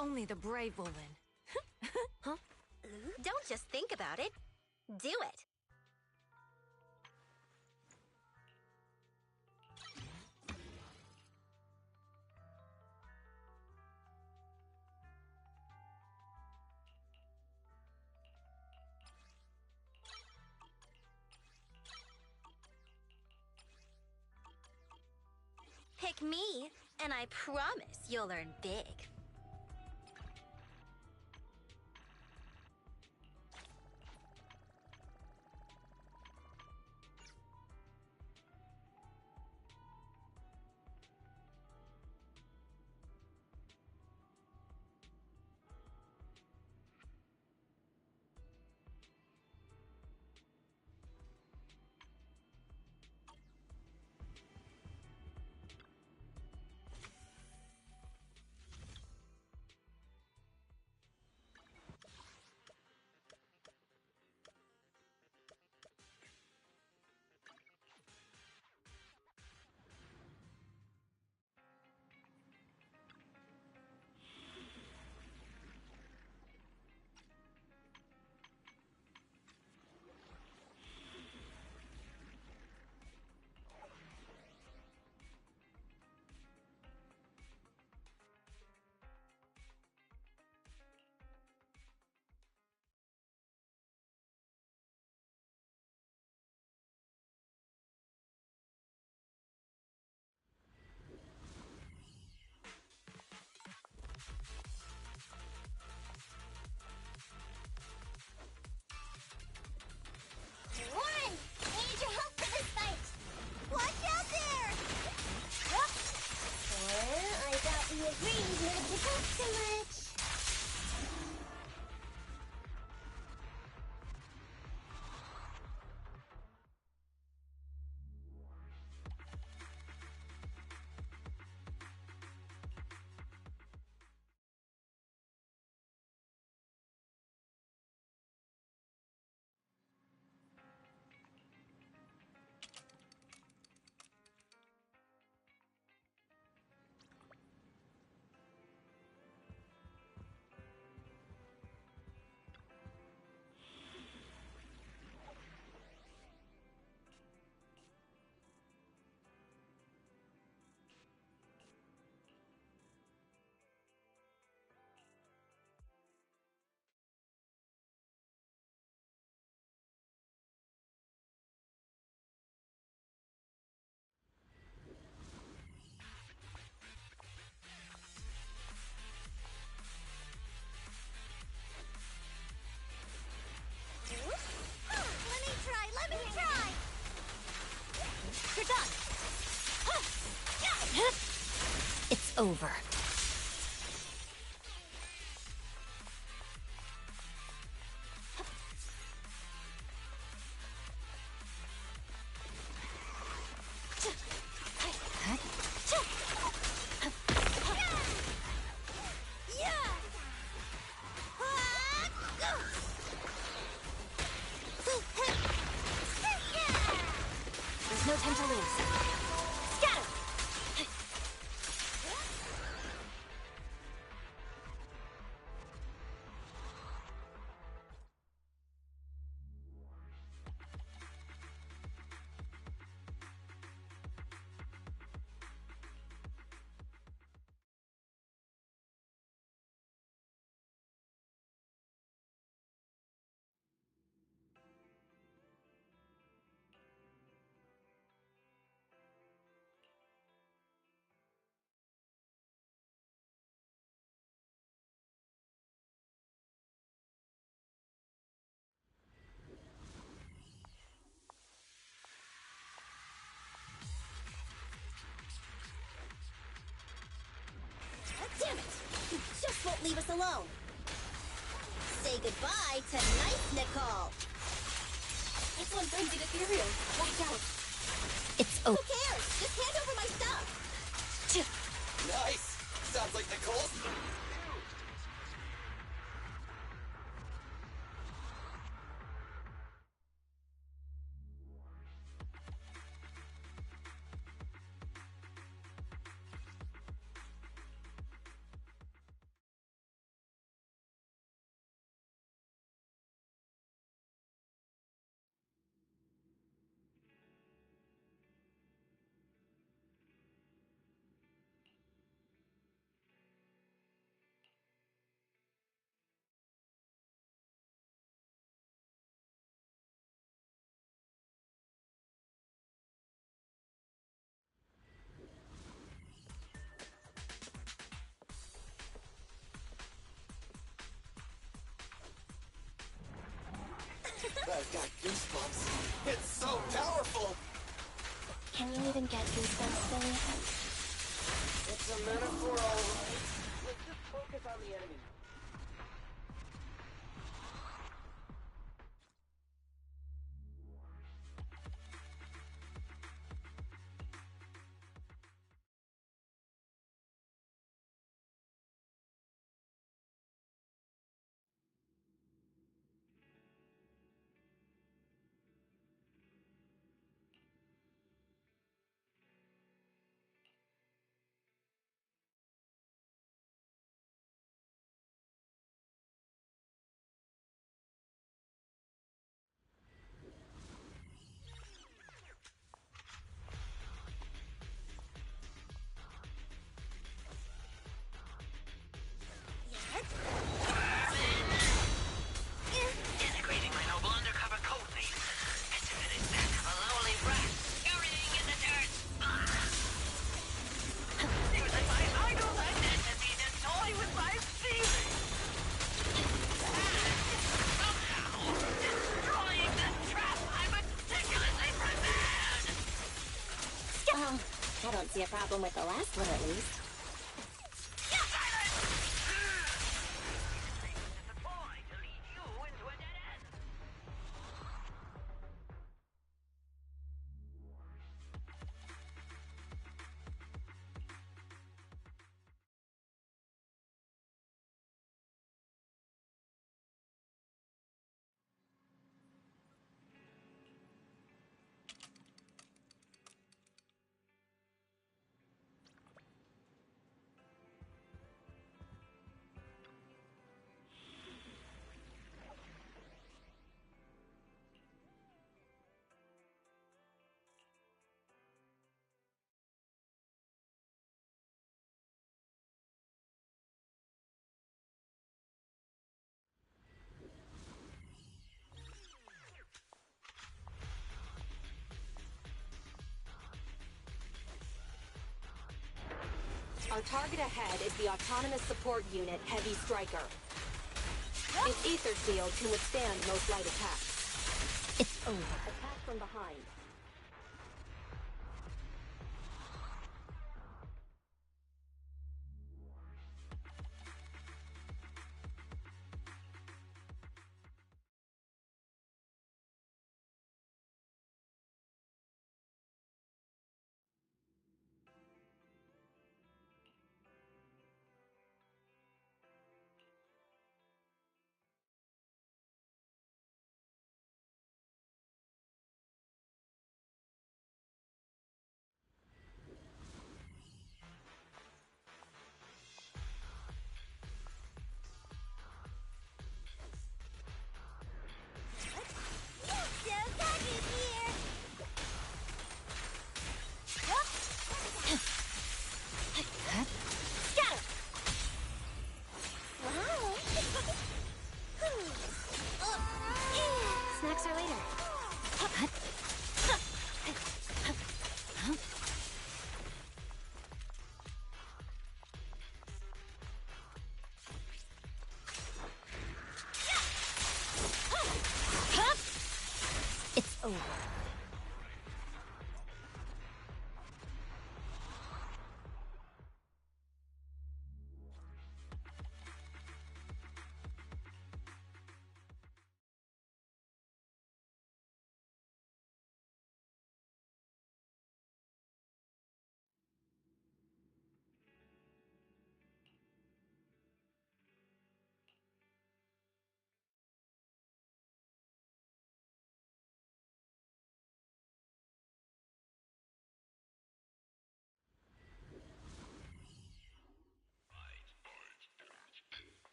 Only the brave will win. Huh? Don't just think about it. Do it. Pick me, and I promise you'll learn big. Warren! I need your help for this fight! Watch out there! Yep. Or I thought we agreed not to talk so much. Let me try! You're done! It's over. There's no time to lose. Scatter! Damn it! You just won't leave us alone! Say goodbye to Nice Nicole! This one brings it ethereal. Watch out! It's over. Who cares? Just hand over my stuff! Nice! Sounds like Nicole's... I've got goosebumps. It's so powerful. Can you even get goosebumps, Billy? It's a metaphor, all right. Let's just focus on the enemy. Integrating my noble undercover code name. As if it is that of a lowly rat scurrying in the dirt. Using my idol identity to toy with my feelings. And somehow destroying the trap I meticulously prepared. I don't see a problem with the last one, at least. Silence! It's a toy to lead you into a dead end. Our target ahead is the Autonomous Support Unit Heavy Striker. Its ether shield can withstand most light attacks. It's over. Attack from behind. Snacks are later. It's over.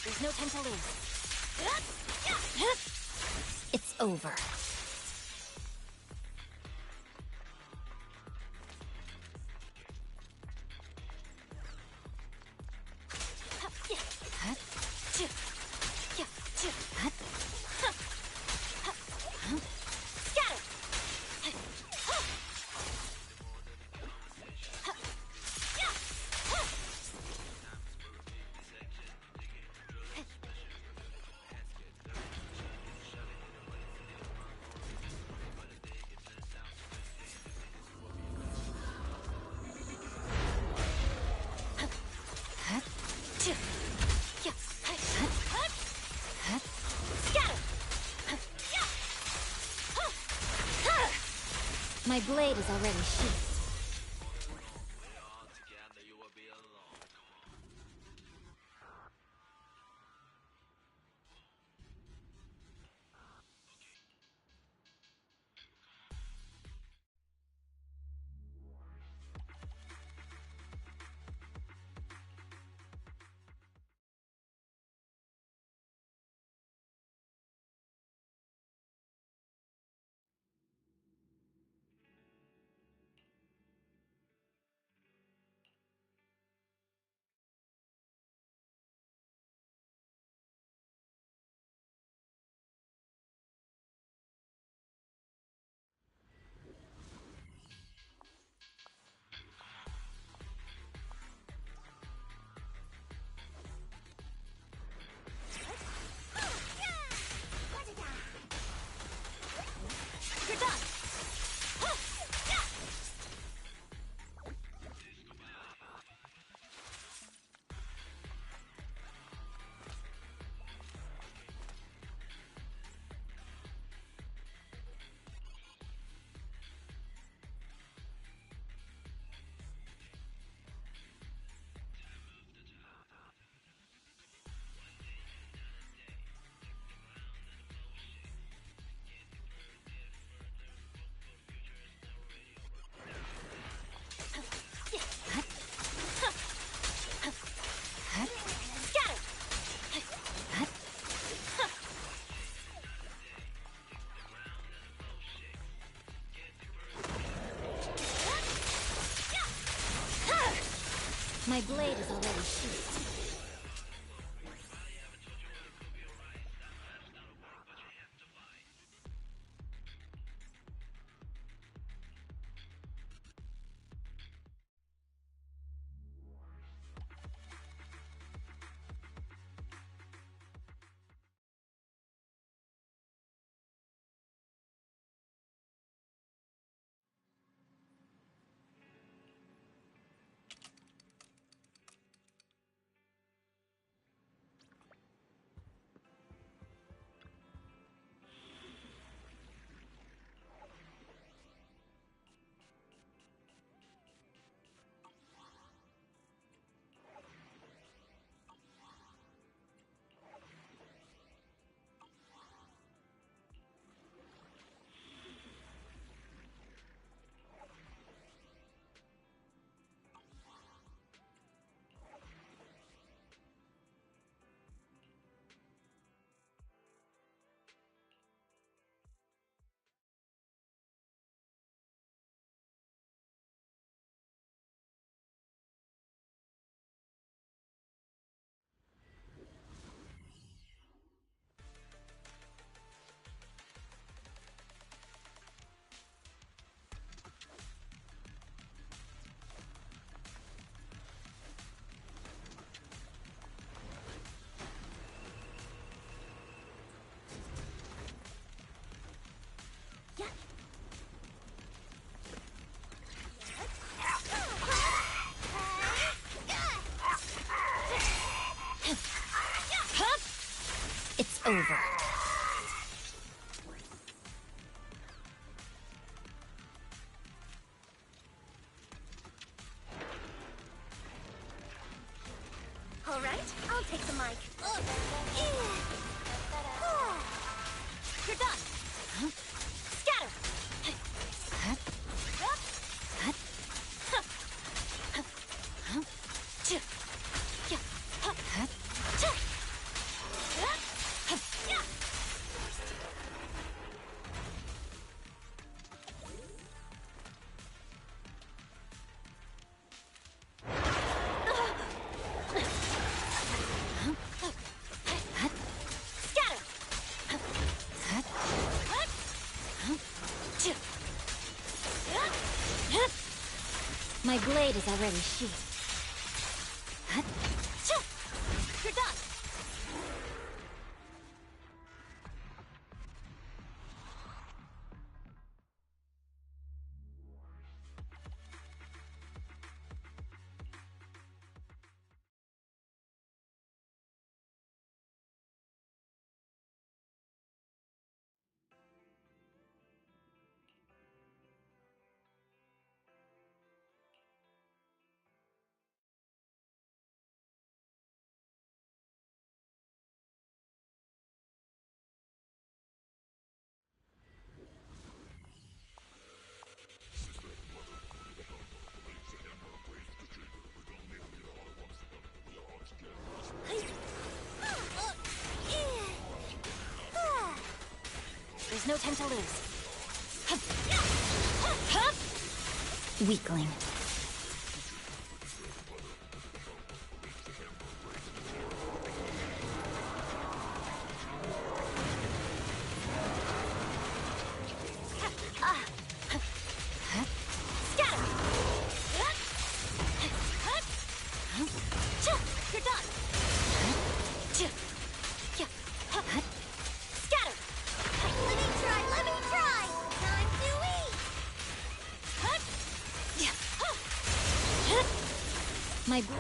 There's no time to lose. It's over. My blade is already sheathed. You're done! My blade is already sheathed. It's over. All right, I'll take the mic. You're done. Scatter. My blade is already sheathed. You're done! time to lose. Weakling. You're done. Scatter. Let me try. Let me try. Time to eat. My blade.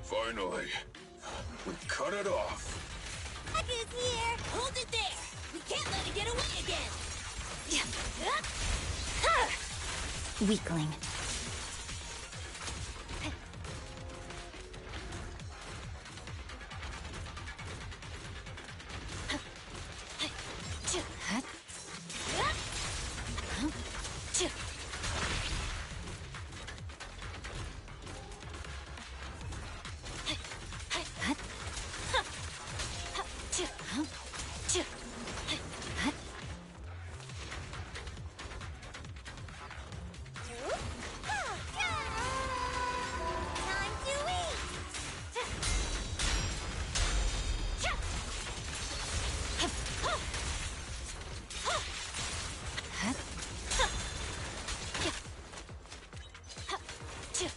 Finally, we cut it off. Is here. Hold it there. We can't let it get away again. Weakling. Time to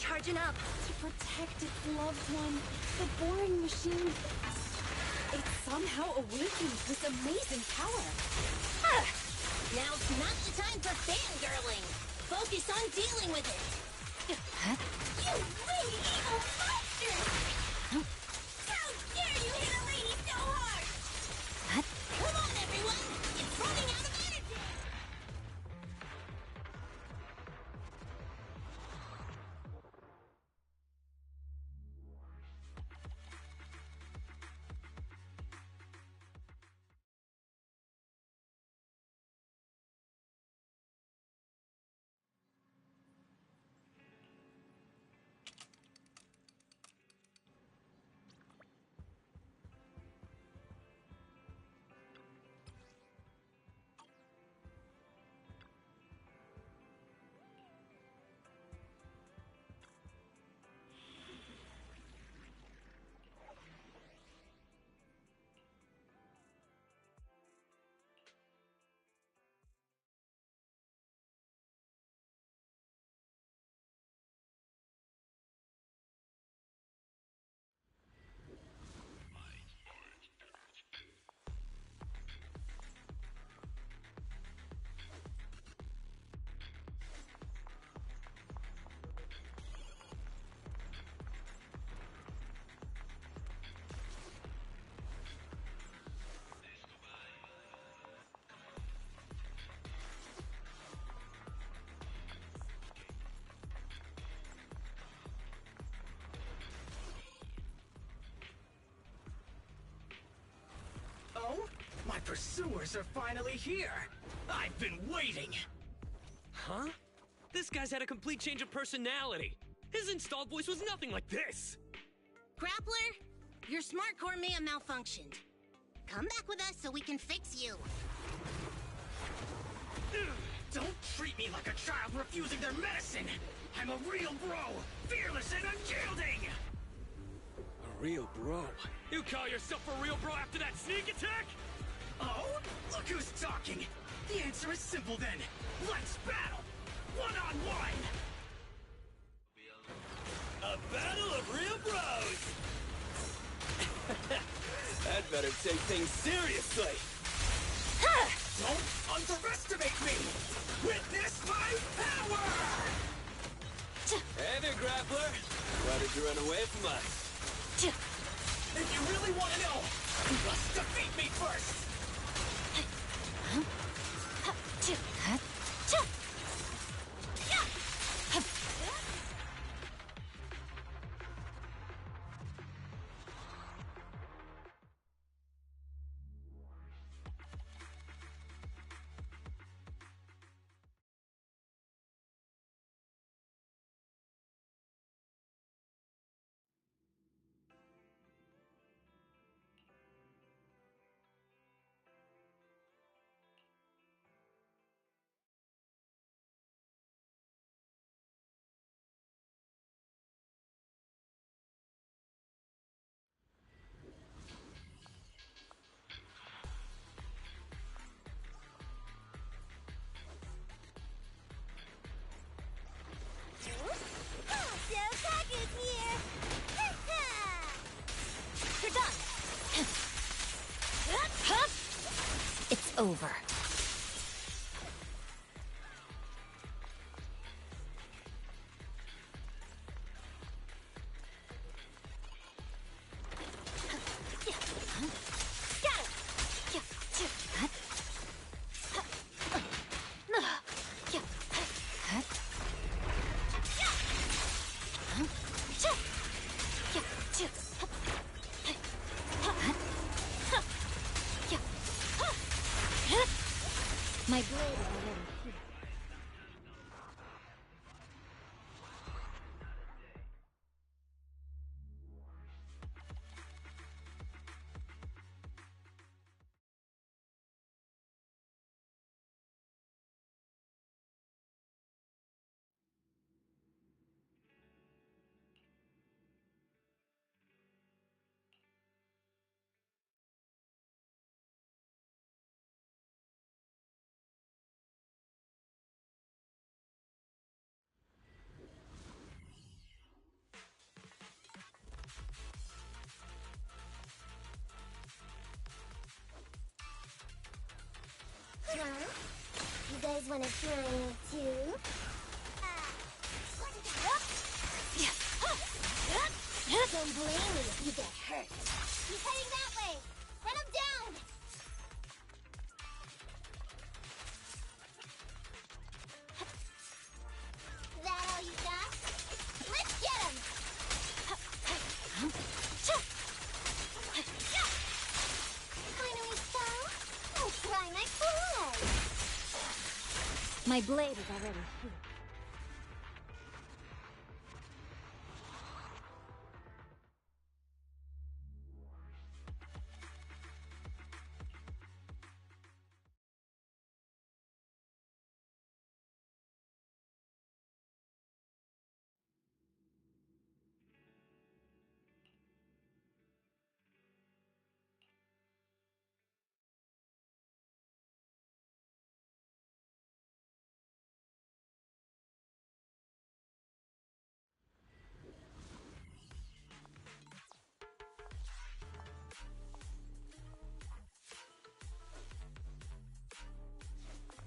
charging up To protect its loved one, the boring machine... It somehow awakens this amazing power. Now's not the time for fangirling. Focus on dealing with it. You really evil monster! How dare you hit a lady so hard? Come on, everyone! It's running out of energy! pursuers are finally here! I've been waiting! Huh? This guy's had a complete change of personality. His installed voice was nothing like this. Grappler, your smart core may have malfunctioned. Come back with us so we can fix you. Don't treat me like a child refusing their medicine! I'm a real bro, fearless and unyielding! A real bro? You call yourself a real bro after that sneak attack? Oh? Look who's talking! The answer is simple then. Let's battle! One-on-one! A battle of real bros! I'd better take things seriously. Don't underestimate me! Witness my power! Hey there, Grappler. Why did you run away from us? If you really want to know, you must defeat me first! You're done. It's over. My blade is already here. Huh? You guys wanna try me too? Don't blame me if you get hurt. He's heading that way! Run him down! That all you got? Let's get him! Finally fell? I'll try my blade! My blade is already here.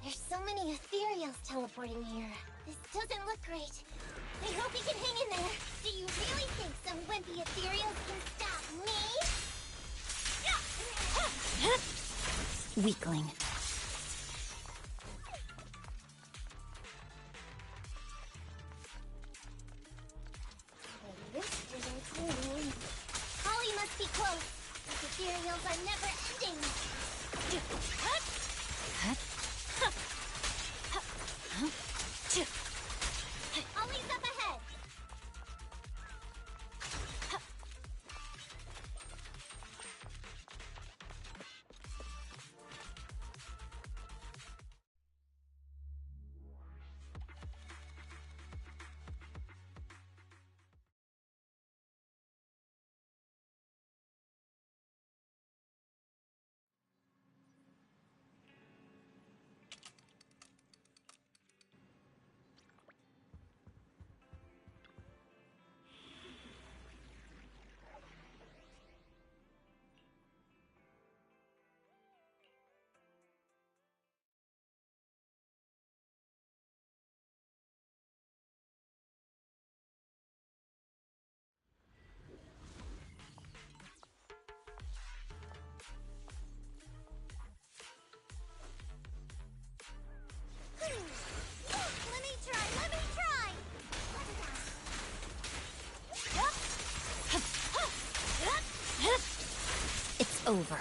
There's so many ethereals teleporting here. This doesn't look great. I hope he can hang in there. Do you really think some wimpy ethereals can stop me? Weakling. Holly must be close. These ethereals are never ending. Ollie's up ahead. Let me try. It's over.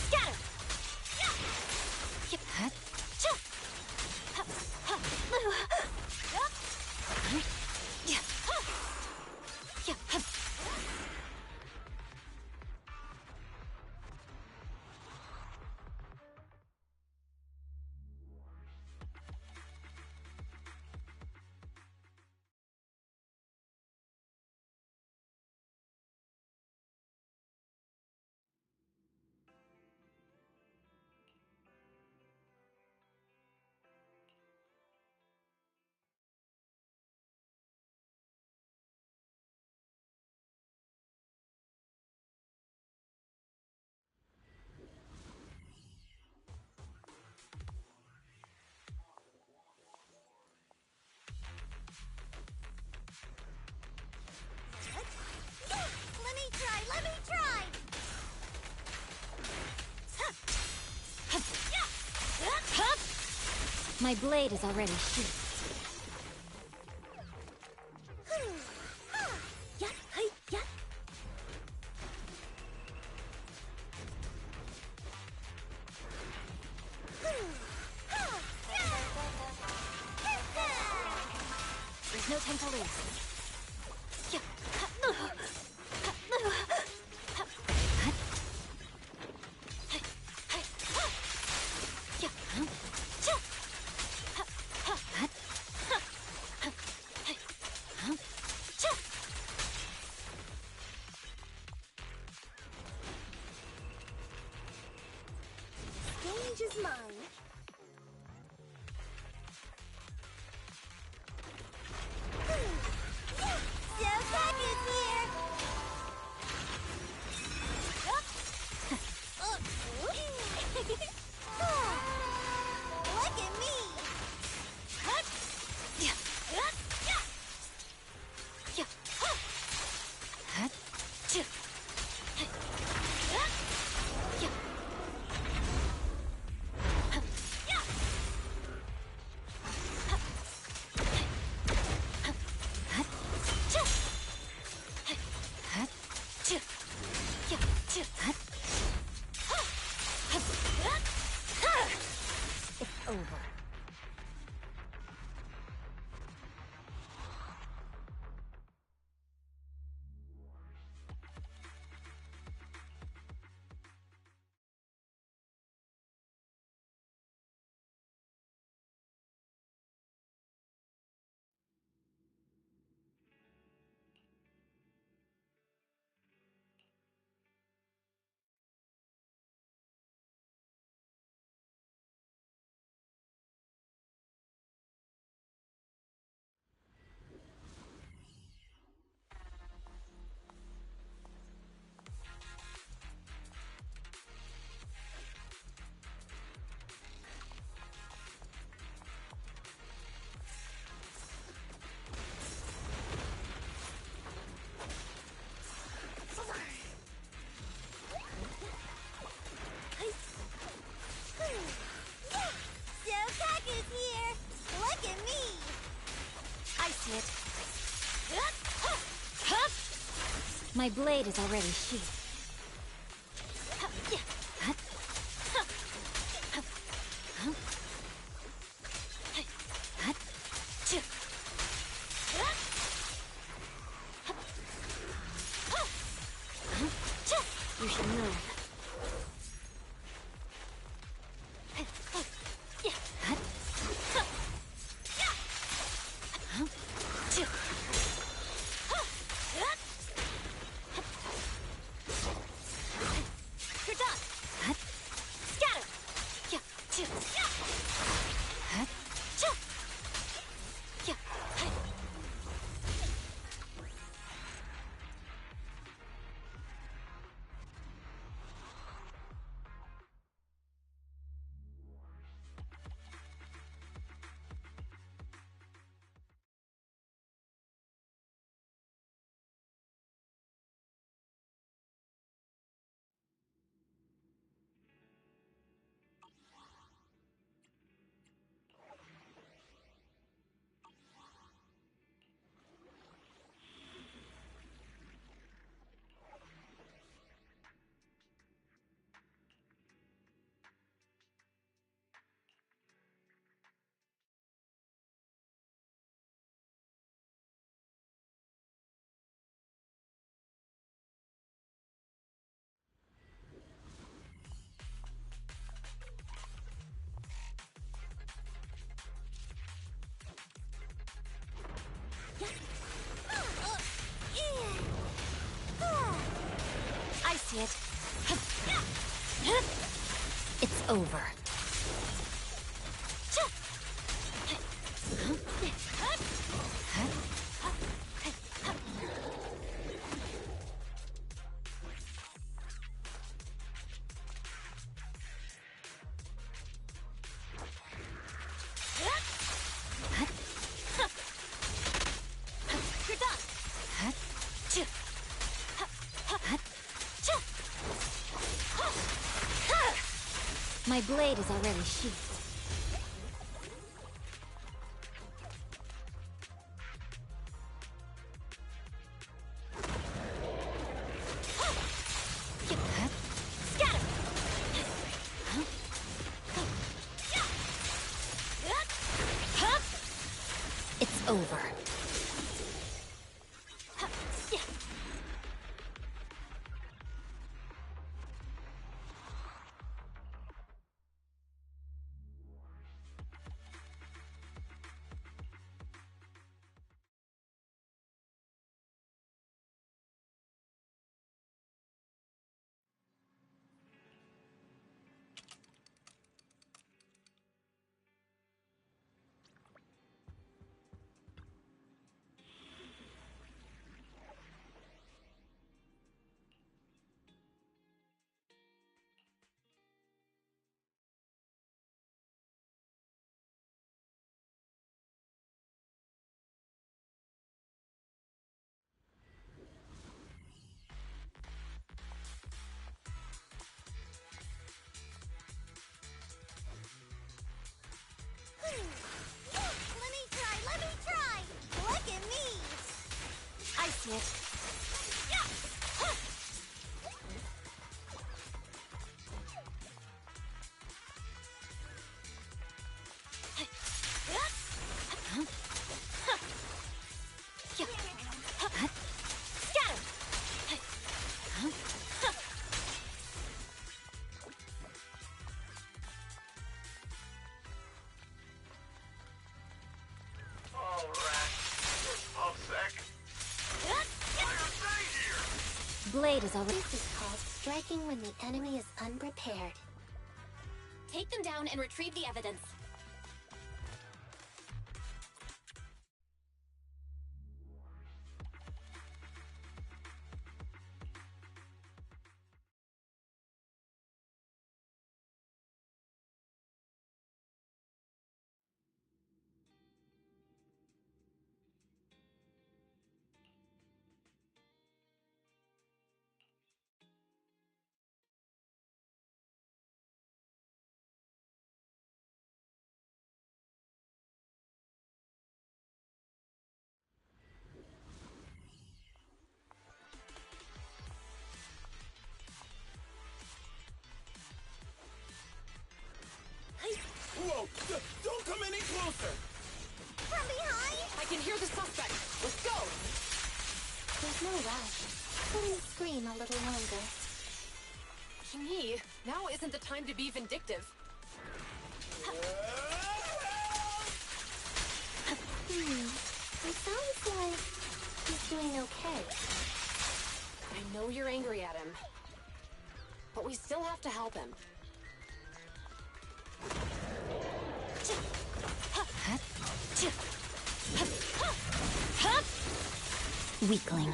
Scatter. Let me try. My blade is already sheathed. There's no time to lose. Stage is mine. Look at me! It's over. My blade is already sheathed. You should know. You're done. Scatter. I see it. It's over. You're done. My blade is already sheathed. Scatter! It's over. Let me try! Look at me! I see it. Blade is already. This is called striking when the enemy is unprepared. Take them down and retrieve the evidence. To me, now isn't the time to be vindictive. It sounds like he's doing okay. I know you're angry at him, but we still have to help him. Weakling.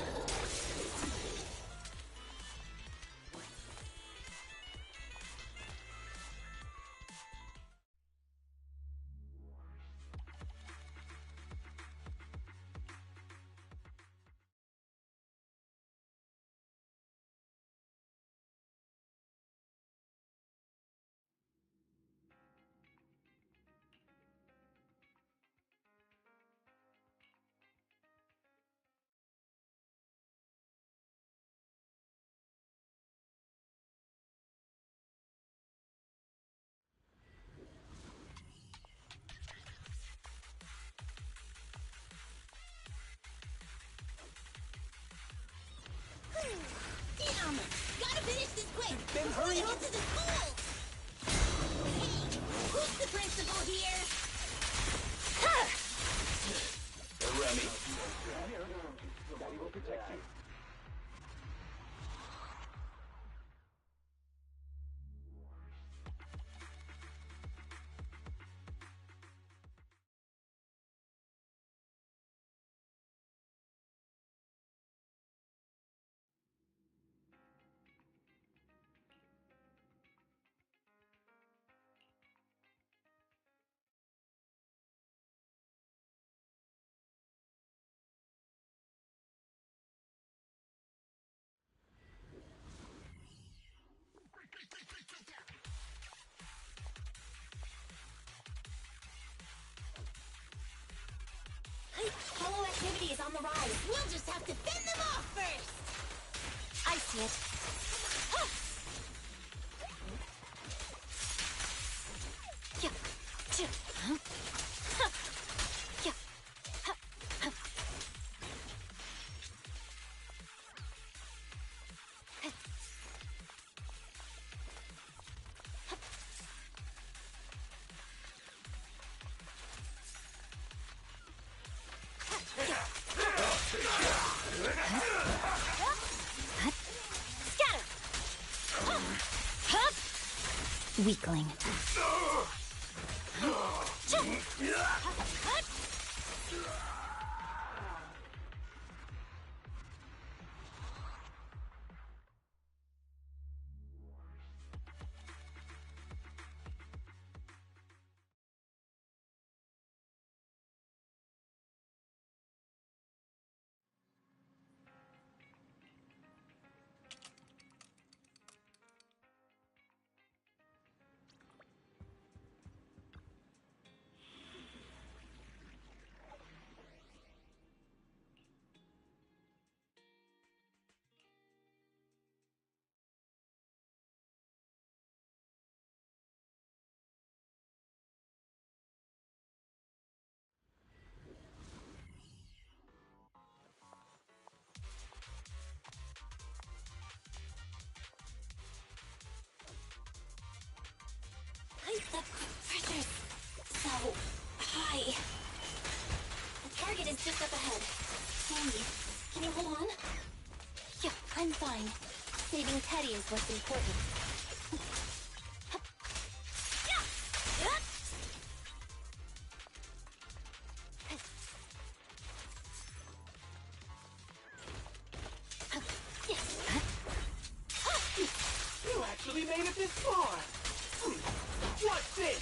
Damn! Gotta finish this quick! Then hurry Before up! we get to the school! Hey, who's the principal here? Remy. Daddy will protect you. Hollow activity is on the rise. We'll just have to fend them off first. I see it. Huh. Yeah. Huh. Huh. Yeah. Huh. Huh. Scatter! Weakling. The pressure's so high. The target is just up ahead. Sandy, can you hold on? Yeah, I'm fine. Saving Teddy is what's important. You actually made it this far! What's this?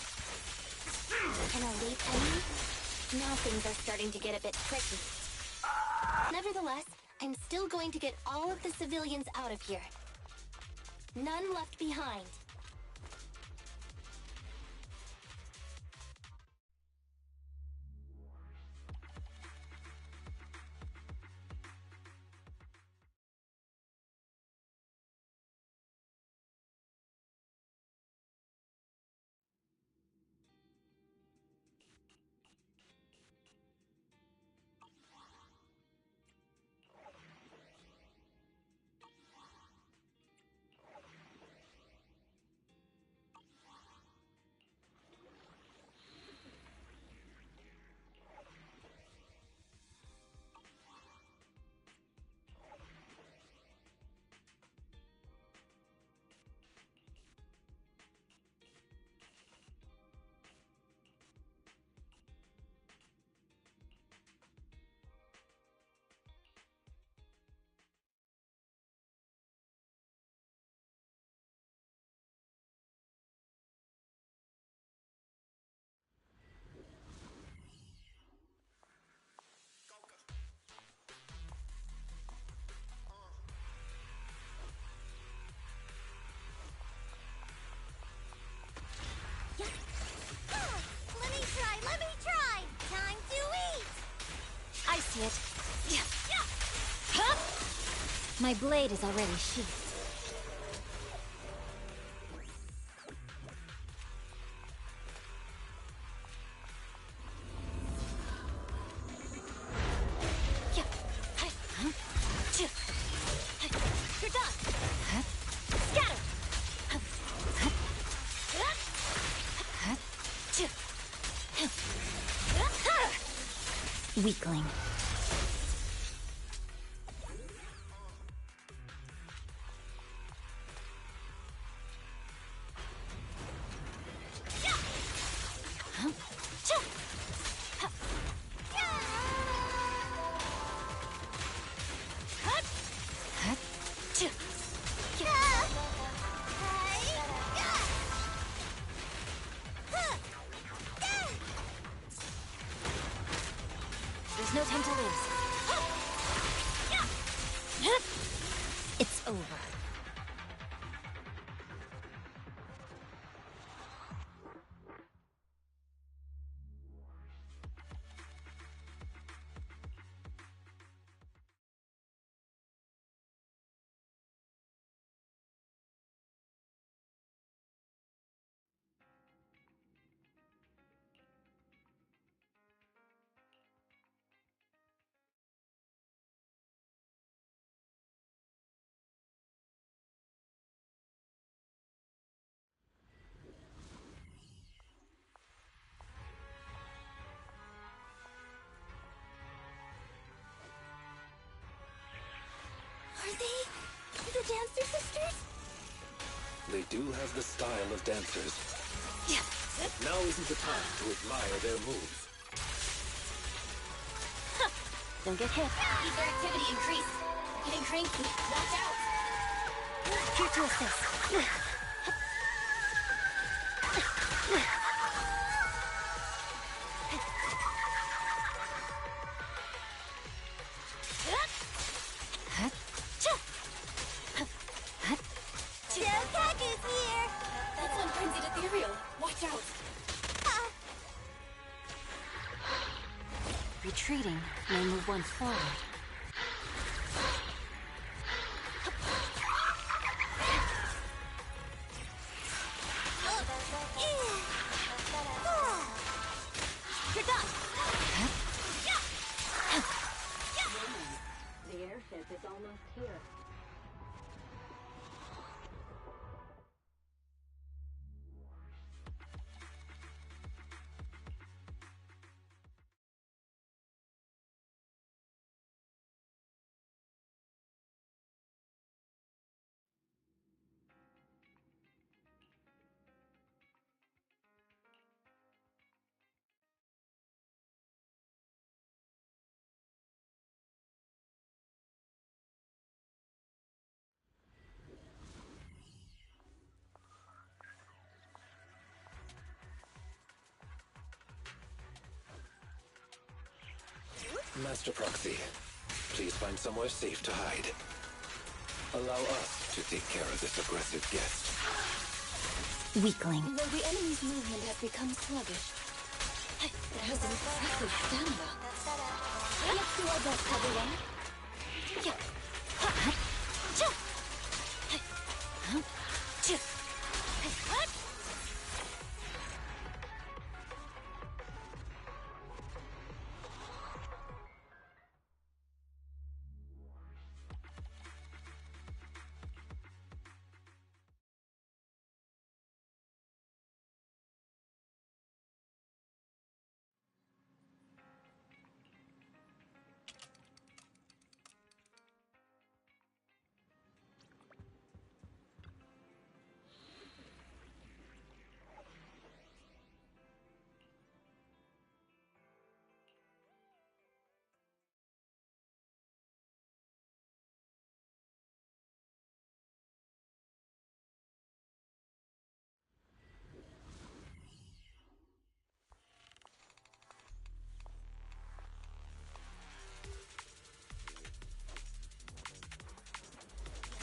An elite enemy? Now things are starting to get a bit tricky. Nevertheless, I'm still going to get all of the civilians out of here. None left behind. My blade is already sheathed. You're done! Scatter! Weakling. There's no time to lose. It's over. Are they the Dancer Sisters? They do have the style of dancers. Now isn't the time to admire their moves. Don't get hit. Ether activity increased. Getting cranky. Watch out! Here to assist. Jokaku's here! That's unfrenzied ethereal. Watch out! Retreating may move one forward. You're done! The airship is almost here. Master Proxy, please find somewhere safe to hide. Allow us to take care of this aggressive guest. Weakling. Though the enemy's movement has become sluggish, it has impressive stamina. Let's do our best, everyone.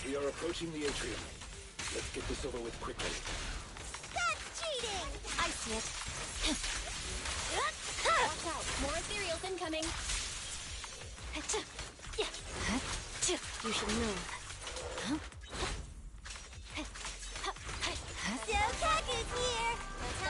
We are approaching the atrium. Let's get this over with quickly. That's cheating! I see it. Watch out! More ethereals incoming! You should know. Sokaku's here! Time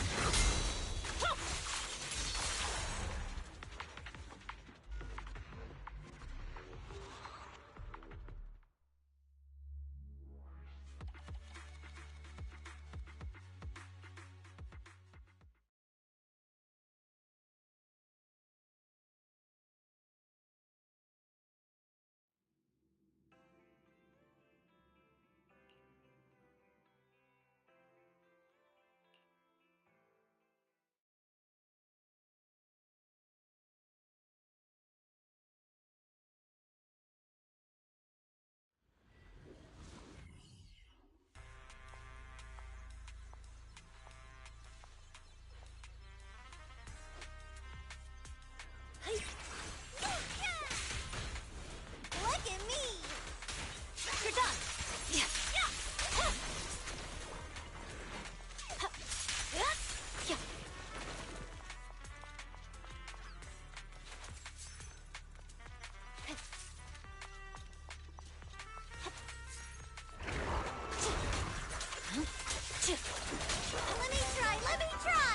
to eat! Look at me! You're done! Let me try!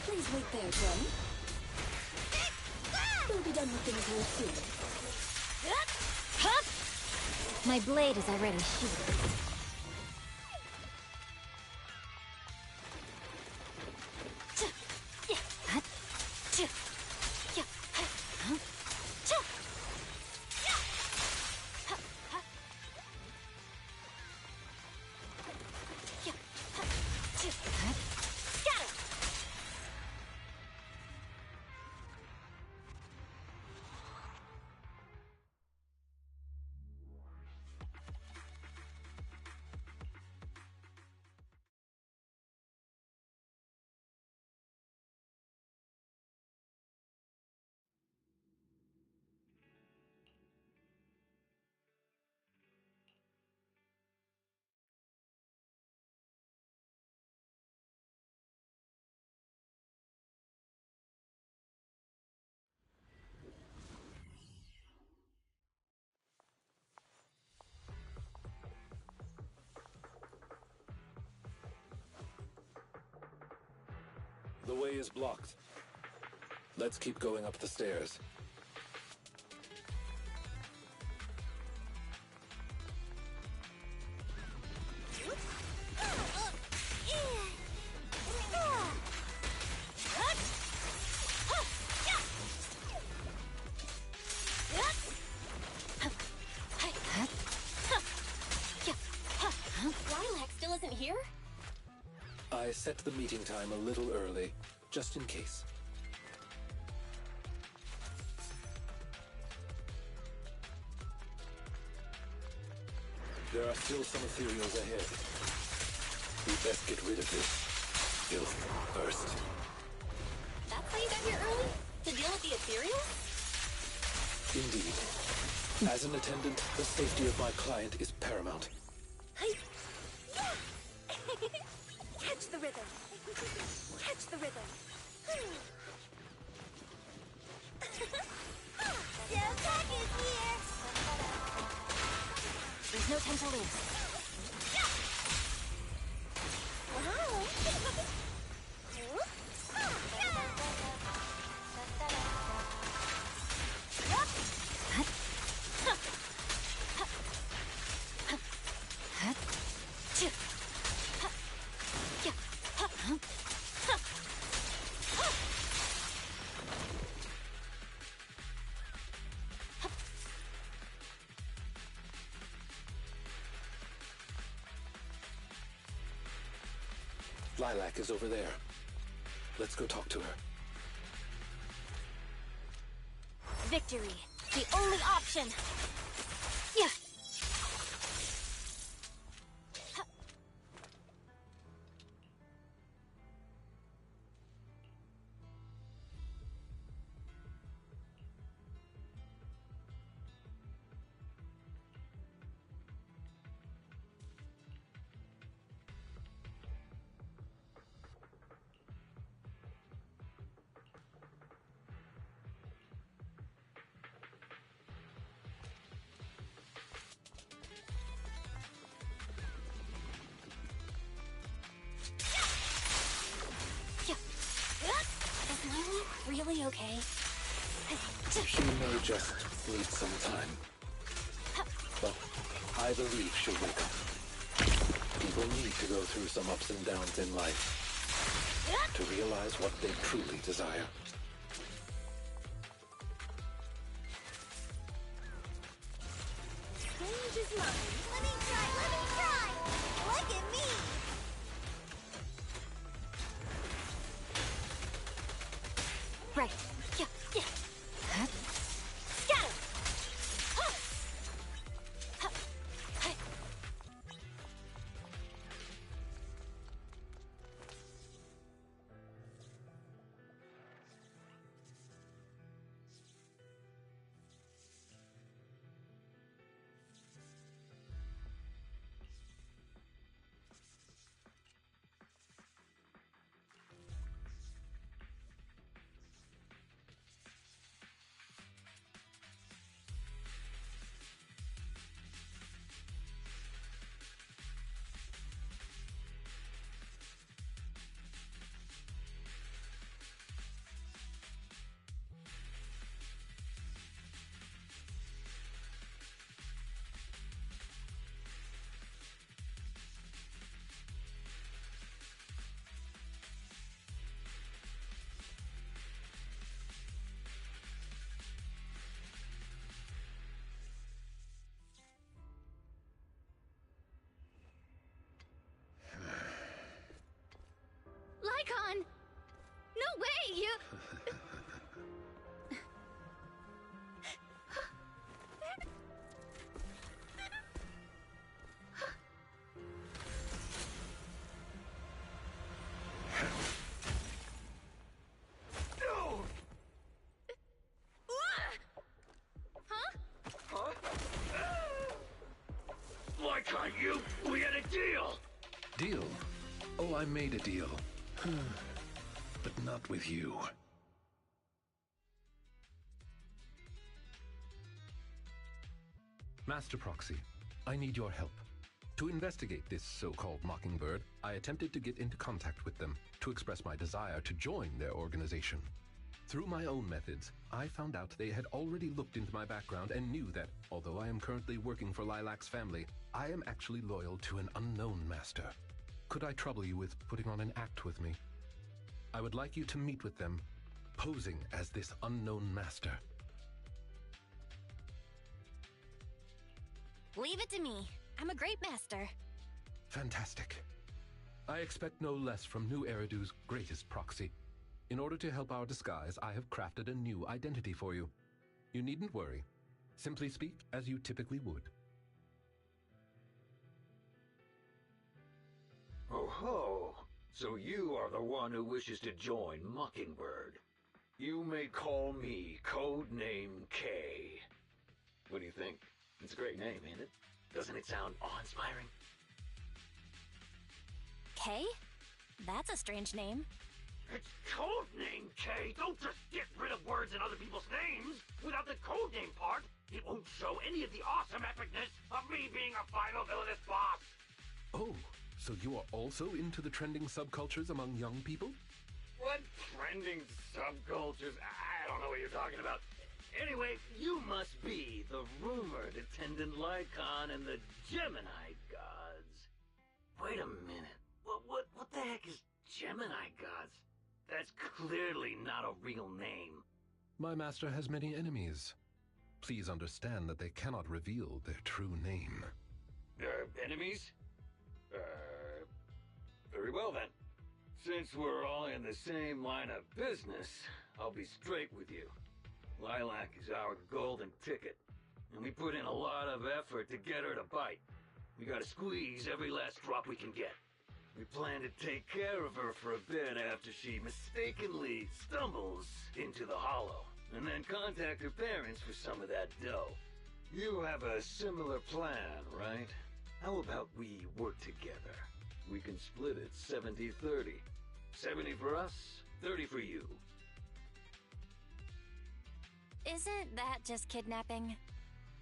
Please wait there, Gwen. We'll be done with things real soon. My blade is already sheathed. The way is blocked. Let's keep going up the stairs. Lilac still isn't here? I set the meeting time a little early, just in case. There are still some ethereals ahead. We best get rid of this filth first. That's why you got here early? To deal with the ethereal? Indeed. As an attendant, the safety of my client is paramount. Catch the rhythm. Catch the rhythm. Sokaku's here. There's no time to lose. Wow. Lilac is over there. Let's go talk to her. Victory. The only option. Yeah. Is Lilac really okay? She may just need some time. But I believe she'll wake up. People need to go through some ups and downs in life to realize what they truly desire. Change is mine. Let me try, let me try! Look at me! Right. Yeah. Yeah. Scatter. Huh. Huh. Hey. Lycon! No way! You... Why can't you? We had a deal! Deal? Oh, I made a deal. But not with you. Master Proxy, I need your help. To investigate this so-called Mockingbird, I attempted to get into contact with them to express my desire to join their organization. Through my own methods, I found out they had already looked into my background and knew that, although I am currently working for Lilac's family, I am actually loyal to an unknown master. Could I trouble you with putting on an act with me? I would like you to meet with them, posing as this unknown master. Leave it to me. I'm a great master. Fantastic. I expect no less from New Eridu's greatest proxy. In order to help our disguise, I have crafted a new identity for you. You needn't worry. Simply speak as you typically would. Oh ho! So you are the one who wishes to join Mockingbird. You may call me Codename K. What do you think? It's a great name, ain't it? Doesn't it sound awe-inspiring? K? That's a strange name. It's codename K! Don't just get rid of words in other people's names! Without the codename part, it won't show any of the awesome epicness of me being a final villainous boss! Oh, so you are also into the trending subcultures among young people? What trending subcultures? I don't know what you're talking about. Anyway, you must be the rumored attendant Lycon and the Gemini gods. Wait a minute. What the heck is Gemini gods? That's clearly not a real name. My master has many enemies. Please understand that they cannot reveal their true name. Enemies? Very well then. Since we're all in the same line of business, I'll be straight with you. Lilac is our golden ticket, and we put in a lot of effort to get her to bite. We gotta squeeze every last drop we can get. We plan to take care of her for a bit after she mistakenly stumbles into the hollow, and then contact her parents for some of that dough. You have a similar plan, right? How about we work together? We can split it 70-30. 70 for us, 30 for you. Isn't that just kidnapping?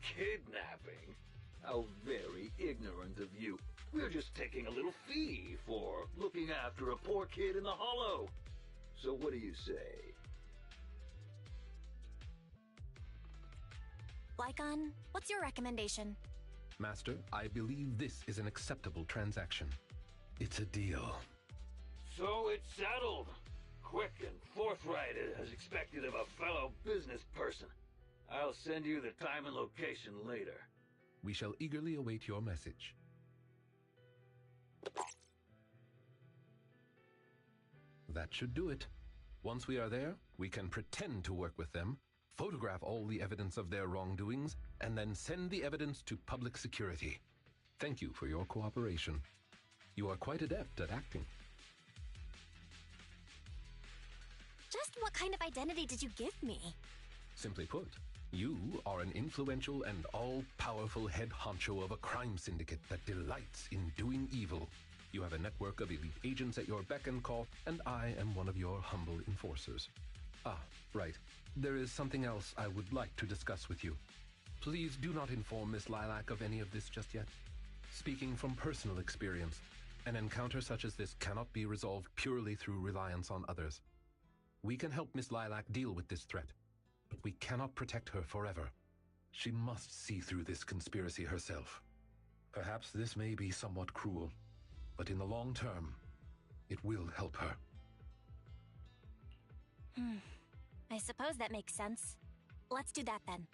Kidnapping? How very ignorant of you. We're just taking a little fee for looking after a poor kid in the hollow. So what do you say? Lycon, what's your recommendation? Master, I believe this is an acceptable transaction. It's a deal. So it's settled. Quick and forthright as expected of a fellow business person. I'll send you the time and location later. We shall eagerly await your message. That should do it. Once we are there, we can pretend to work with them, photograph all the evidence of their wrongdoings, and then send the evidence to public security. Thank you for your cooperation. You are quite adept at acting. Just what kind of identity did you give me? Simply put, you are an influential and all-powerful head honcho of a crime syndicate that delights in doing evil. You have a network of elite agents at your beck and call, and I am one of your humble enforcers. Ah, right. There is something else I would like to discuss with you. Please do not inform Miss Lilac of any of this just yet. Speaking from personal experience, an encounter such as this cannot be resolved purely through reliance on others. We can help Miss Lilac deal with this threat, but we cannot protect her forever. She must see through this conspiracy herself. Perhaps this may be somewhat cruel, but in the long term, it will help her. I suppose that makes sense. Let's do that then.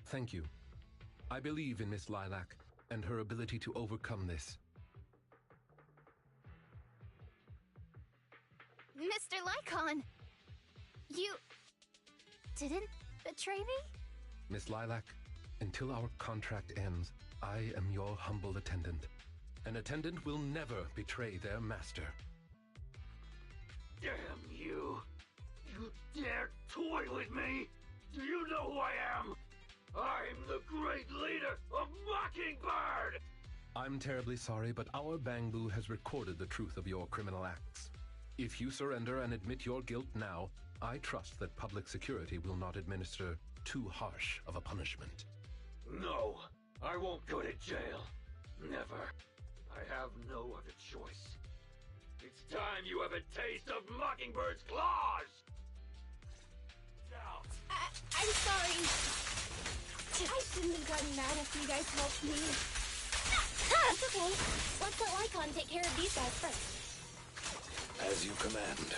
Thank you. I believe in Miss Lilac and her ability to overcome this. Mr. Lycon! You didn't betray me? Miss Lilac, until our contract ends, I am your humble attendant. An attendant will never betray their master. Damn you! You dare toy with me? Do you know who I am? I'm the great leader of Mockingbird! I'm terribly sorry, but our Bangbu has recorded the truth of your criminal acts. If you surrender and admit your guilt now, I trust that public security will not administer too harsh of a punishment. No, I won't go to jail. Never. I have no other choice. It's time you have a taste of Mockingbird's claws! Now. I'm sorry. I shouldn't have gotten mad after you guys helped me. It's okay. Let's let Lycon take care of these guys first. As you command.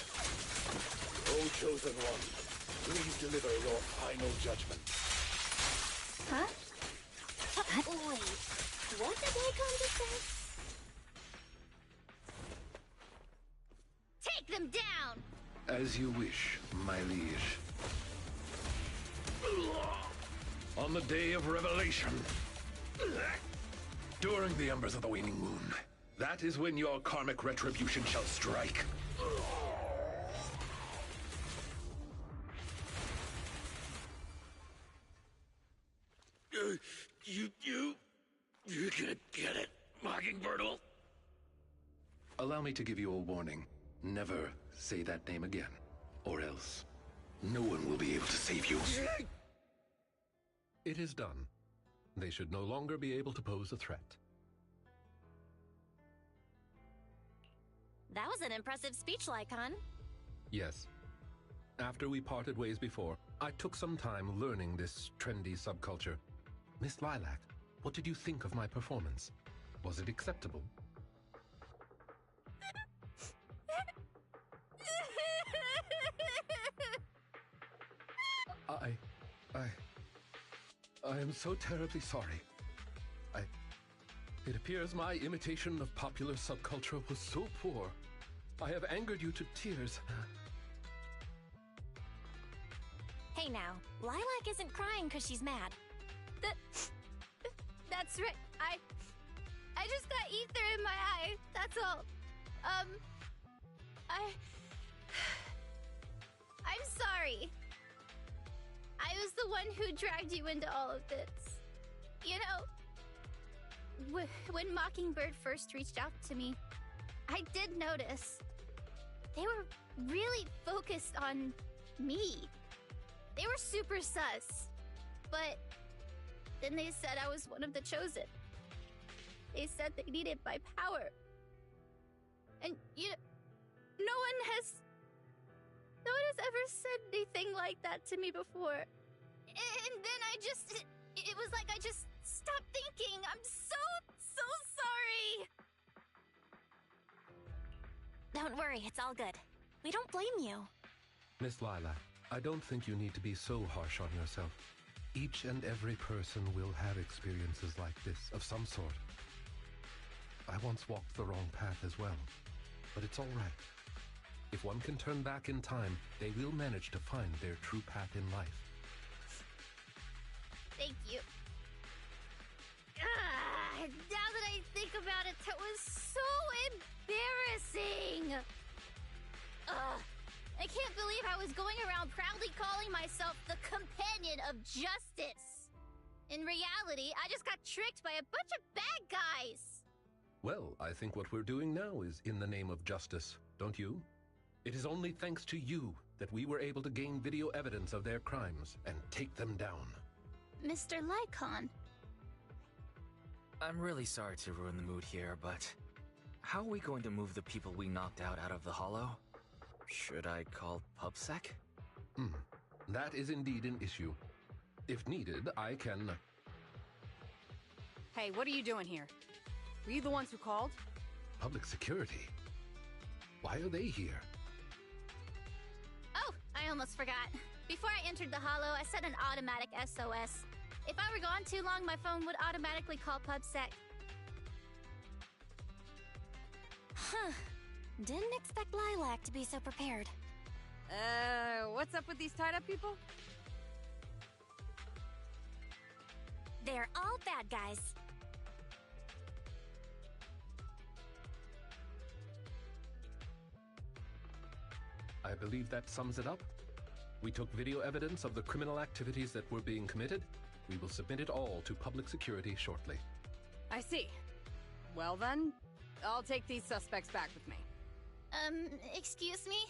O chosen one, please deliver your final judgment. Huh? Wait, what did Lycon just say? Take them down! As you wish, my liege. On the day of revelation, during the embers of the waning moon, that is when your karmic retribution shall strike. You can't get it, Mockingbird will. Allow me to give you a warning. Never say that name again, or else no one will be able to save you. It is done. They should no longer be able to pose a threat. That was an impressive speech, Lycon. Yes. After we parted ways before, I took some time learning this trendy subculture. Miss Lilac, what did you think of my performance? Was it acceptable? I am so terribly sorry. It appears my imitation of popular subculture was so poor I have angered you to tears. Hey now, Lilac isn't crying because she's mad. That's right. I just got ether in my eye. That's all. I'm sorry. I was the one who dragged you into all of this. You know, when Mockingbird first reached out to me, I did notice they were really focused on me. They were super sus. But then they said I was one of the chosen. They said they needed my power. And no one has ever said anything like that to me before. And then it was like I just stopped thinking. I'm so sorry. Don't worry, it's all good. We don't blame you. Miss Lilac, I don't think you need to be so harsh on yourself. Each and every person will have experiences like this, of some sort. I once walked the wrong path as well, but it's all right. If one can turn back in time, they will manage to find their true path in life. Thank you. Now that I think about it, that was so embarrassing. I can't believe I was going around proudly calling myself the companion of justice. In reality, I just got tricked by a bunch of bad guys. Well, I think what we're doing now is in the name of justice, don't you? It is only thanks to you that we were able to gain video evidence of their crimes and take them down. Mr. Lycon. I'm really sorry to ruin the mood here, but how are we going to move the people we knocked out of the hollow? Should I call PubSec? That is indeed an issue. If needed, I can... Hey, what are you doing here? Were you the ones who called? Public security? Why are they here? Oh, I almost forgot. Before I entered the hollow, I set an automatic SOS. If I were gone too long, my phone would automatically call PubSec. Huh. Didn't expect Lilac to be so prepared. What's up with these tied-up people? They're all bad guys. I believe that sums it up. We took video evidence of the criminal activities that were being committed. We will submit it all to public security shortly. I see. Well then, I'll take these suspects back with me. Excuse me?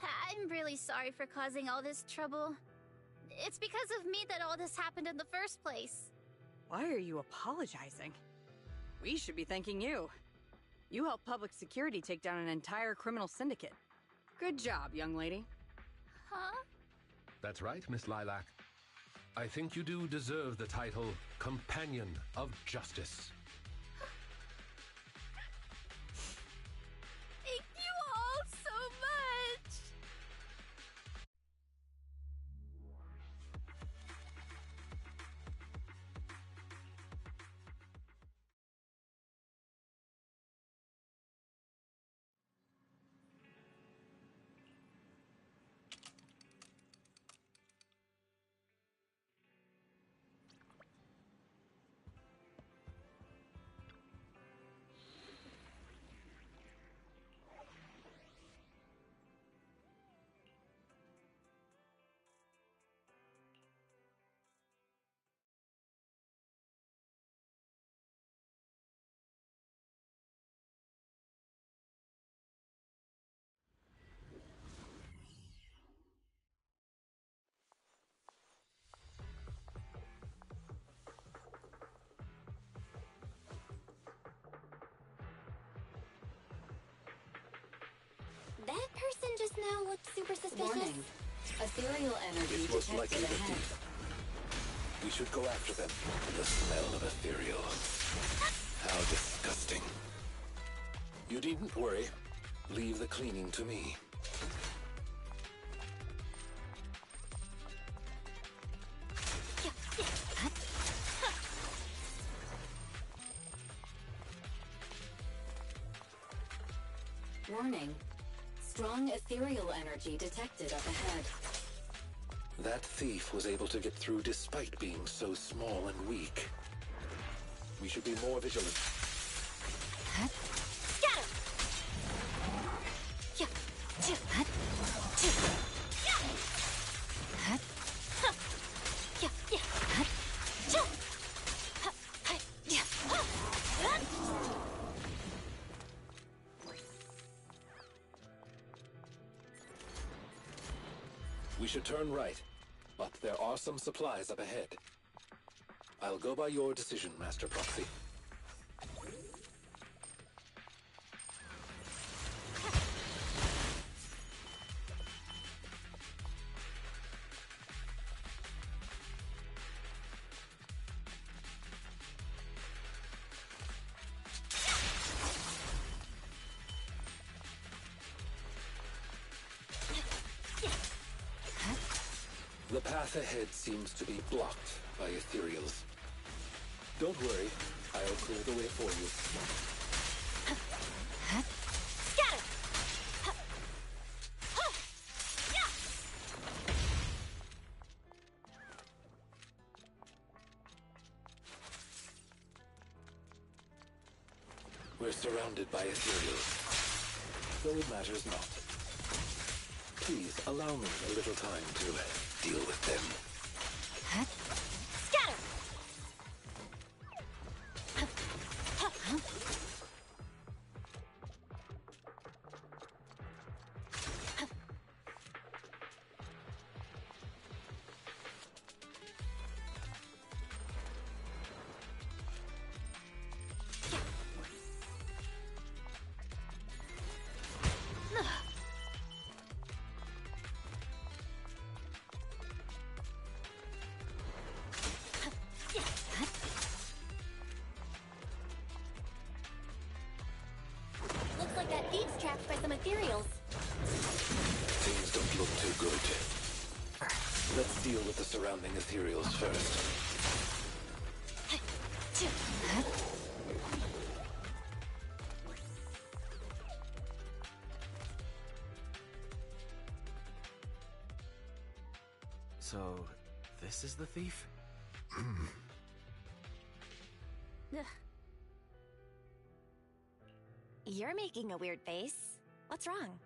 I'm really sorry for causing all this trouble. It's because of me that all this happened in the first place. Why are you apologizing? We should be thanking you. You helped public security take down an entire criminal syndicate. Good job, young lady. Huh? That's right, Miss Lilac. I think you do deserve the title Companion of Justice. Thank you all so much! That person just now looked super suspicious. Warning. Ethereal energy It was detected likely the ahead. thief. We should go after them. The smell of ethereal. How disgusting. You needn't worry. Leave the cleaning to me. Warning. Strong ethereal energy detected up ahead. That thief was able to get through despite being so small and weak. We should be more vigilant. Scatter! We should turn right, but there are some supplies up ahead. I'll go by your decision, Master Proxy. The path ahead seems to be blocked by ethereals. Don't worry, I'll clear the way for you. Scatter! We're surrounded by ethereals, so it matters not. Please allow me a little time to deal with them. Scatter! Looks like that thief's trapped by some ethereals. Things don't look too good. Let's deal with the surrounding ethereals first. So, this is the thief? You're making a weird face. What's wrong?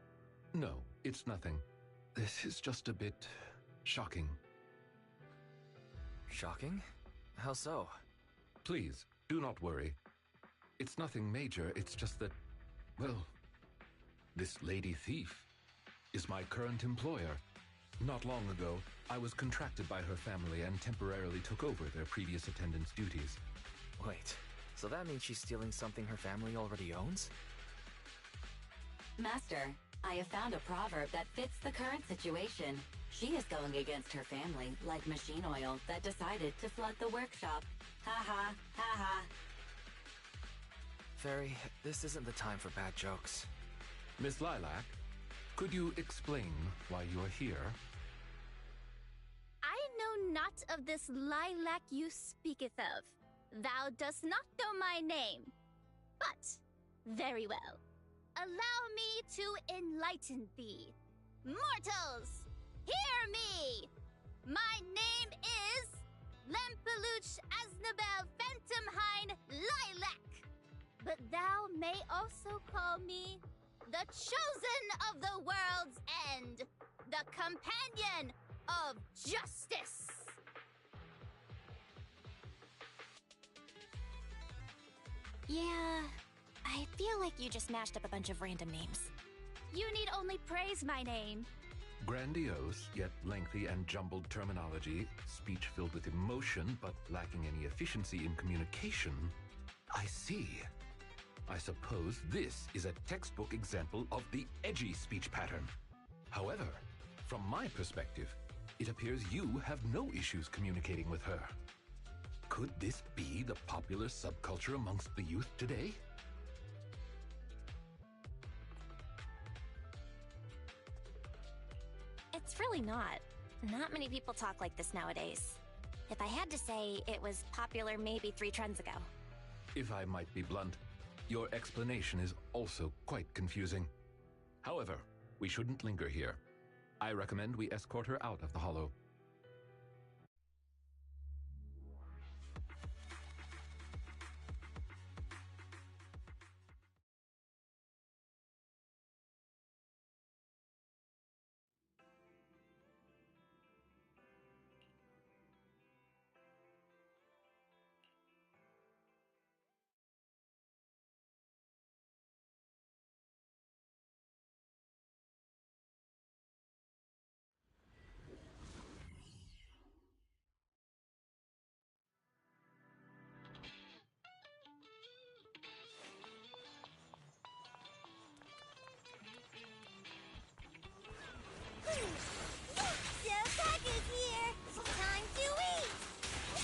No, it's nothing. This is just a bit shocking. Shocking? How so? Please, do not worry. It's nothing major, it's just that, well, this lady thief is my current employer. Not long ago, I was contracted by her family and temporarily took over their previous attendance duties. Wait, so that means she's stealing something her family already owns? Master, I have found a proverb that fits the current situation. She is going against her family, like machine oil that decided to flood the workshop. Ha ha, ha ha. Fairy, this isn't the time for bad jokes. Miss Lilac, could you explain why you are here? I know not of this lilac you speaketh of. Thou dost not know my name. But, very well. Allow me to enlighten thee. Mortals, hear me! My name is Lempeluch Aznabel Phantomhine Lilac. But thou may also call me the chosen of the world's end, the companion of justice. Yeah, I feel like you just mashed up a bunch of random names. You need only praise my name. Grandiose, yet lengthy and jumbled terminology, speech filled with emotion but lacking any efficiency in communication. I see. I suppose this is a textbook example of the edgy speech pattern. However, from my perspective, it appears you have no issues communicating with her. Could this be the popular subculture amongst the youth today? It's really not. Not many people talk like this nowadays. If I had to say, it was popular maybe 3 trends ago. If I might be blunt, your explanation is also quite confusing. However, we shouldn't linger here. I recommend we escort her out of the hollow.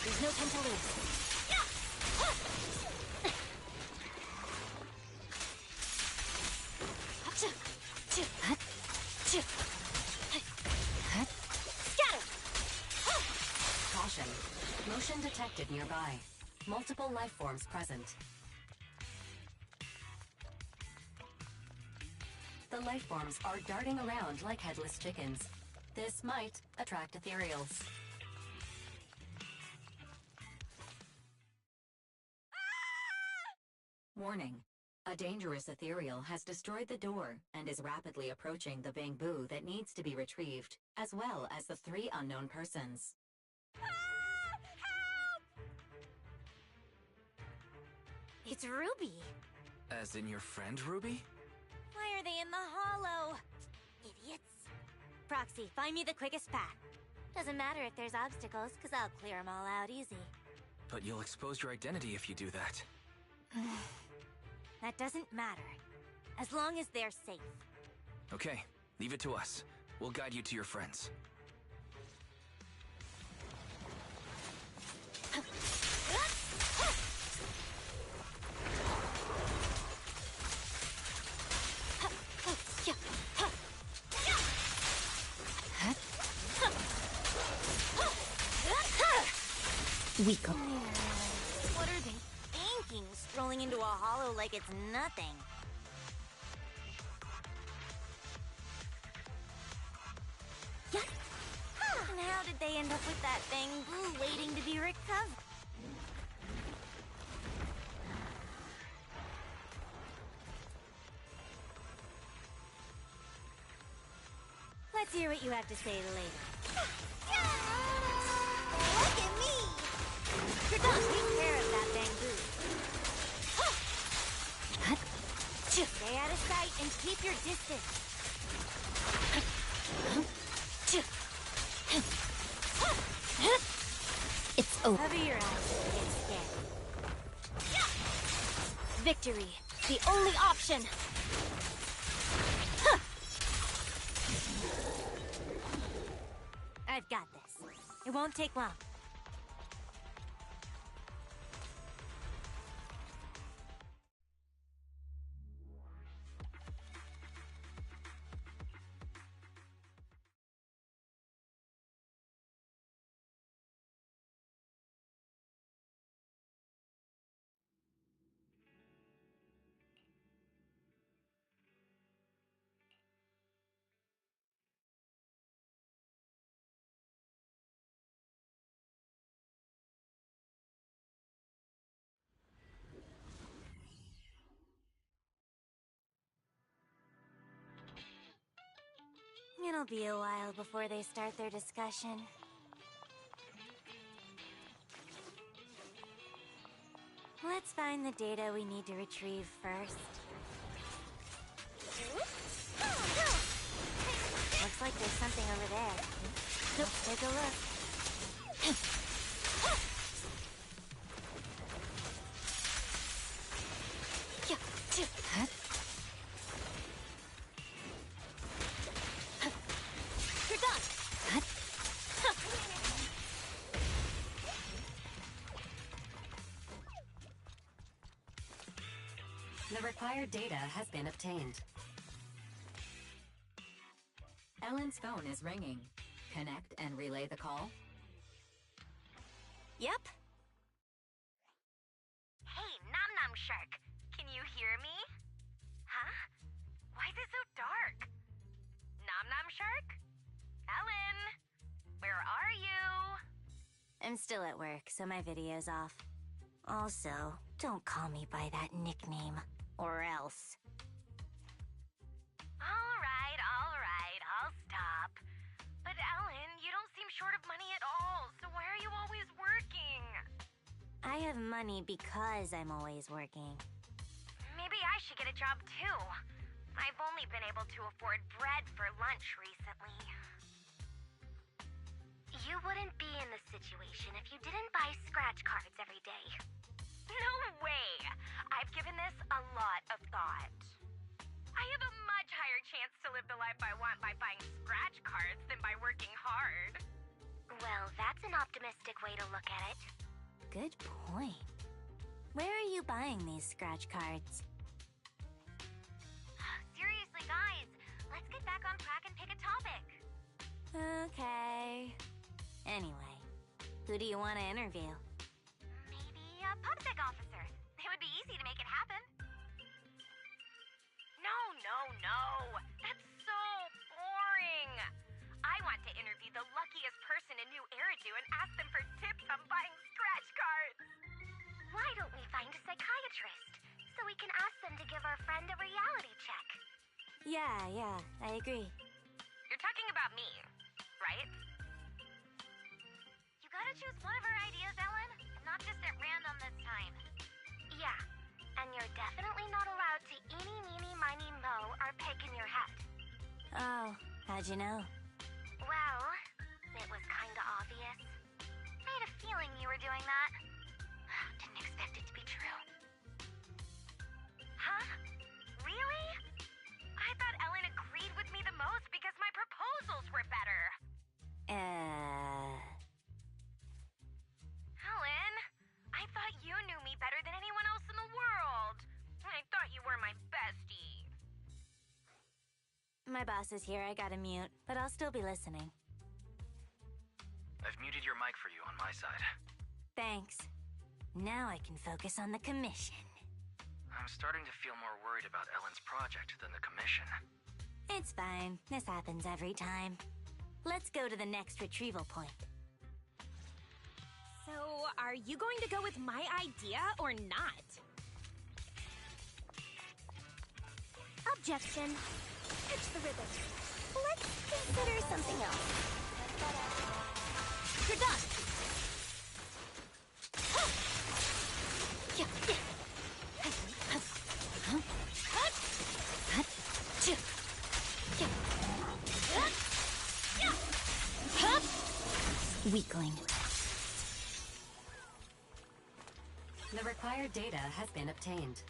There's no time to lose. Scatter! Caution. Motion detected nearby. Multiple life forms present. The life forms are darting around like headless chickens. This might attract ethereals. Warning. A dangerous ethereal has destroyed the door and is rapidly approaching the bamboo that needs to be retrieved, as well as the 3 unknown persons. It's Ruby. As in your friend, Ruby? Why are they in the hollow? Idiots. Proxy, find me the quickest path. Doesn't matter if there's obstacles, because I'll clear them all out easy. But you'll expose your identity if you do that. That doesn't matter. As long as they're safe. Okay, leave it to us. We'll guide you to your friends. Weak. What are they thinking? Strolling into a hollow like it's nothing. And how did they end up with that bamboo waiting to be recovered? Let's hear what you have to say later. Look at me! You're done. Take care of that bamboo. Stay out of sight and keep your distance. It's over. Cover your eyes and get scared. Victory, the only option. I've got this. It won't take long. It'll be a while before they start their discussion. Let's find the data we need to retrieve first. Looks like there's something over there. Let's take a look. You're done. The required data has been obtained. Ellen's phone is ringing. Connect and relay the call. Yep. Hey, Nom Nom Shark. Can you hear me? Huh? Why Why is it so dark? Nom Nom Shark? Ellen? Where are you? I'm still at work, so my video's off. Also, don't call me by that nickname, or else. Alright, I'll stop. But Ellen, you don't seem short of money at all, so why are you always working? I have money because I'm always working. Maybe I should get a job too. I've only been able to afford bread for lunch recently. You wouldn't be in this situation if you didn't buy scratch cards every day. No way! I've given this a lot of thought. I have a much higher chance to live the life I want by buying scratch cards than by working hard. Well, that's an optimistic way to look at it. Good point. Where are you buying these scratch cards? Seriously, guys, let's get back on track and pick a topic. Okay. Anyway, who do you want to interview? Maybe a PubSec officer. It would be easy to make it happen. No. That's so boring. I want to interview the luckiest person in New Eridu and ask them for tips on buying scratch cards. Why don't we find a psychiatrist so we can ask them to give our friend a reality check? Yeah, I agree. You're talking about me, right? You gotta choose one of our ideas, Ellen. Not just at random this time. Yeah, and you're definitely not allowed to eeny, meeny, miny, moe our pick in your head. Oh, how'd you know? Well, it was kinda obvious. I had a feeling you were doing that. Didn't expect it to be true. Huh? Really? I thought Ellen agreed with me the most because my proposals were better. Ellen, I thought you knew me better than anyone else in the world. I thought you were my bestie. My boss is here, I gotta mute, but I'll still be listening. I've muted your mic for you on my side. Thanks. Now I can focus on the commission. I'm starting to feel more worried about Ellen's project than the commission. It's fine. This happens every time. Let's go to the next retrieval point. So, are you going to go with my idea or not? Objection. Catch the ribbon. Let's consider something else. You're done! Weakling. The required data has been obtained.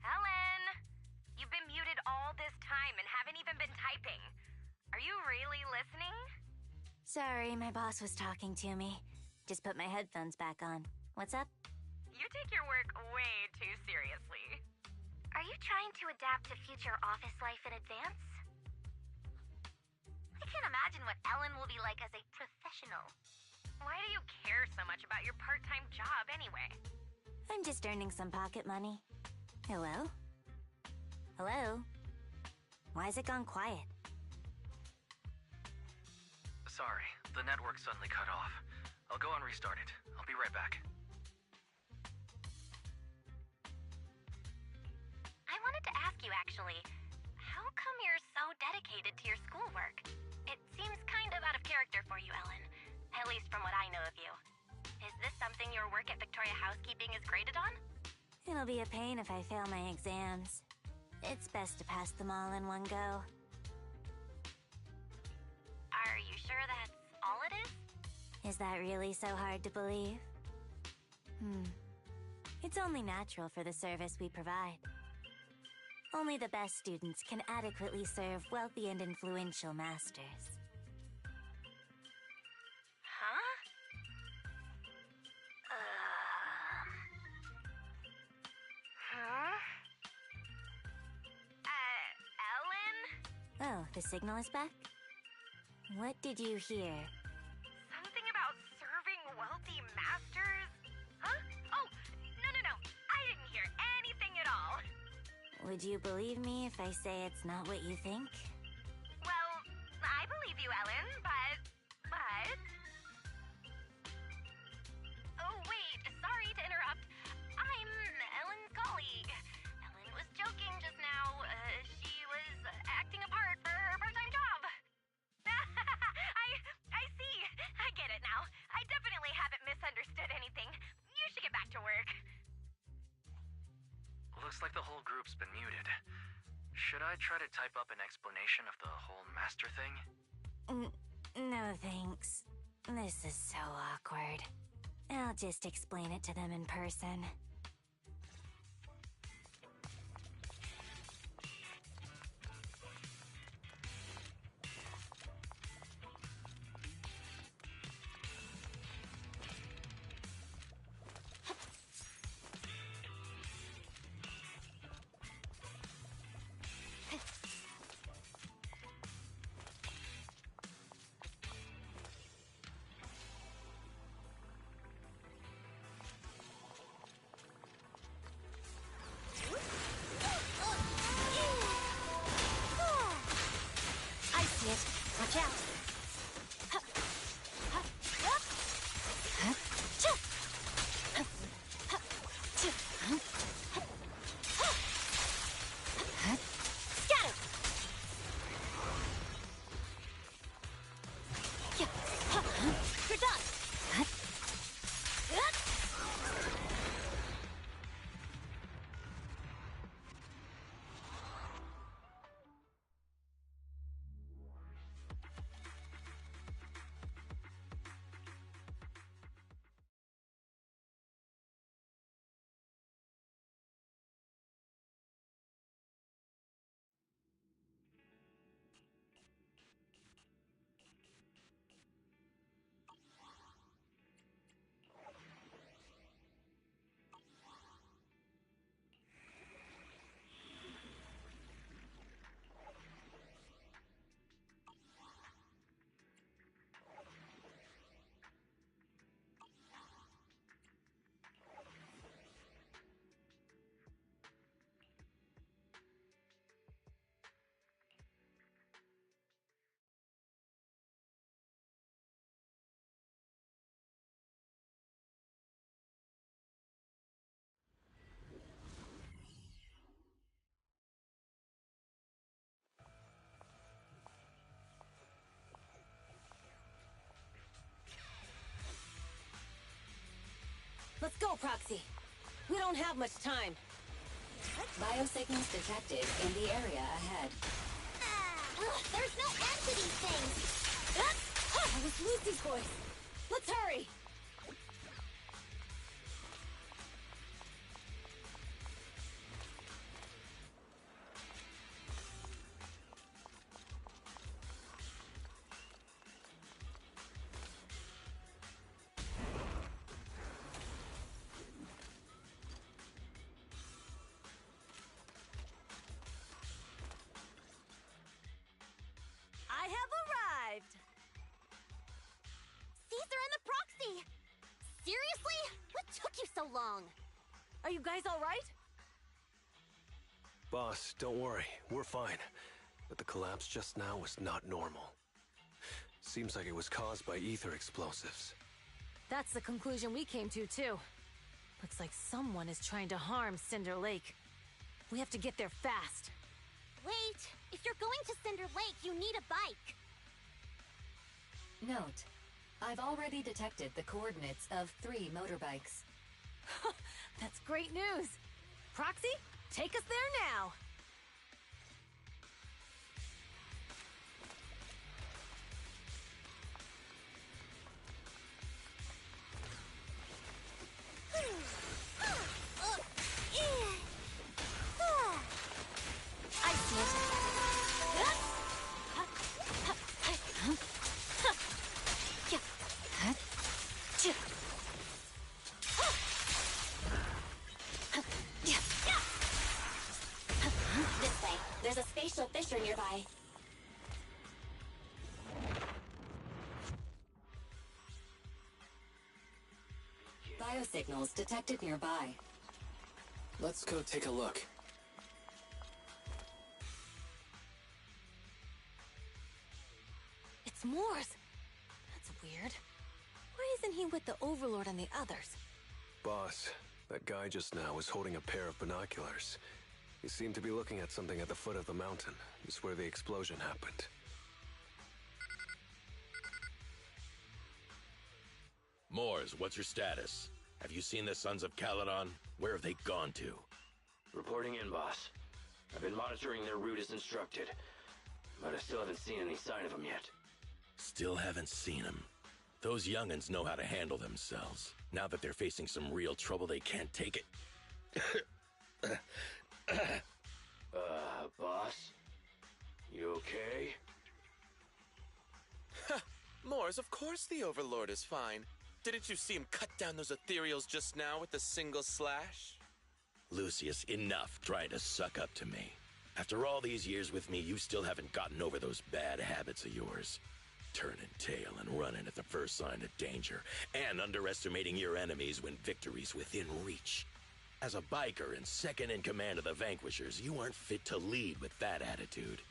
Ellen, you've been muted all this time and haven't even been typing. Are you really listening? Sorry, my boss was talking to me. Just put my headphones back on. What's up? You take your work way too seriously. Are you trying to adapt to future office life in advance? I can't imagine what Ellen will be like as a professional. Why do you care so much about your part-time job anyway? I'm just earning some pocket money. Hello? Hello? Why's it gone quiet? Sorry, the network suddenly cut off. I'll go and restart it. I'll be right back. I wanted to ask you, actually, how come you're so dedicated to your schoolwork? It seems kind of out of character for you, Ellen. At least from what I know of you. Is this something your work at Victoria Housekeeping is graded on? It'll be a pain if I fail my exams. It's best to pass them all in one go. Are you sure that's all it is? Is that really so hard to believe? It's only natural for the service we provide. Only the best students can adequately serve wealthy and influential masters. Huh? Ellen? Oh, the signal is back? What did you hear? Something about serving wealthy masters? Huh? Oh, no. I didn't hear anything at all. Would you believe me if I say it's not what you think? Well, I believe you, Ellen, but... Oh, wait, sorry to interrupt. I'm Ellen's colleague. Ellen was joking just now. She was acting a part for her part-time job. I see. I get it now. I definitely haven't misunderstood anything. You should get back to work. Looks like the whole group's been muted. Should I try to type up an explanation of the whole master thing? No, thanks. This is so awkward. I'll just explain it to them in person. Watch out! Scatter! You're done! Let's go, Proxy. We don't have much time. Biosignals detected in the area ahead. There's no end to these things! That was Lucy's voice. Let's hurry! I have arrived! Caesar and the Proxy! Seriously? What took you so long? Are you guys alright? Boss, don't worry. We're fine. But the collapse just now was not normal. Seems like it was caused by ether explosives. That's the conclusion we came to, too. Looks like someone is trying to harm Cinder Lake. We have to get there fast. Wait, if you're going to Cinder Lake, you need a bike. Note, I've already detected the coordinates of 3 motorbikes. That's great news. Proxy, take us there now. I see it. This way. There's a spatial fissure nearby. signals detected nearby. Let's go take a look. It's Moore's. That's weird. Why isn't he with the Overlord and the others? Boss, that guy just now was holding a pair of binoculars. He seemed to be looking at something at the foot of the mountain. It's where the explosion happened. Moors, what's your status? Have you seen the Sons of Caledon? Where have they gone to? Reporting in, boss. I've been monitoring their route as instructed, but I still haven't seen any sign of them yet. Still haven't seen them. Those young'uns know how to handle themselves. Now that they're facing some real trouble, they can't take it. Boss? You okay? Moors, of course the Overlord is fine. Didn't you see him cut down those ethereals just now with a single slash? Lucius, enough trying to suck up to me. After all these years with me, you still haven't gotten over those bad habits of yours. Turning tail and running at the first sign of danger, and underestimating your enemies when victory's within reach. As a biker and second in command of the Vanquishers, you aren't fit to lead with that attitude.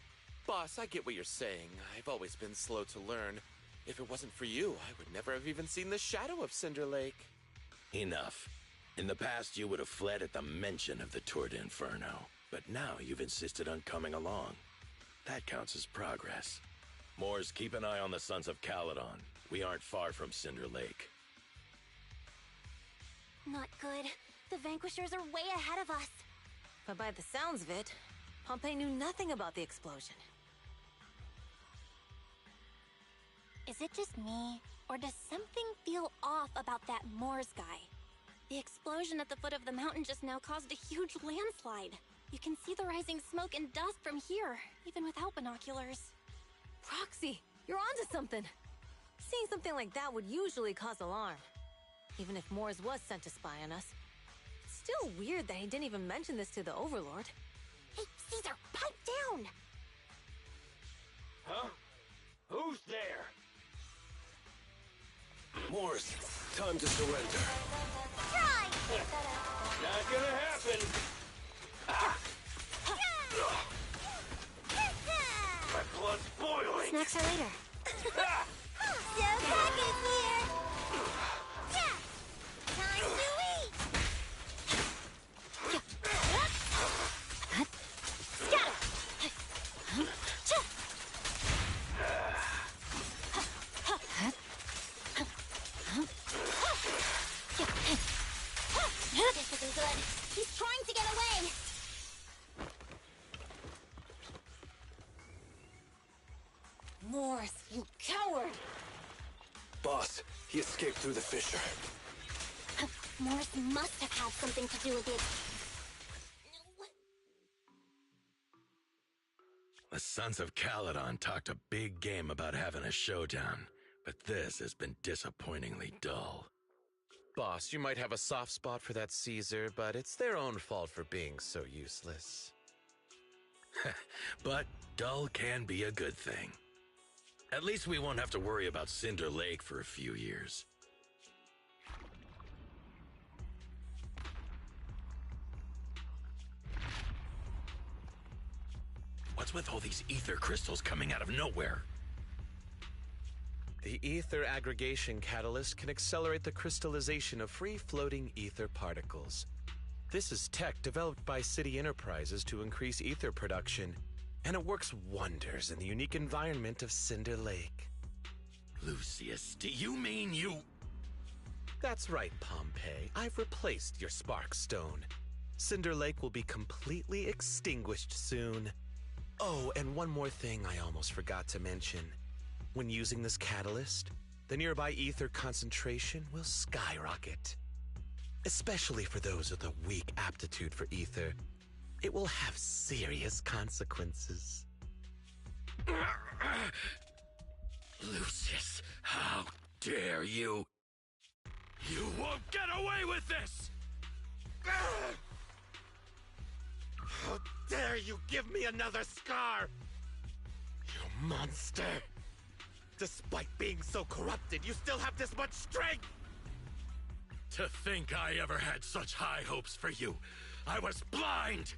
Boss, I get what you're saying. I've always been slow to learn. If it wasn't for you, I would never have even seen the shadow of Cinder Lake. Enough. In the past, you would have fled at the mention of the Tour d'Inferno, but now you've insisted on coming along. That counts as progress. Moors, keep an eye on the Sons of Caledon. We aren't far from Cinder Lake. Not good. The Vanquishers are way ahead of us. But by the sounds of it, Pompey knew nothing about the explosion. Is it just me, or does something feel off about that Moors guy? The explosion at the foot of the mountain just now caused a huge landslide. You can see the rising smoke and dust from here, even without binoculars. Roxy, you're onto something. Seeing something like that would usually cause alarm. Even if Moores was sent to spy on us. It's still weird that he didn't even mention this to the Overlord. Hey, Caesar, pipe down! Huh? Who's there? Moors, time to surrender. Try! Not gonna happen! Ah. My blood's boiling! Snacks are later. Ah. So package here! Yeah! Time to eat! This isn't good. He's trying to get away! Moors, you coward! Boss, he escaped through the fissure. Morris must have had something to do with it. The Sons of Caledon talked a big game about having a showdown, but this has been disappointingly dull. Boss, you might have a soft spot for that Caesar, but it's their own fault for being so useless. But dull can be a good thing. At least we won't have to worry about Cinder Lake for a few years. What's with all these ether crystals coming out of nowhere? The ether aggregation catalyst can accelerate the crystallization of free-floating ether particles. This is tech developed by City Enterprises to increase ether production, and it works wonders in the unique environment of Cinder Lake. Lucius, do you mean you... That's right, Pompey. I've replaced your Spark Stone. Cinder Lake will be completely extinguished soon. Oh, and one more thing I almost forgot to mention. When using this catalyst, the nearby ether concentration will skyrocket. Especially for those with a weak aptitude for ether, it will have serious consequences. Lucius, how dare you? You won't get away with this! How dare you give me another scar! You monster! Despite being so corrupted, you still have this much strength! To think I ever had such high hopes for you. I was blind!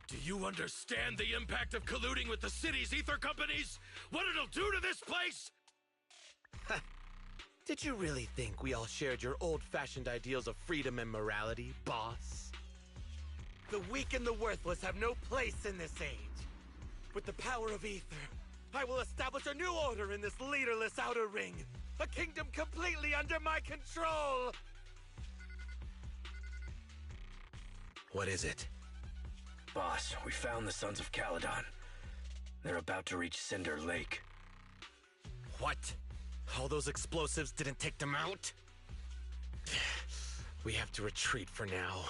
Do you understand the impact of colluding with the city's ether companies? What it'll do to this place? Did you really think we all shared your old-fashioned ideals of freedom and morality, boss? The weak and the worthless have no place in this age. With the power of ether, I will establish a new order in this leaderless outer ring. A kingdom completely under my control! What is it? Boss, we found the Sons of Caledon. They're about to reach Cinder Lake. What? All those explosives didn't take them out? We have to retreat for now.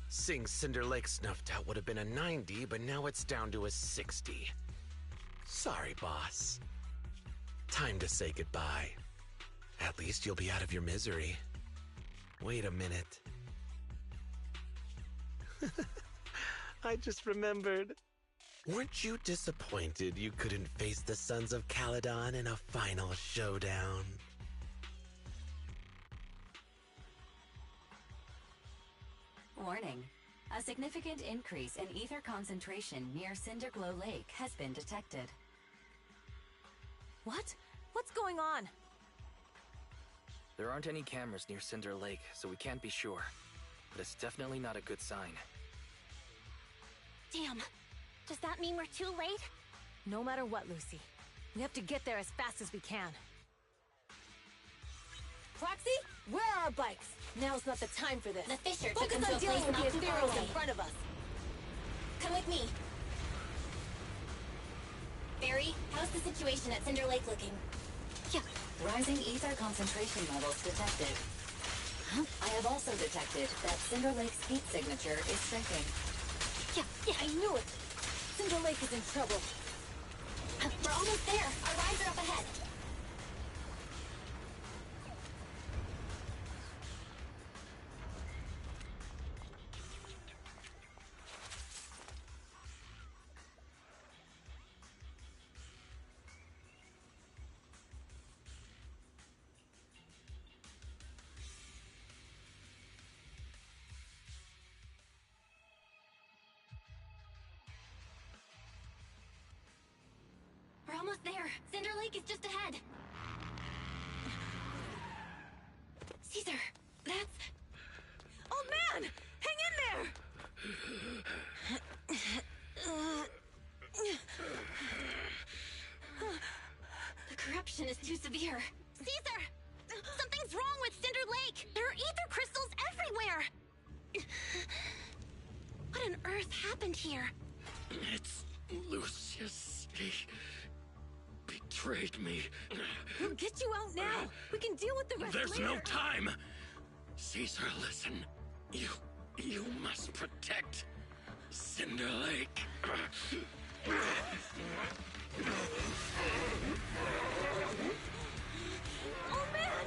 Seeing Cinder Lake snuffed out would have been a 90, but now it's down to a 60. Sorry, boss. Time to say goodbye. At least you'll be out of your misery. Wait a minute. I just remembered. Weren't you disappointed you couldn't face the Sons of Caledon in a final showdown? Warning. A significant increase in ether concentration near Cinderglow Lake has been detected. What? What's going on? There aren't any cameras near Cinder Lake, so we can't be sure. But it's definitely not a good sign. Damn. Does that mean we're too late? No matter what, Lucy. We have to get there as fast as we can. Proxy, where are our bikes? Now's not the time for this. The Fisher took Focus him to on a dealing place with the not too far ethereals in away. front of us. Come with me. Barry, how's the situation at Cinder Lake looking? Yeah. Rising ether concentration levels detected. I have also detected that Cinder Lake's heat signature is shrinking. Yeah, I knew it. Cinder Lake is in trouble. We're almost there. Our rides are up ahead. We're almost there. Cinder Lake is just ahead. Caesar, that's... Oh man! Hang in there! The corruption is too severe. Caesar! Something's wrong with Cinder Lake! There are ether crystals everywhere! What on earth happened here? It's Lucius. He betrayed me. We'll get you out now. We can deal with the rest There's later. no time. Caesar, listen. You must protect Cinder Lake. Oh man!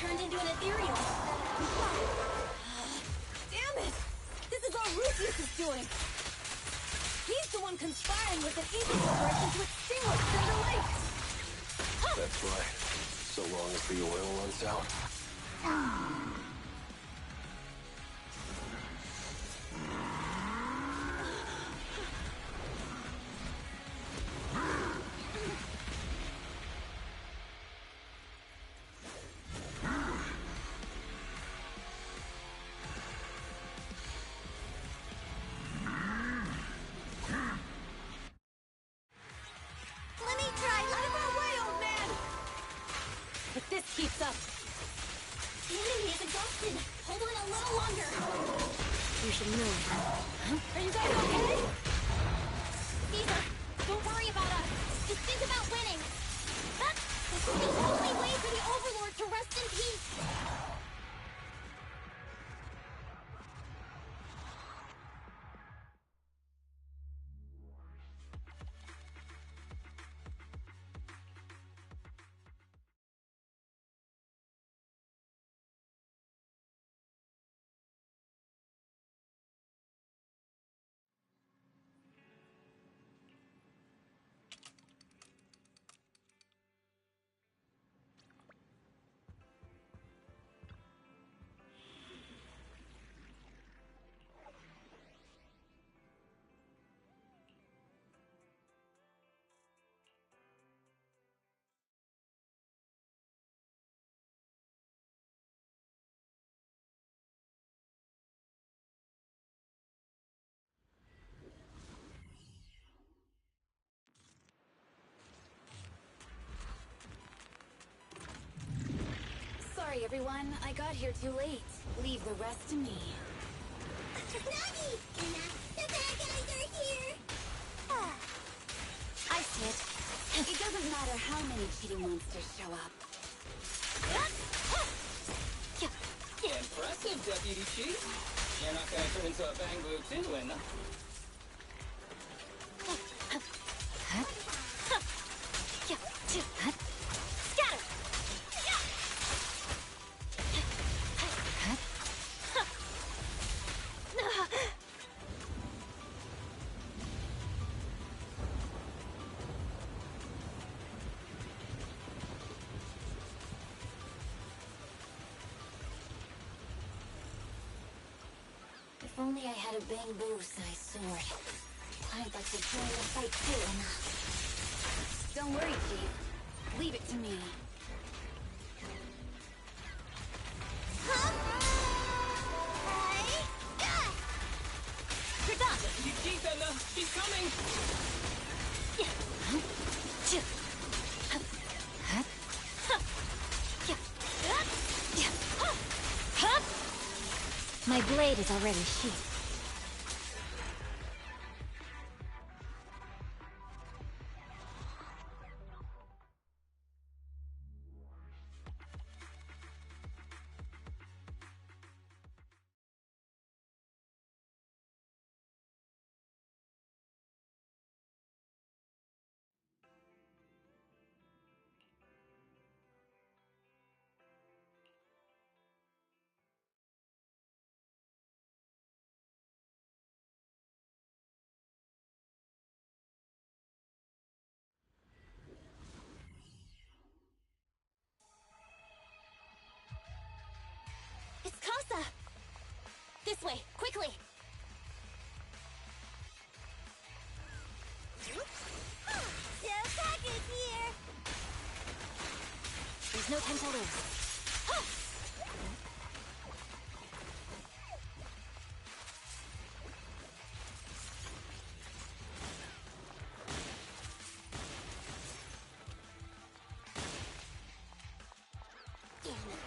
Turned into an ethereal. Damn it! This is all Rufius is doing! He's the one conspiring with an ether corporation to extinguish Cinder Lake! That's right. So long as the oil runs out. If this keeps up... The enemy is exhausted. Hold on a little longer. You should move. Are you guys okay? Caesar, don't worry about us. Just think about winning. This is the only way for the Overlord to rest in peace. Sorry, everyone. I got here too late. Leave the rest to me. Nagi! The bad guys are here! I see it. It doesn't matter how many cheating monsters show up. Impressive, Deputy Chief. You're not gonna turn into a bang blue tin now. Scatter! If only I had a bamboo-sized sword. I'd like to join the fight too. Don't worry, Chief. Leave it to me. You're done! Deputy Chief, Edna! She's coming! My blade is already sheathed. It's Casa! This way, quickly! The package here! There's no time to lose.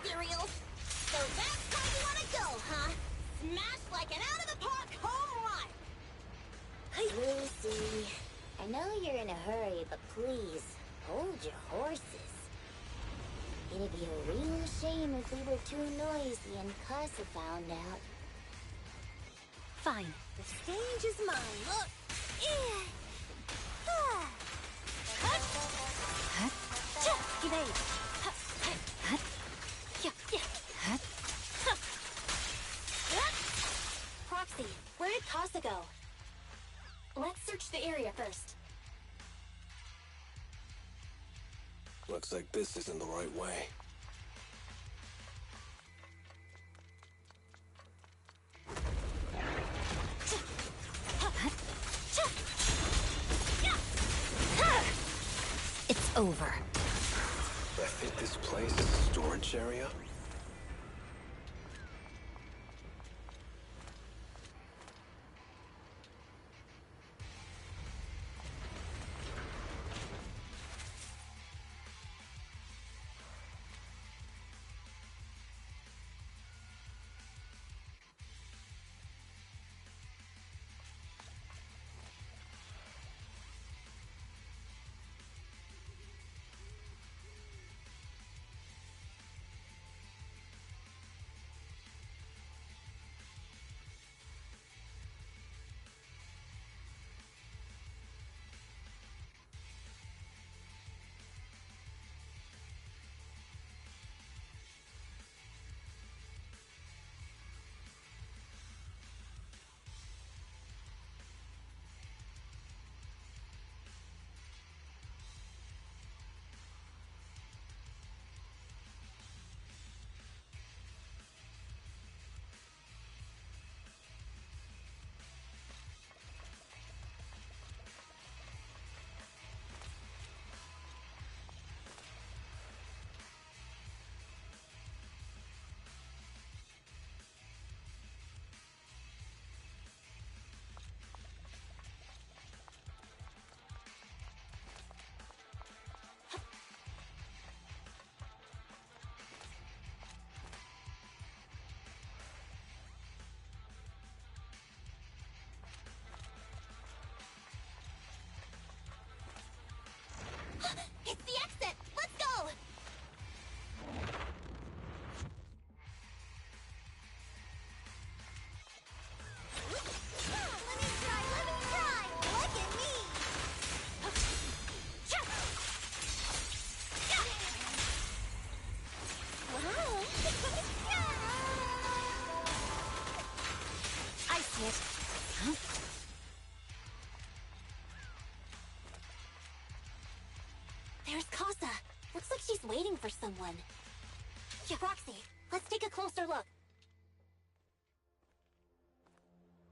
Ethereal! So that's how you wanna go, huh? Smash like an out-of-the-park home run! Lucy, I know you're in a hurry, but please, hold your horses. It'd be a real shame if we were too noisy and Casa found out. Fine. The stage is mine, look! Evade. Proxy, where did Casa go? Let's search the area first. Looks like this isn't the right way. It's over. I think this place is a storage area. someone. Yeah, Roxy, let's take a closer look.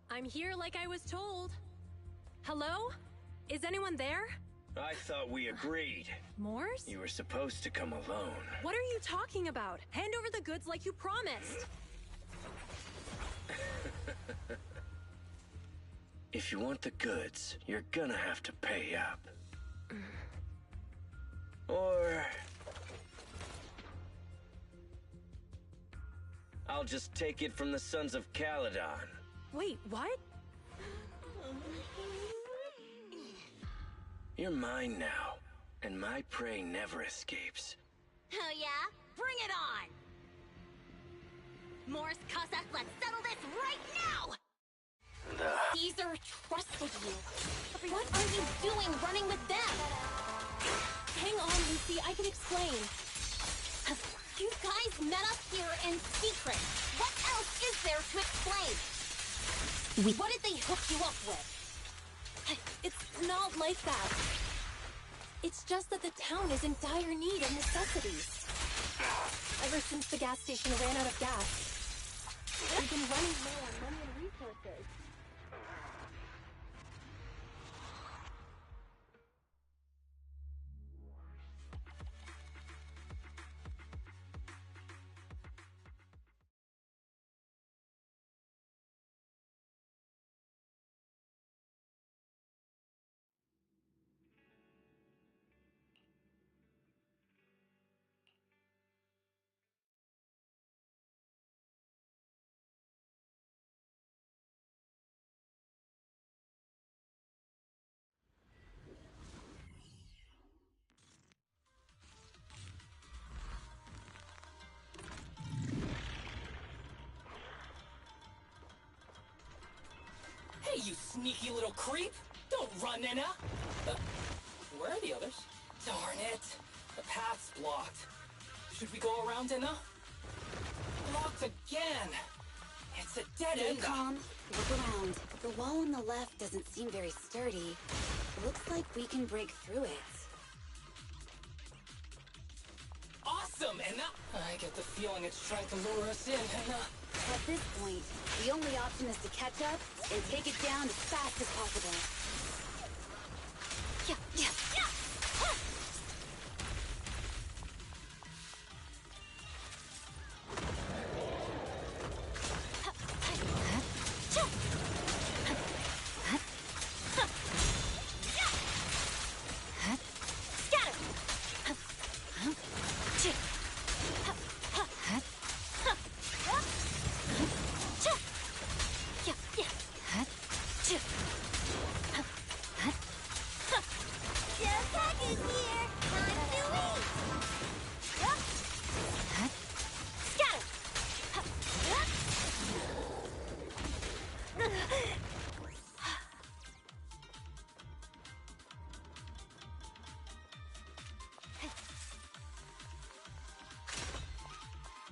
I'm here like I was told. Hello? Is anyone there? I thought we agreed. Mors? You were supposed to come alone. What are you talking about? Hand over the goods like you promised. If you want the goods, you're gonna have to pay up. Or... I'll just take it from the Sons of Caledon. Wait, what? You're mine now, and my prey never escapes. Oh yeah? Bring it on! Mors Casa, let's settle this right now! Caesar trusted you. What are you doing running with them? Hang on, Lucy, I can explain. You guys met up here in secret. What else is there to explain? What did they hook you up with? It's not like that. It's just that the town is in dire need of necessities. Ever since the gas station ran out of gas, we've been running low on money and resources. Hey, you sneaky little creep! Don't run, Nina! Where are the others? Darn it! The path's blocked. Should we go around, Nina? Blocked again! It's a dead end! Calm. Look around. The wall on the left doesn't seem very sturdy. Looks like we can break through it. Awesome, Enna! I get the feeling it's trying to lure us in, Enna. At this point, the only option is to catch up and take it down as fast as possible. Yeah, yeah, yeah!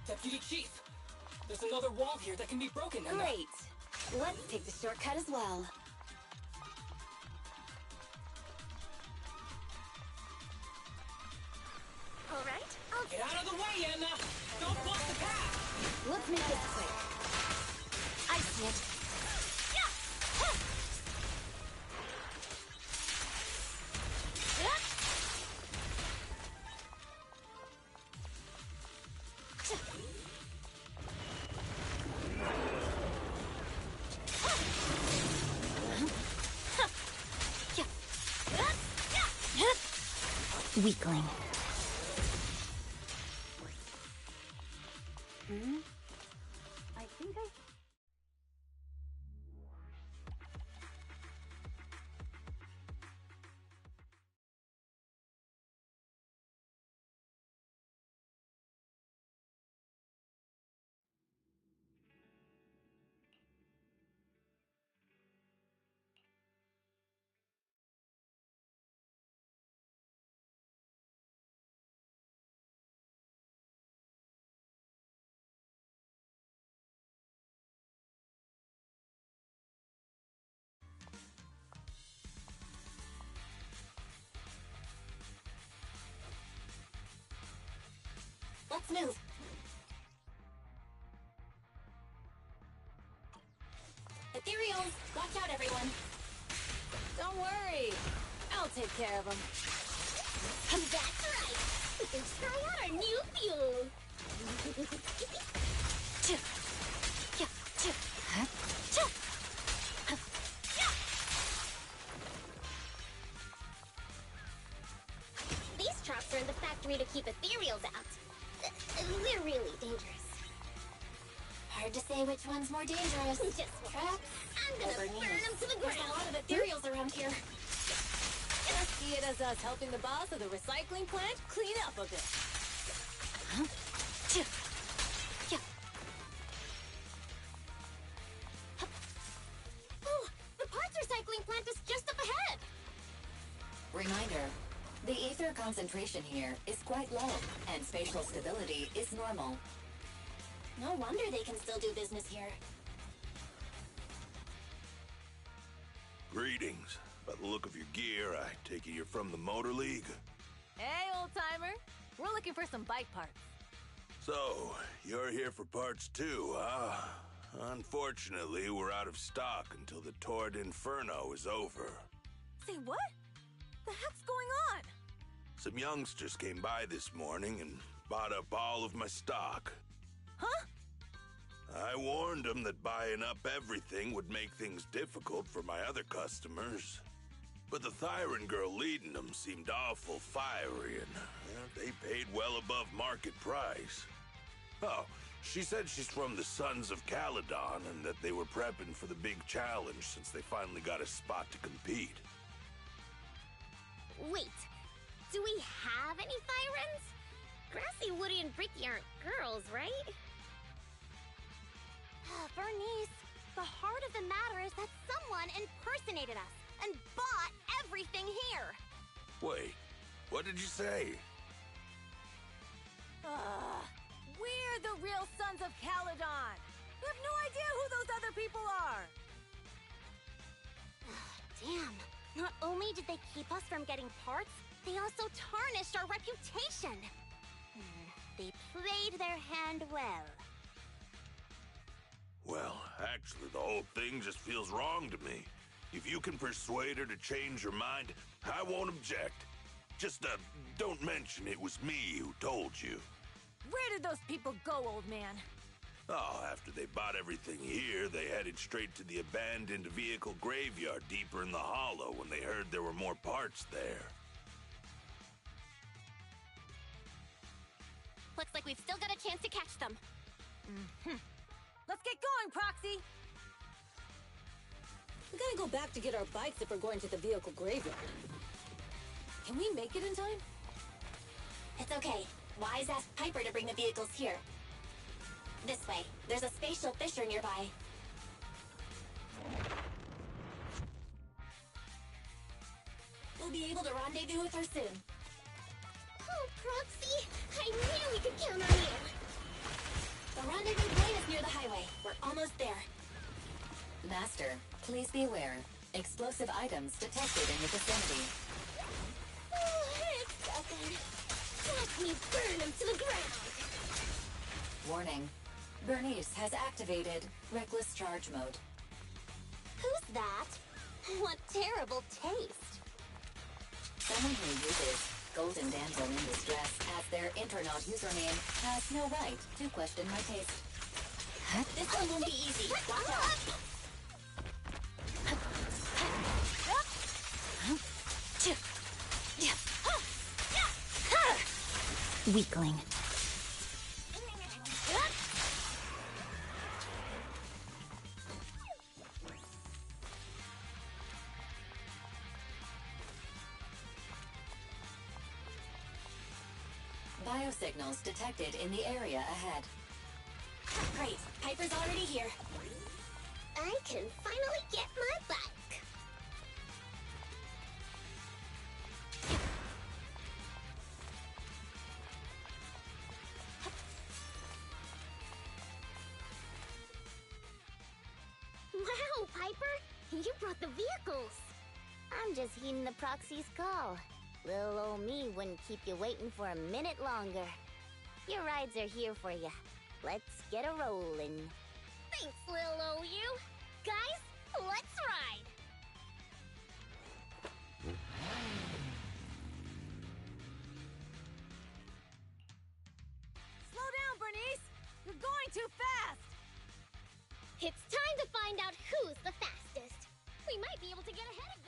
Deputy Chief, there's another wall here that can be broken, Enna. Great. Let's take the shortcut as well. All right, Get out of the way, Enna! Don't block the path! Let's make this quick. I see it. Weakling. I think I Let's move. Ethereals, watch out, everyone. Don't worry. I'll take care of them. That's right. We can try out our new fuel. These traps are in the factory to keep ethereals out. They're really dangerous. Hard to say which one's more dangerous. Just traps. I'm gonna burn them to the ground. There's a lot of ethereals around here. See it as us helping the boss of the recycling plant clean up a bit. Oh, the parts recycling plant is just up ahead. Reminder, the ether concentration here is quite low, and spatial stability is normal. No wonder they can still do business here. Greetings. By the look of your gear, I take it you're from the Motor League? Hey, old-timer. We're looking for some bike parts. So, you're here for parts too, huh? Unfortunately, we're out of stock until the Torrid Inferno is over. Say what? The heck's going on? Some youngsters came by this morning and bought up all of my stock. Huh? I warned them that buying up everything would make things difficult for my other customers. But the Thyron girl leading them seemed awful fiery, and they paid well above market price. Oh, she said she's from the Sons of Caledon and that they were prepping for the big challenge since they finally got a spot to compete. Wait, do we have any Thyrans? Grassy, Woody, and Bricky aren't girls, right? Bernice, the heart of the matter is that someone impersonated us and bought everything here. Wait, what did you say? We're the real Sons of Caledon. We have no idea who those other people are. Damn. Not only did they keep us from getting parts, they also tarnished our reputation. They played their hand well. Well, actually, the whole thing just feels wrong to me. If you can persuade her to change her mind, I won't object. Just, don't mention it was me who told you. Where did those people go, old man? Oh, after they bought everything here, they headed straight to the abandoned vehicle graveyard deeper in the hollow when they heard there were more parts there. Looks like we've still got a chance to catch them. Let's get going, Proxy! We gotta go back to get our bikes if we're going to the vehicle graveyard. Can we make it in time? It's okay. Wise asked Piper to bring the vehicles here. This way. There's a spatial fisher nearby. We'll be able to rendezvous with her soon. Oh, Proxy! I knew we could count on you! The rendezvous point is near the highway. We're almost there. Master, please beware. Explosive items detected in the vicinity. Oh, it's something. Watch me burn them to the ground. Warning. Bernice has activated Reckless Charge Mode. Who's that? What terrible taste! Someone who uses Golden Damsel in Distress as their Intronaut username has no right to question my taste. This one won't be easy. Watch out. Weakling. Biosignals detected in the area ahead. Great. Piper's already here. I can finally get my bike. Wow, Piper! You brought the vehicles! I'm just heeding the proxy's call. Little old me wouldn't keep you waiting for a minute longer. Your rides are here for you. Let's get a rollin'. Thanks, Lil OU. Guys, let's ride. Slow down, Bernice! You're going too fast! It's time to find out who's the fastest. We might be able to get ahead of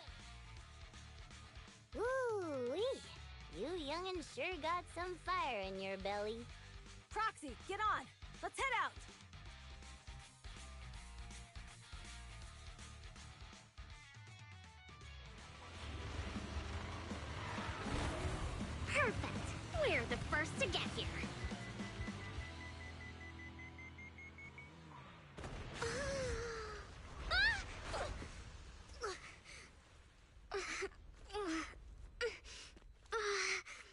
them. Ooh-wee. You young'un sure got some fire in your belly. Proxy, get on! Let's head out! Perfect. We're the first to get here.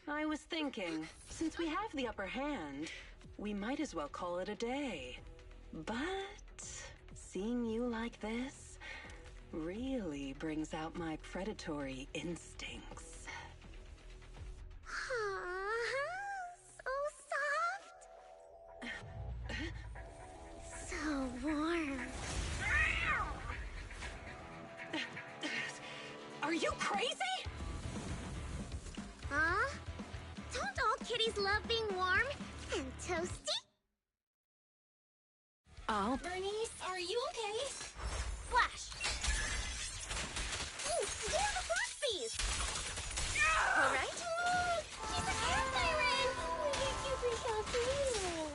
I was thinking, since we have the upper hand, we might as well call it a day. But seeing you like this really brings out my predatory instincts. So soft. So warm. Are you crazy? Huh? Don't all kitties love being warm and toasty? Oh. Bernice, are you okay? Flash! Ooh, they're the Flash Alright? She's a cat siren! We can keep her caffeine.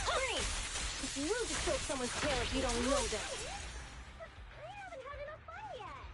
Hurry! It's rude to stroke someone's tail if you don't know them. We haven't had enough fun yet.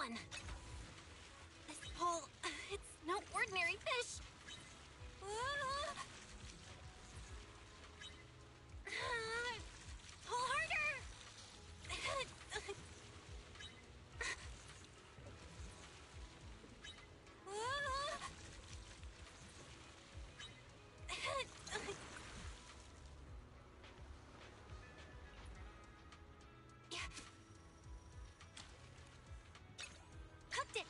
one. This pole, it's no ordinary fish. Pull harder! Hooked it!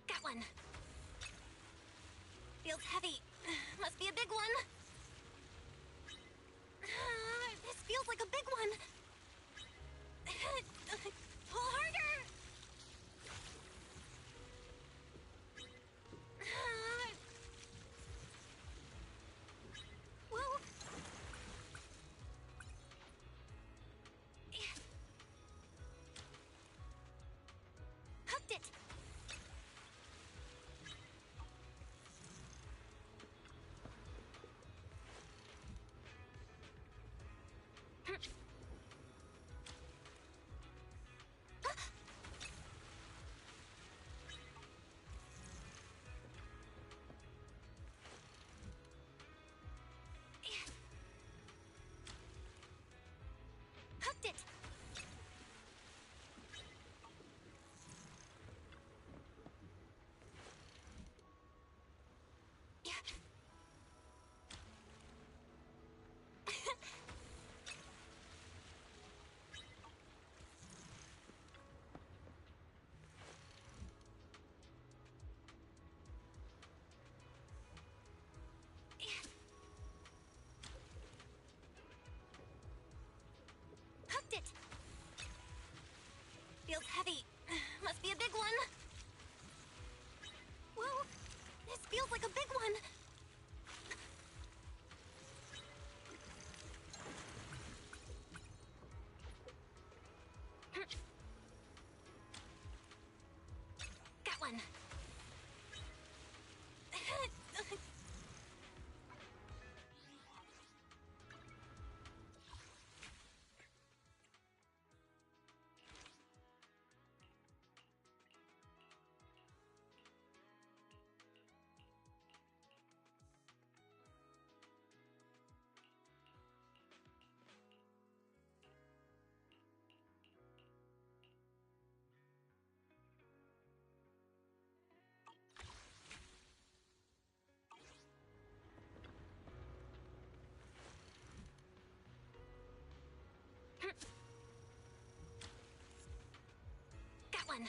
Got one. Feels heavy. Must be a big one. This feels like a big one. Pull harder! Whoa. Hooked it. Hooked it. Hooked it. Feels heavy. Must be a big one. Whoa. This feels like a big one. Got one. Got one.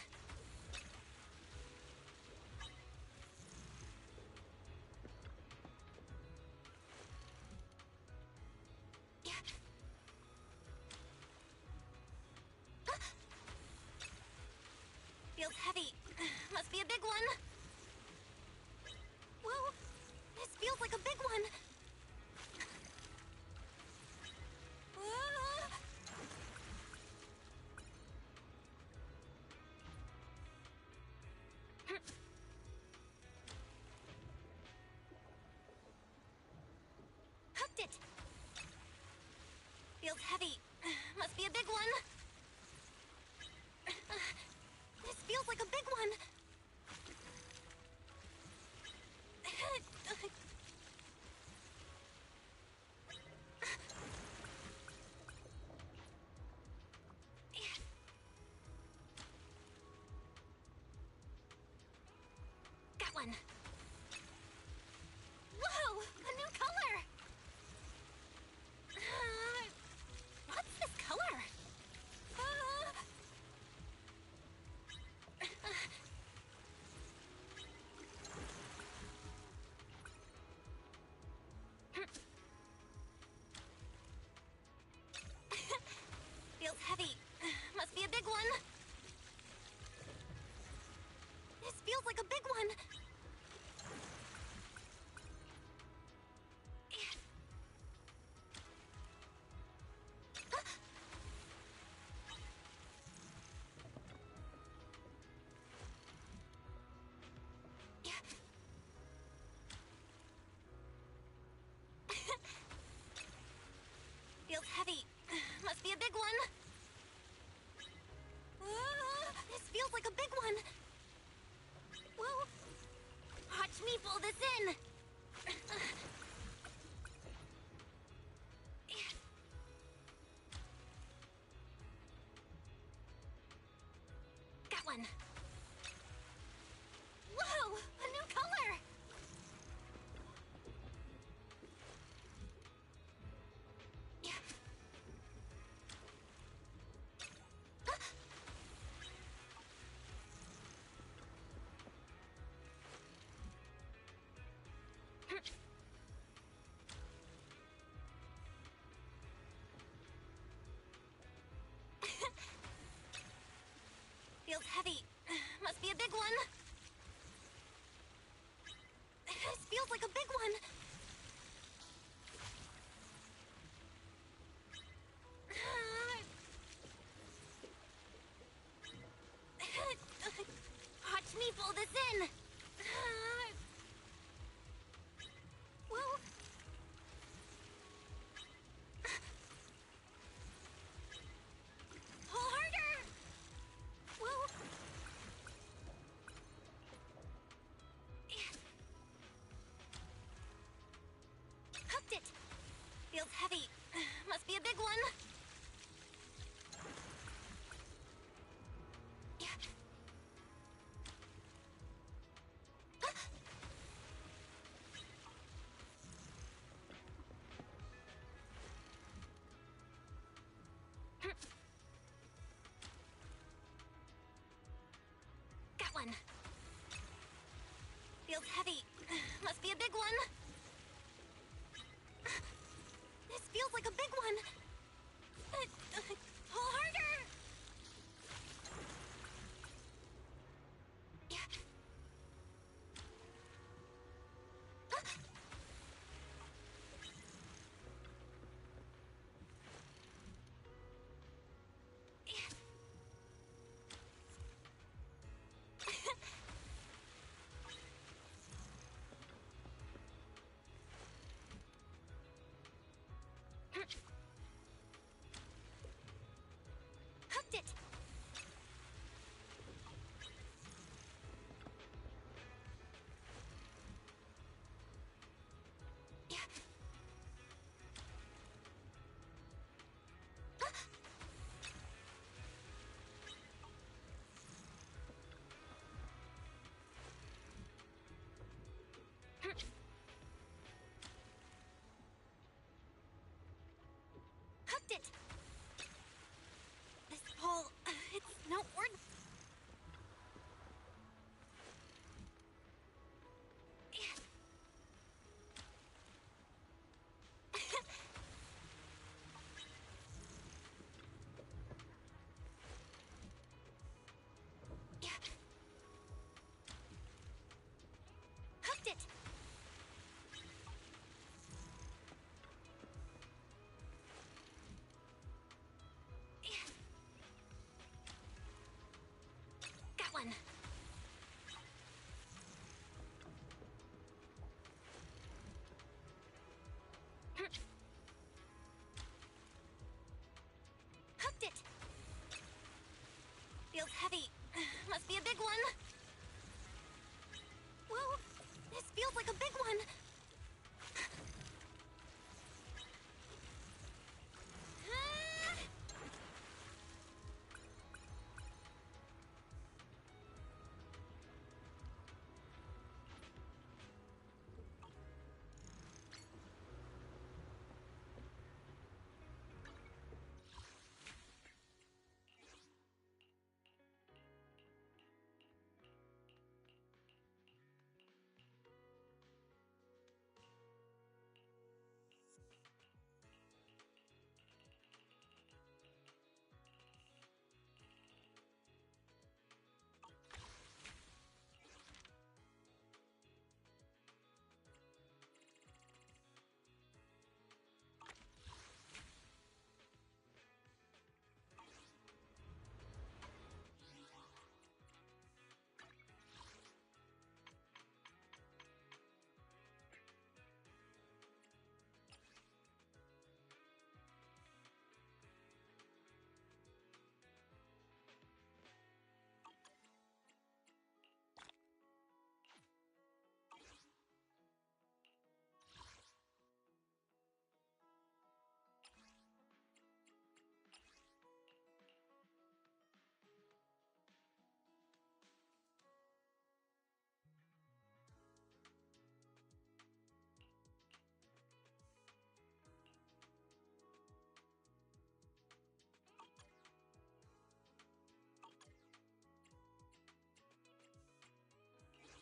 Feels heavy. Must be a big one. Whoa. This feels like a big one. Hooked it. Feels heavy. Must be a big one. This feels like a big one. Got one. Whoa! A new color! What's this color? Feels heavy. Must be a big one. This feels like a big one. pull this in. Got one. Whoa, a new color. Feels heavy. Must be a big one. This feels like a big one. Watch me pull this in. Whoa. Pull harder. Whoa. Hooked it. Feels heavy. Must be a big one. Got one. Feels heavy. Must be a big one. This feels like a big one. Pull harder. Hooked it. Hooked it. This pull, it's no word. Hooked it. Got one. Hooked it. Feels heavy. Must be a big one. Whoa, this feels like a big one.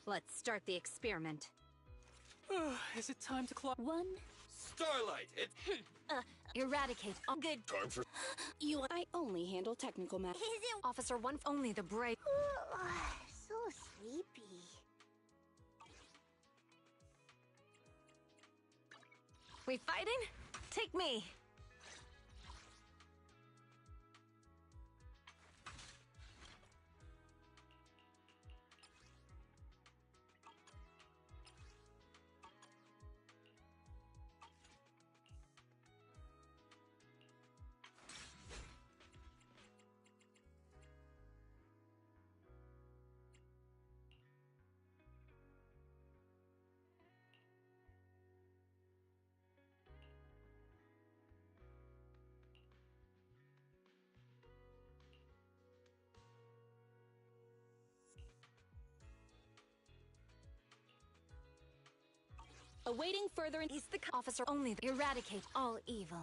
Let's start the experiment. Is it time to clock? One. Starlight, it... Eradicate. All good. Time for... I only handle technical matters. Is it Officer 1, only the break. So sleepy. We fighting? Take me. Awaiting further. He's the officer, only the Eradicate all evil.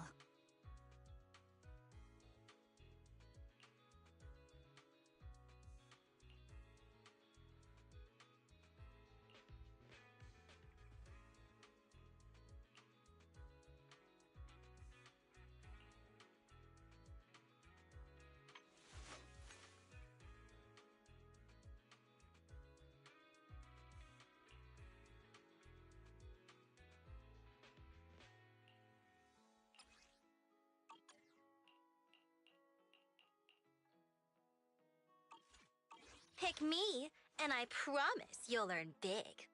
Pick me, and I promise you'll earn big.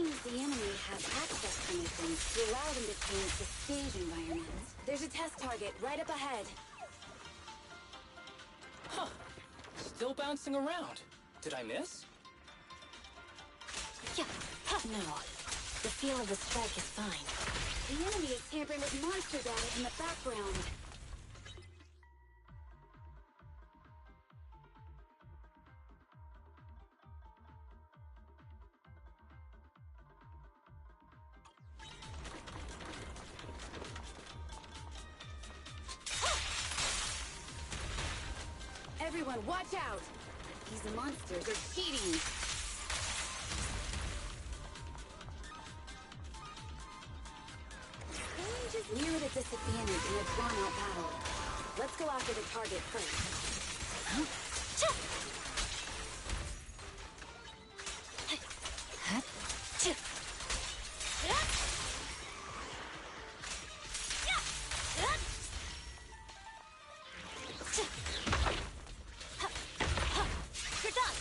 seems the enemy has access permissions to allow them to change the stage environment. There's a test target right up ahead. Huh. Still bouncing around. Did I miss? Yeah. No. The feel of the strike is fine. The enemy is tampering with monster data in the background. Everyone, watch out! These monsters are cheating! We're at a disadvantage in a drawn-out battle. Let's go after the target first. You're done!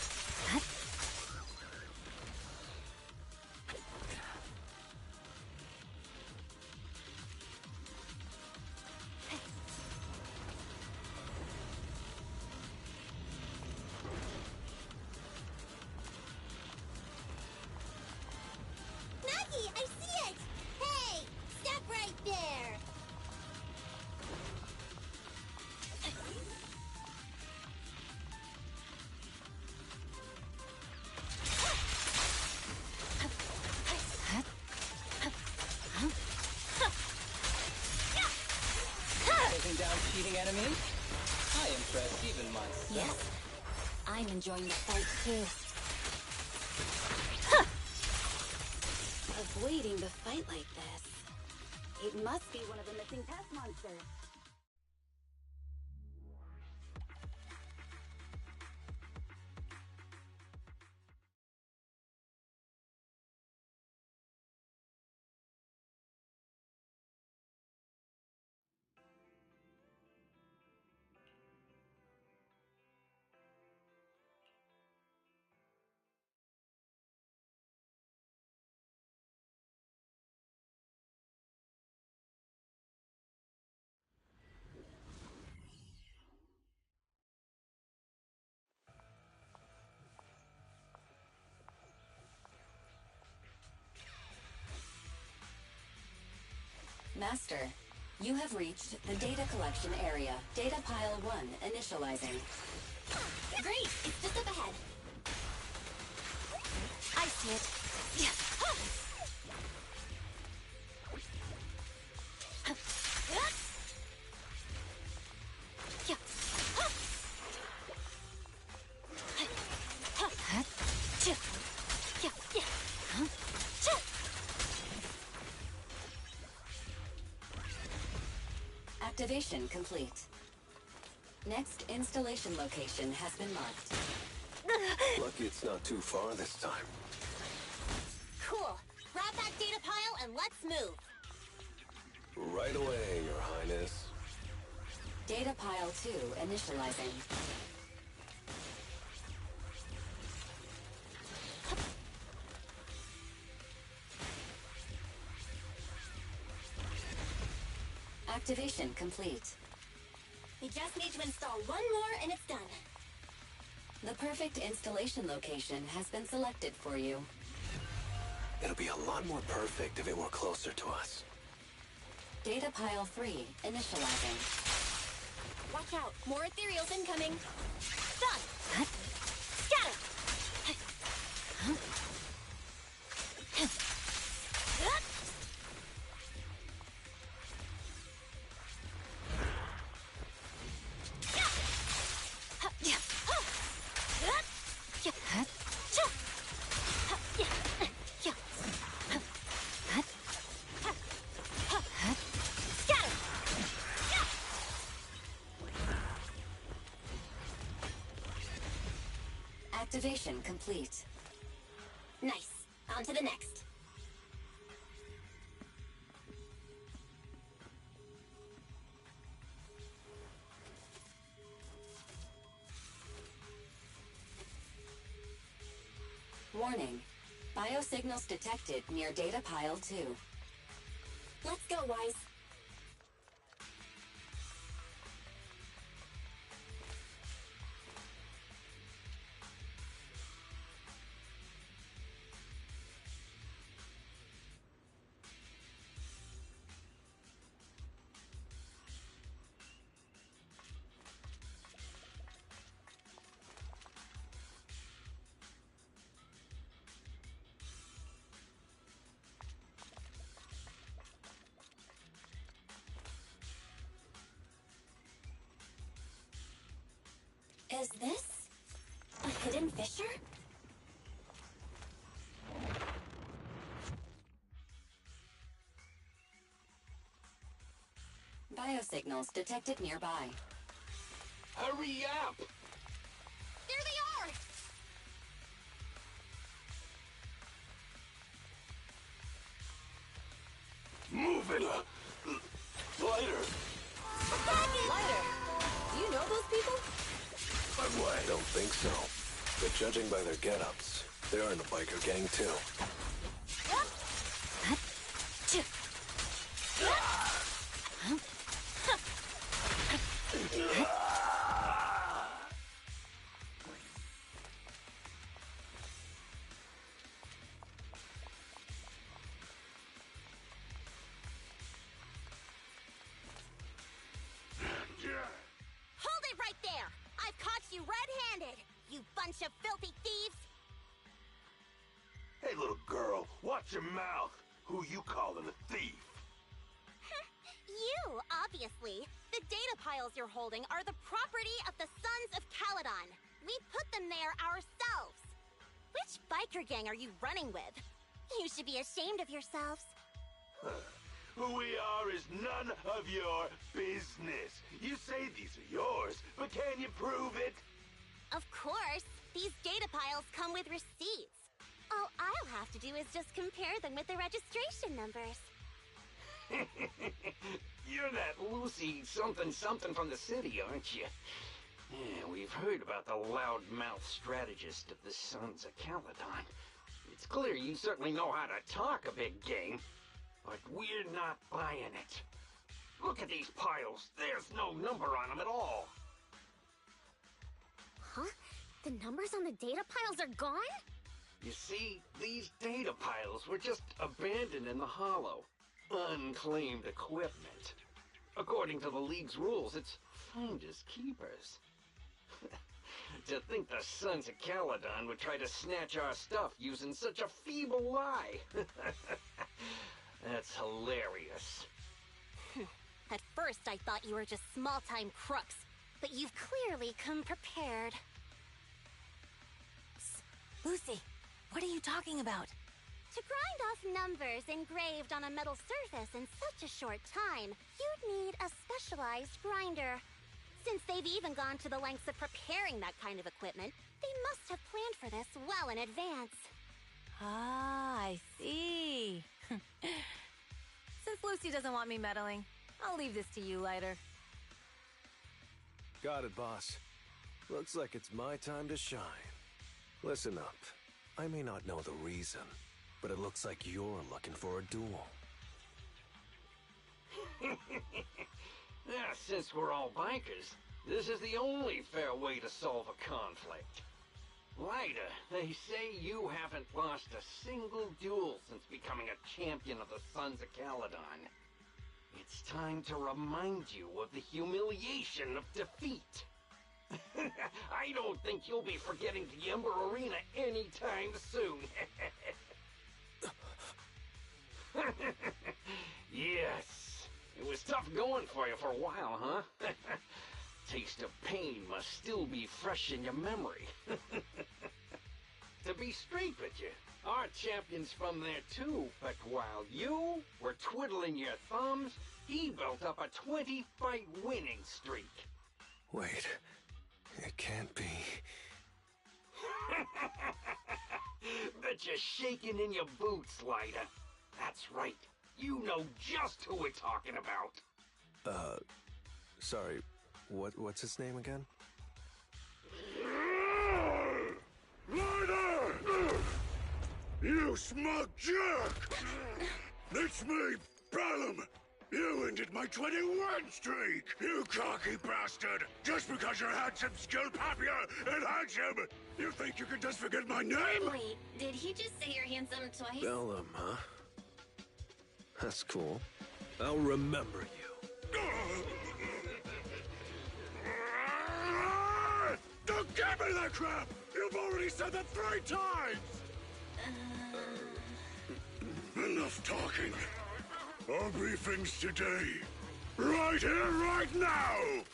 Nagi, I see it! Hey! Step right there! Taking down cheating enemies? I impress even myself. Yes. I'm enjoying the fight too. Avoiding the fight like this. It must be one of the missing pest monsters. Master, you have reached the data collection area. Data pile 1 initializing. Great! It's just up ahead. I see it. Activation complete. Next installation location has been marked. Lucky it's not too far this time. Cool. Grab that data pile and let's move. Right away, Your Highness. Data pile 2 initializing. Activation complete. We just need to install one more and it's done. The perfect installation location has been selected for you. It'll be a lot more perfect if it were closer to us. Data pile 3 initializing. Watch out. More ethereals incoming. Done. Scatter. Activation complete. Nice. On to the next. Warning. Biosignals detected near data pile 2. Let's go, Wise. Is this a hidden fissure? Biosignals detected nearby. Hurry up! There they are! Move it! Lighter! Lighter! Do you know those people? I don't think so. But judging by their get-ups, they're in a biker gang too. Hold it right there! I've caught you red-handed, you bunch of filthy thieves! Hey, little girl, watch your mouth. Who you calling a thief? You, obviously. The data piles you're holding are the property of the Sons of Caledon. We put them there ourselves. Which biker gang are you running with? You should be ashamed of yourselves. Who we are is none of your business. You say these are yours, but can you prove it? Of course. These data piles come with receipts. All I'll have to do is just compare them with the registration numbers. You're that Lucy something from the city, aren't you? Yeah, we've heard about the loudmouth strategist of the Sons of Caledon. It's clear you certainly know how to talk a big game, but we're not buying it. Look at these piles. There's no number on them at all. Huh? The numbers on the data piles are gone? You see, these data piles were just abandoned in the hollow. Unclaimed equipment. According to the League's rules, it's finders keepers. To think the Sons of Caledon would try to snatch our stuff using such a feeble lie. That's hilarious. At first, I thought you were just small-time crooks, but you've clearly come prepared. Lucy, what are you talking about? To grind off numbers engraved on a metal surface in such a short time, you'd need a specialized grinder. Since they've even gone to the lengths of preparing that kind of equipment, they must have planned for this well in advance. Ah, I see. Since Lucy doesn't want me meddling, I'll leave this to you, Lighter. Got it, boss. Looks like it's my time to shine. Listen up. I may not know the reason, but it looks like you're looking for a duel. Yeah, since we're all bikers, this is the only fair way to solve a conflict. Lyda, they say you haven't lost a single duel since becoming a champion of the Sons of Caledon. It's time to remind you of the humiliation of defeat. I don't think you'll be forgetting the Ember Arena anytime soon. Yes, it was tough going for you for a while, huh? Taste of pain must still be fresh in your memory. To be straight with you, our champion's from there too, but while you were twiddling your thumbs, he built up a 20-fight winning streak. Wait, it can't be. Bet you're shaking in your boots, Lyda. That's right. You know just who we're talking about. Sorry, what's his name again? Lyda! You smug jerk! It's me, Bellum! You ended my 21 streak, you cocky bastard! Just because you're handsome, skilled, happier, and handsome! You think you can just forget my name? Wait, did he just say you're handsome twice? Bellum, huh? That's cool. I'll remember you. Don't give me that crap! You've already said that 3 times! Enough talking. Our briefings today. Right here, right now!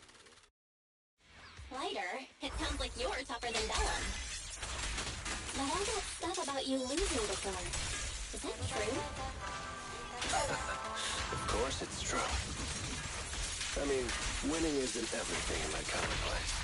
Lighter? It sounds like you're tougher than Bellum. But all that stuff about you losing before, is that true? Of course it's true. I mean, winning isn't everything in that kind of place.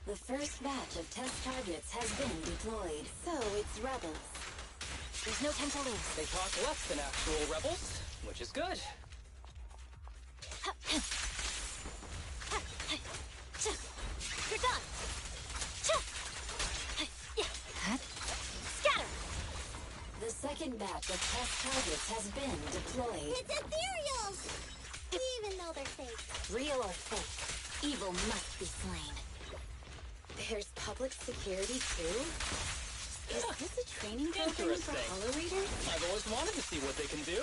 The first batch of test targets has been deployed. So it's rebels. There's no time to lose. They talk less than actual rebels, which is good. You're done! Scatter! The second batch of test targets has been deployed. It's ethereal! Even though they're fake. Real or fake, evil must be slain. There's public security too? Is this a training program for Hollow Readers? I've always wanted to see what they can do.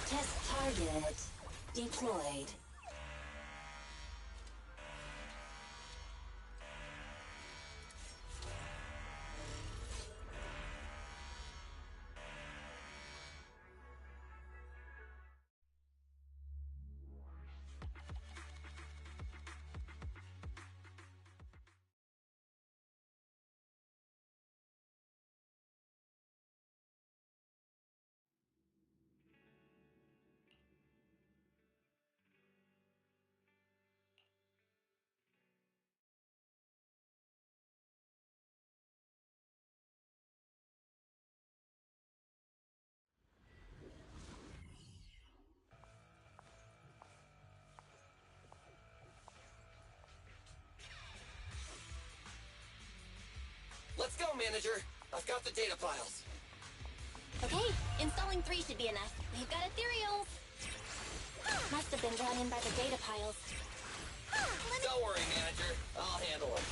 Test target deployed. Let's go, Manager. I've got the data files. Okay, installing 3 should be enough. We've got ethereals. Must have been drawn in by the data piles. Don't worry, Manager. I'll handle them.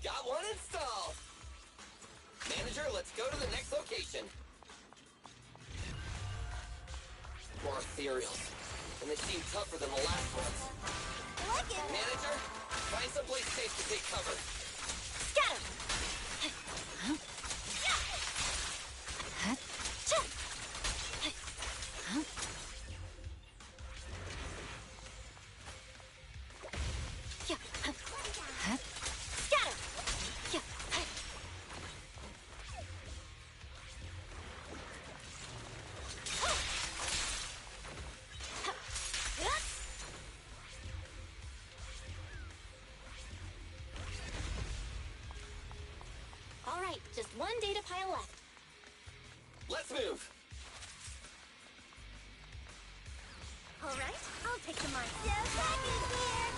Got one installed. Manager, let's go to the next location. More ethereals. And they seem tougher than the last ones. Manager, find someplace safe to take cover. Scatter! All right, just one data pile left. Let's move. Alright, I'll take the mine. So package here!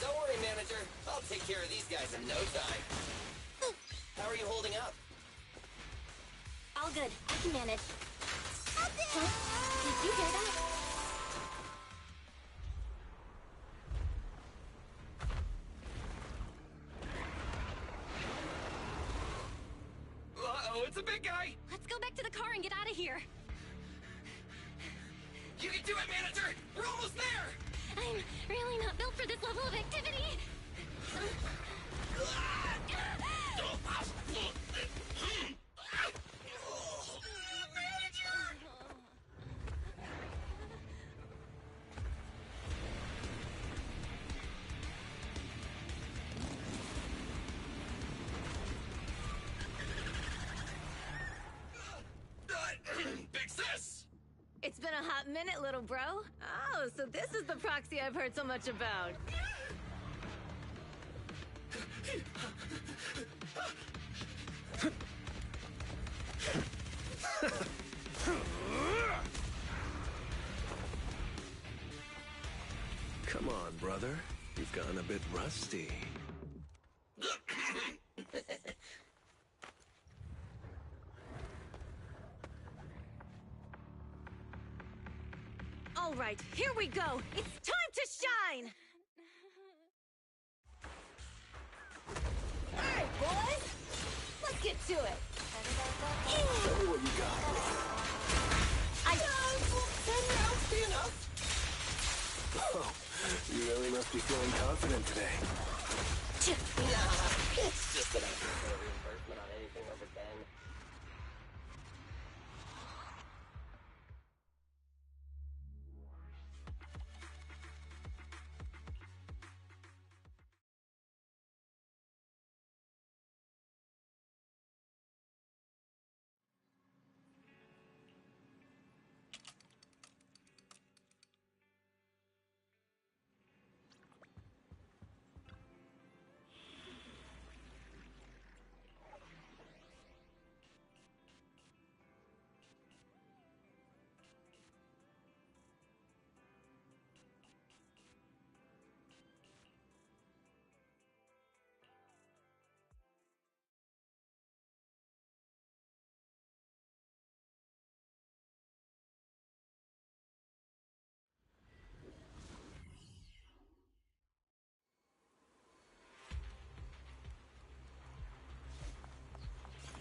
Don't worry, manager. I'll take care of these guys in no time. How are you holding up? All good. I can manage. Huh? Did you hear that? Uh-oh, it's a big guy! Let's go back to the car and get out of here. You can do it, manager! We're almost there! I'm really not built for this level of activity. Big sis! It's been a hot minute, little bro. Oh, so this is the proxy I've heard so much about. Come on, brother. You've gotten a bit rusty. All right, here we go. It's time to shine. All right, boys. Let's get to it. Show me what you got. That must be enough. Oh, you really must be feeling confident today. Nah, it's just that I can put a reimbursement on anything over 10.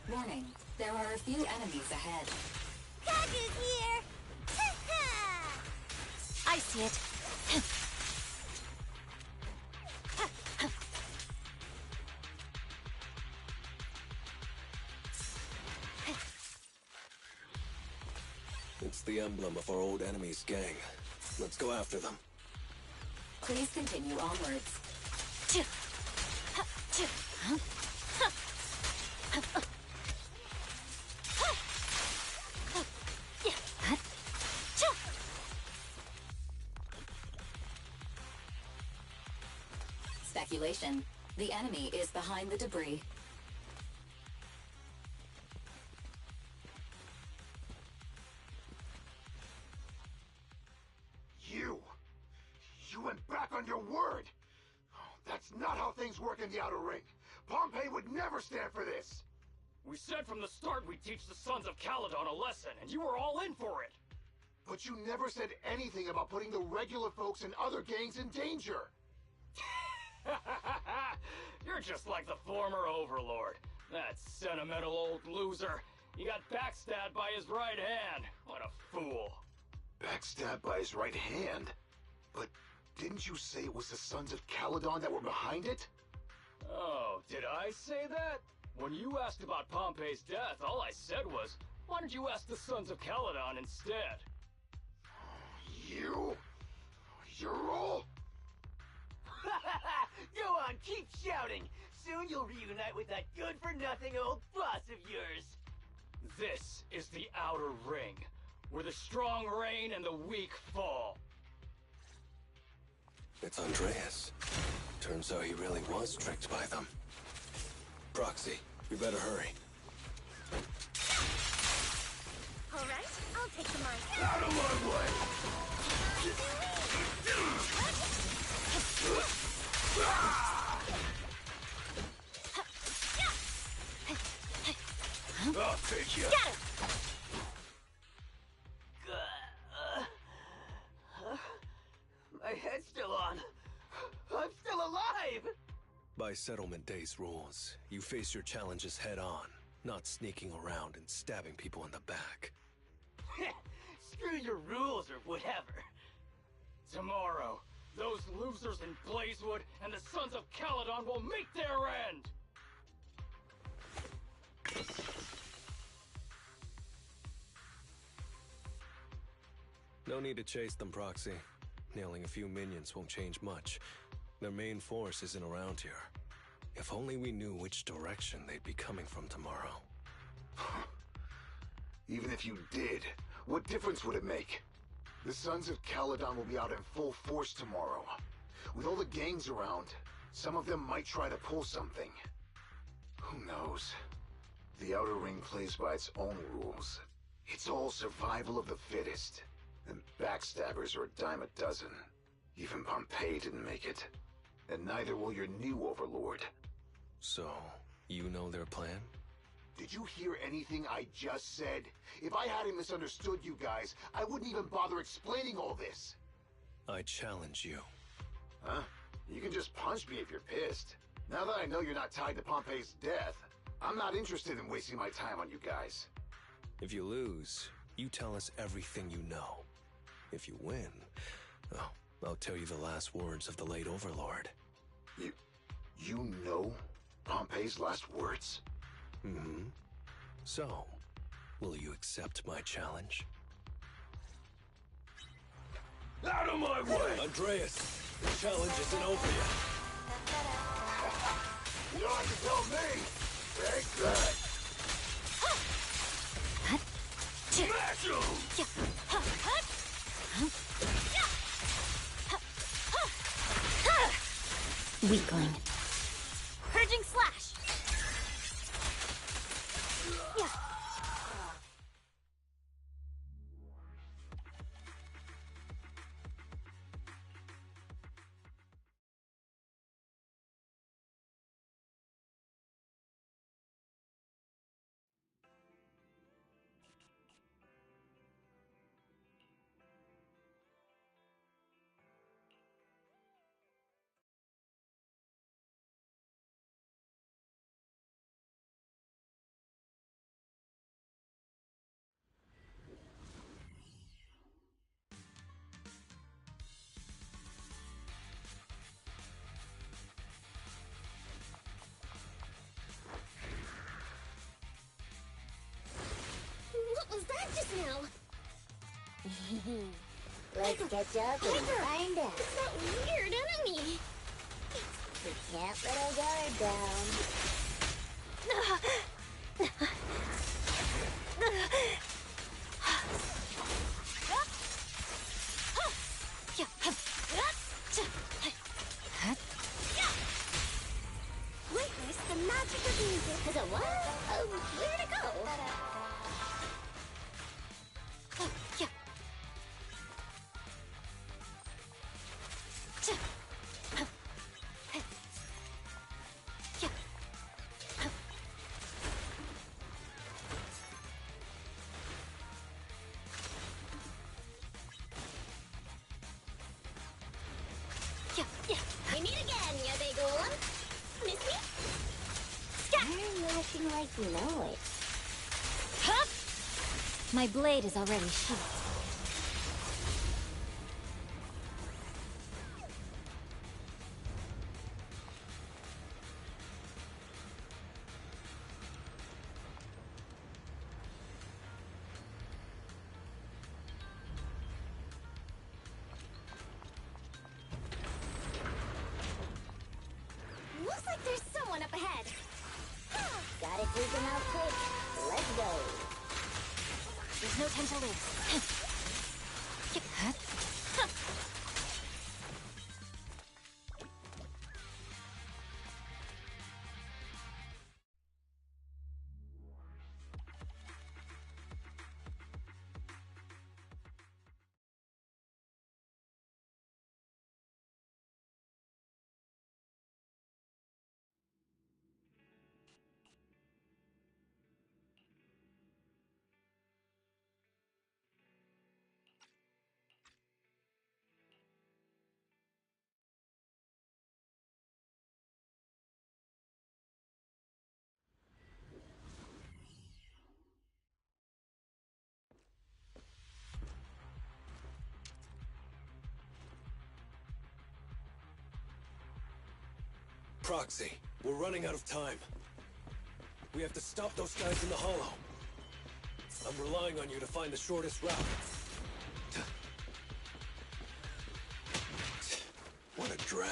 Warning, there are a few enemies ahead. Package here! I see it. It's the emblem of our old enemy's gang. Let's go after them. Please continue onwards. Speculation. The enemy is behind the debris. You went back on your word! That's not how things work in the Outer Ring. Pompeii would never stand for this! We said from the start we'd teach the Sons of Caledon a lesson, and you were all in for it! But you never said anything about putting the regular folks and other gangs in danger! You're just like the former Overlord. That sentimental old loser. He got backstabbed by his right hand. What a fool. Backstabbed by his right hand? But didn't you say it was the Sons of Caledon that were behind it? Oh, did I say that? When you asked about Pompey's death, all I said was, why don't you ask the Sons of Caledon instead? You? You're all... Go on, keep shouting! Soon you'll reunite with that good-for-nothing old boss of yours! This is the Outer Ring, where the strong reign and the weak fall. It's Andreas. Turns out he really was tricked by them. Proxy, we better hurry. I'll take the mic. Out of my way! I'll take you. Got him! My head's still on. I'm still alive! By Settlement Day's rules, you face your challenges head on, not sneaking around and stabbing people in the back. Screw your rules or whatever. Tomorrow, those losers in Blazewood and the Sons of Caledon will meet their end! No need to chase them, Proxy. Nailing a few minions won't change much. Their main force isn't around here. If only we knew which direction they'd be coming from tomorrow. Even if you did, what difference would it make? The Sons of Caledon will be out in full force tomorrow. With all the gangs around, some of them might try to pull something. Who knows? The Outer Ring plays by its own rules. It's all survival of the fittest. And backstabbers are a dime a dozen. Even Pompeii didn't make it. And neither will your new overlord. So, you know their plan? Did you hear anything I just said? If I hadn't misunderstood you guys, I wouldn't even bother explaining all this. I challenge you. Huh? You can just punch me if you're pissed. Now that I know you're not tied to Pompeii's death, I'm not interested in wasting my time on you guys. If you lose, you tell us everything you know. If you win, oh, I'll tell you the last words of the late Overlord. You know Pompeii's last words? Mm-hmm. So, will you accept my challenge? Out of my way! Andreas, the challenge isn't over yet. You don't have to tell me! Take that! Smash him! Weakling. Purging slash! Yeah. What was that just now? Let's catch up and find out. It's that weird enemy. We can't let our guard down. Witness the magic of music. As a what? Where to go? We meet again, you big one. Miss me? Why are you acting like you know it? My blade is already sheathed. Looks like there's someone up ahead. Gotta take him out quick. Let's go. There's no time to lose. Proxy, we're running out of time. We have to stop those guys in the hollow. I'm relying on you to find the shortest route. What a drag.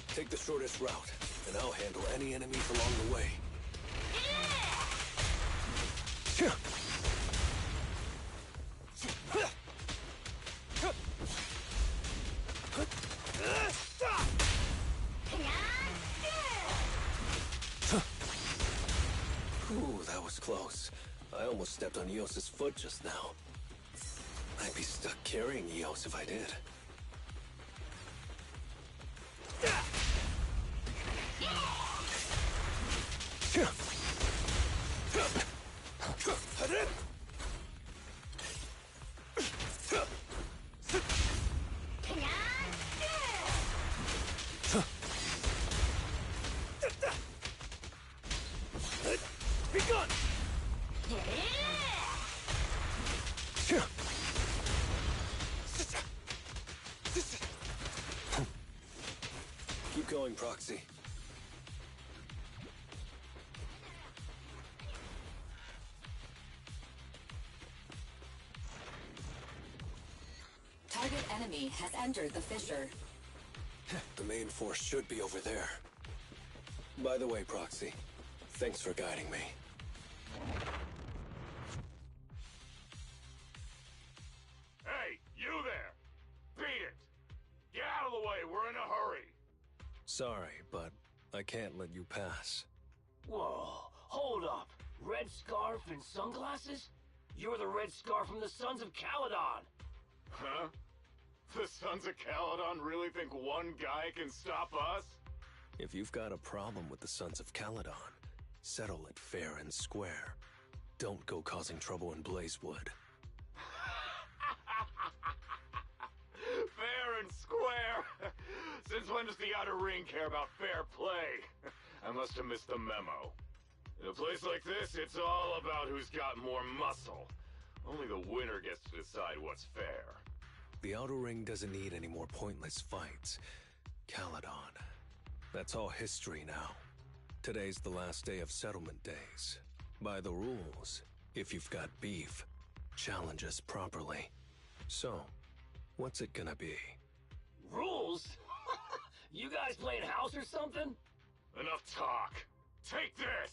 Take the shortest route, and I'll handle any enemies along the way. Ooh, that was close. I almost stepped on Eos's foot just now. I'd be stuck carrying Eos if I did. Be gone! Keep going, Proxy. Target enemy has entered the fissure. The main force should be over there. By the way, Proxy, thanks for guiding me. Hey, you there! Beat it! Get out of the way, we're in a hurry! Sorry, but I can't let you pass. Whoa, hold up. Red scarf and sunglasses? You're the Red Scarf from the Sons of Caledon! Huh? The Sons of Caledon really think one guy can stop us? If you've got a problem with the Sons of Caledon, settle it fair and square. Don't go causing trouble in Blazewood. Fair and square! Since when does the Outer Ring care about fair play? I must have missed the memo. In a place like this, it's all about who's got more muscle. Only the winner gets to decide what's fair. The Outer Ring doesn't need any more pointless fights. Caledon. That's all history now. Today's the last day of settlement days. By the rules, if you've got beef, challenge us properly. So, what's it gonna be? Rules? You guys playing house or something? Enough talk. Take this!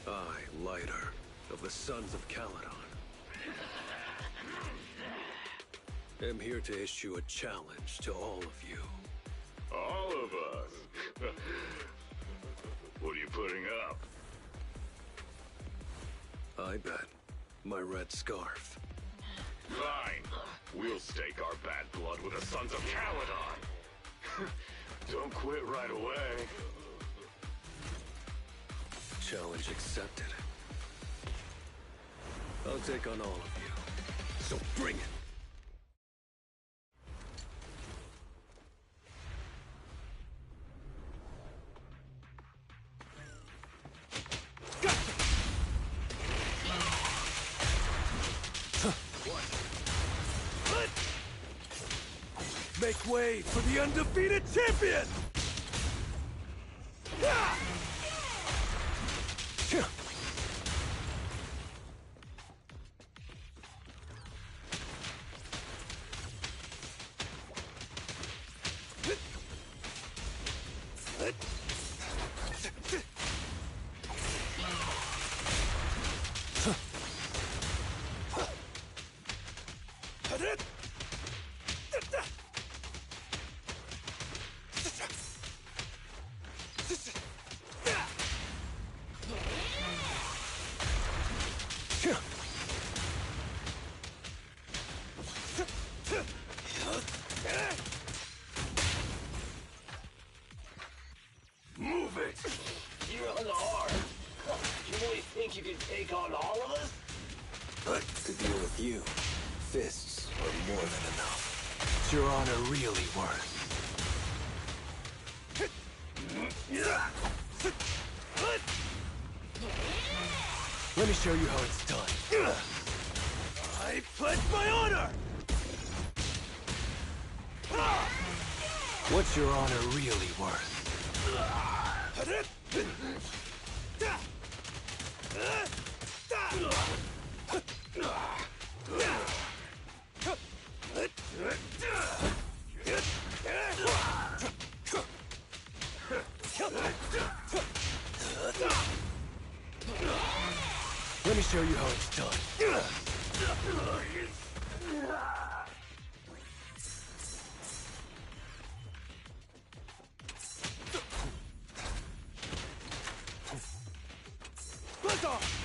I, Lighter, of the Sons of Caledon, am here to issue a challenge to all of you. All of us? What are you putting up? I bet my red scarf. Fine. We'll stake our bad blood with the Sons of Caledon. Don't quit right away. Challenge accepted. I'll take on all of you. So bring it! Make way for the undefeated champion! Move it! You're hard. You really think you can take on all of us? But to deal with you, fists are more than enough. What's your honor really worth? Let me show you how it's done. I pledge my honor! What's your honor really worth? Let me show you how it's done. Buzz off!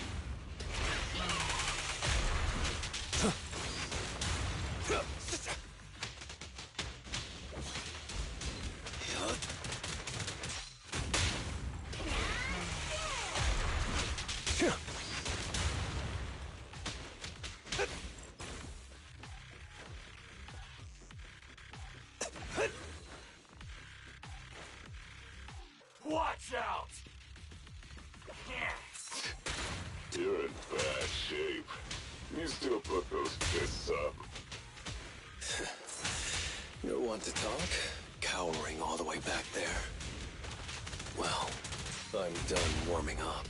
Watch out! You're in bad shape. You still put those fists up. You're one to talk, cowering all the way back there. Well, I'm done warming up.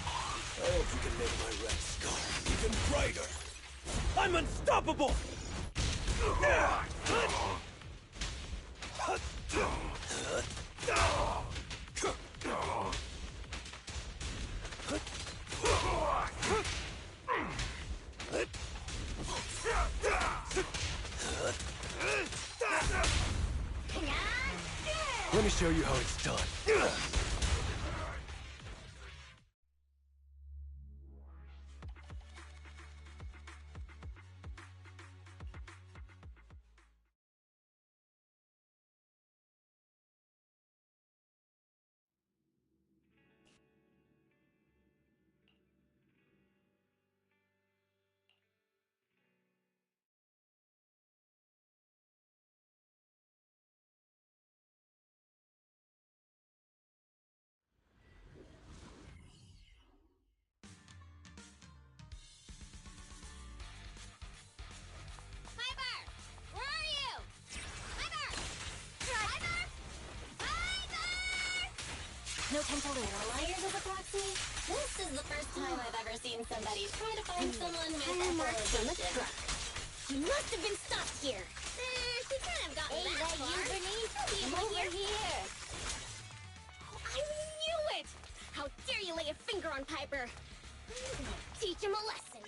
I hope you can make my red scar even brighter. I'm unstoppable! Let me show you how it's done. No time to lose. Liars as a proxy? This is the first time I've ever seen somebody try to find someone with echolocation. She must have been stopped here. She kind of got that far. Hey, Bernice. Come over here. I knew it! How dare you lay a finger on Piper? Teach him a lesson.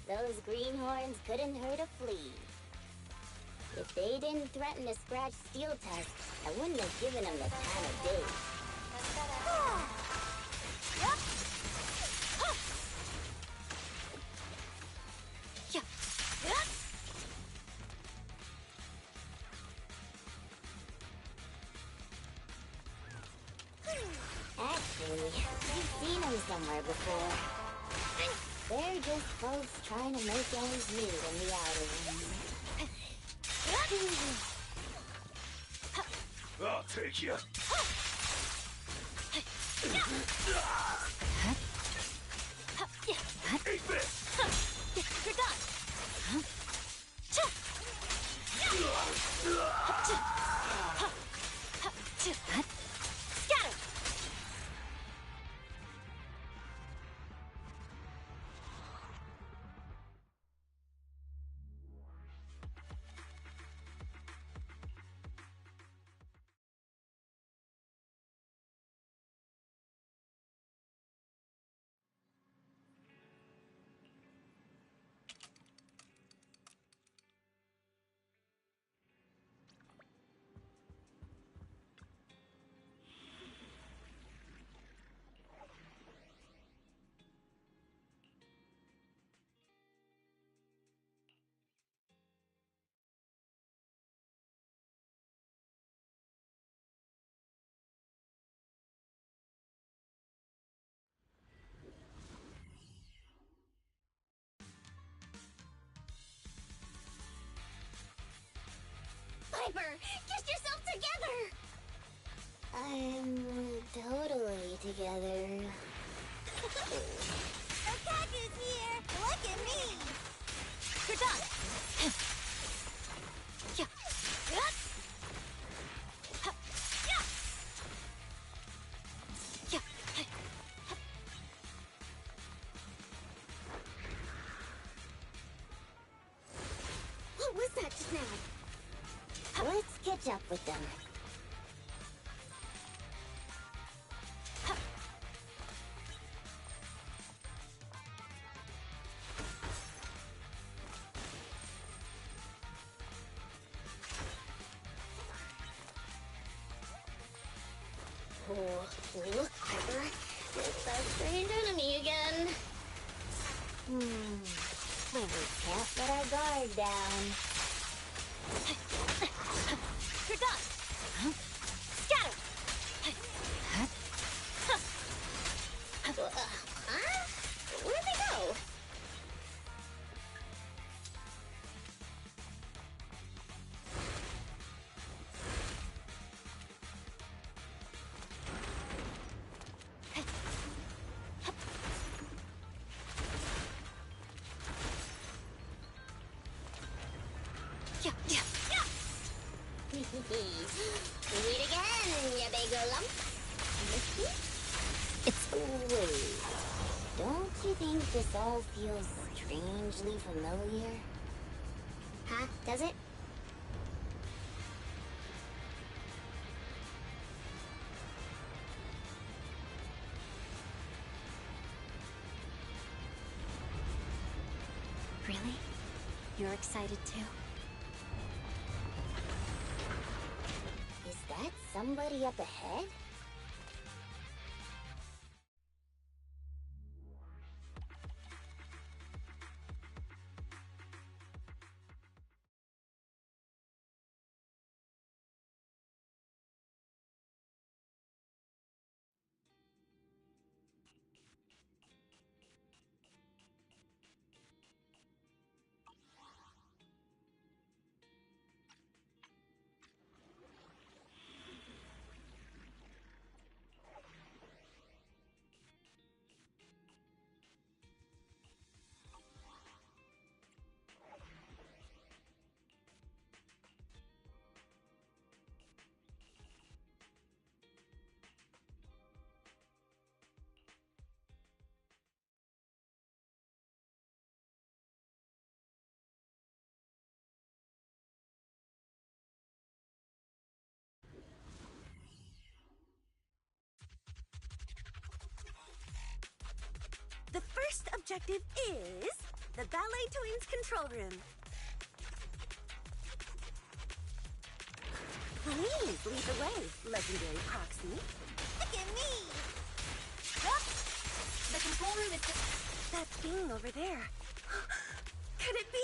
Those greenhorns couldn't hurt a flea. If they didn't threaten to scratch steel tusks, I wouldn't have given them the time of day. Actually, we've seen them somewhere before. They're just folks trying to make ends meet in the outer ring. I'll take you. Eat this! You're done. Scatter! Piper! Get yourself together! I'm totally together. Okaku's here! Look at me! You're done! Yeah. Yeah. Yeah. What was that just now? Let's catch up with them. Oh, look, Piper. It's that strange enemy again. We can't let our guard down. You're done! Scatter! Huh? Where'd they go? Yeah, yeah, yeah! Meet again, you big lump. It's... Wait. Don't you think this all feels strangely familiar? Huh? Does it? Really? You're excited too? Is that somebody up ahead? The first objective is the Ballet Twins control room. Please lead the way, legendary Proxy. Look at me! The control room is just... that thing over there. Could it be?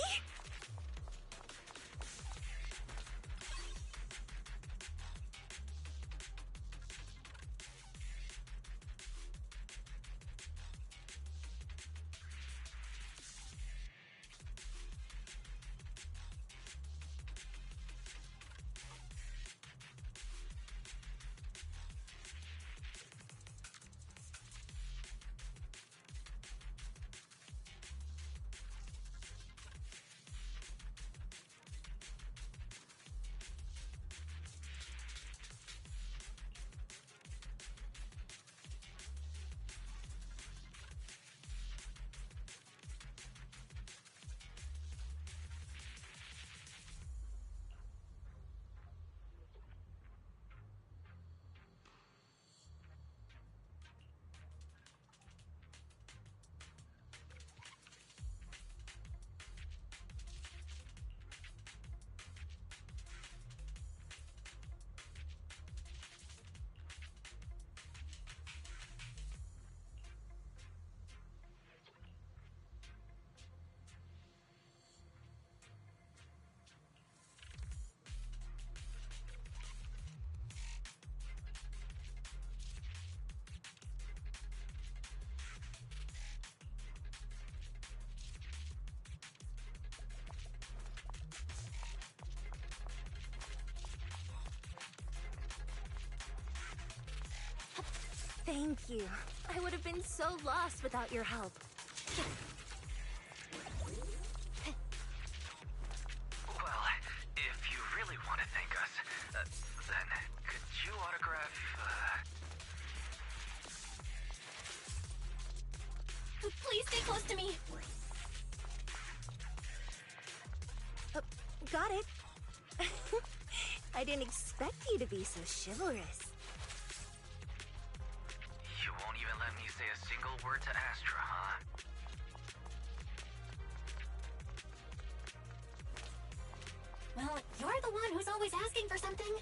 Thank you. I would have been so lost without your help. Well, if you really want to thank us, then could you autograph, Please stay close to me. Got it. I didn't expect you to be so chivalrous. You won't even let me say a single word to Astra, huh? Well, you're the one who's always asking for something.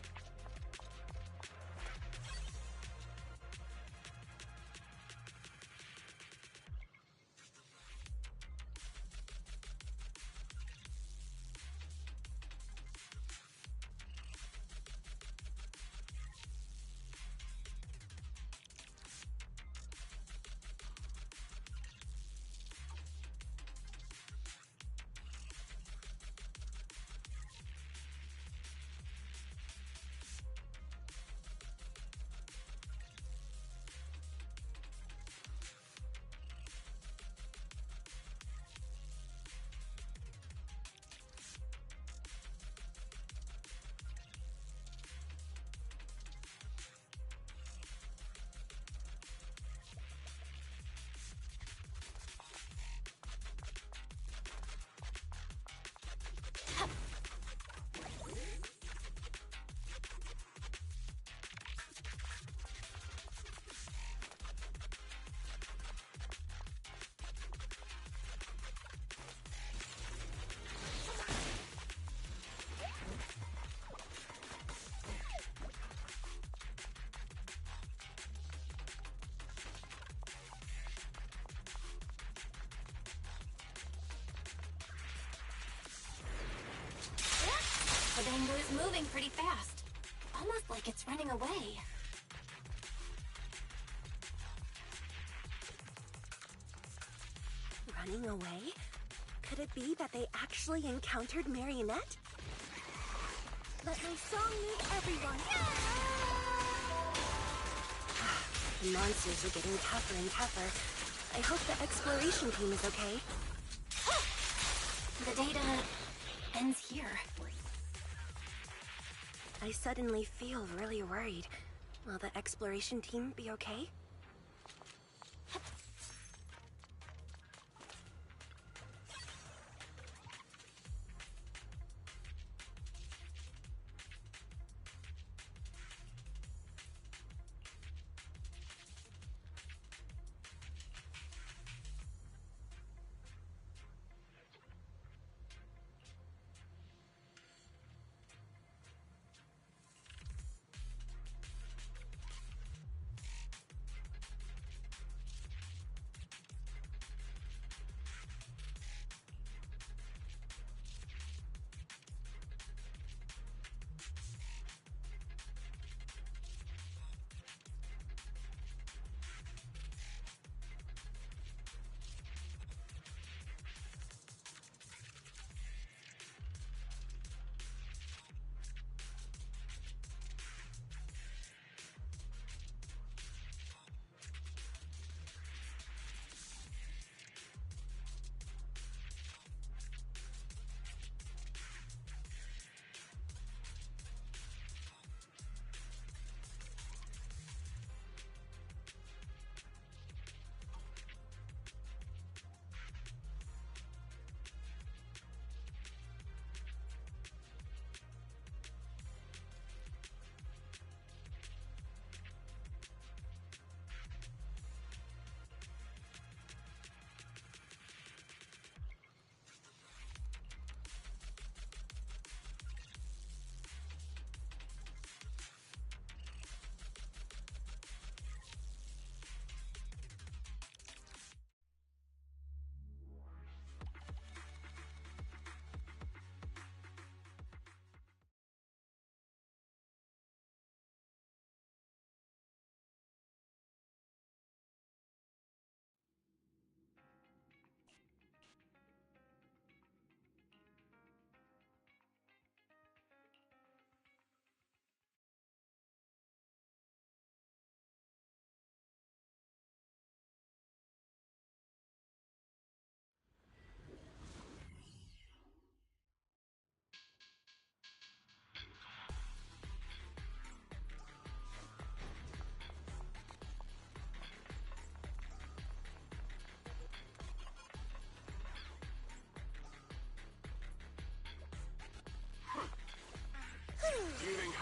The Bango is moving pretty fast. Almost like it's running away. Running away? Could it be that they actually encountered Marionette? Let my song move everyone! The monsters are getting tougher and tougher. I hope the exploration team is okay. The data ends here. I suddenly feel really worried. Will the exploration team be okay?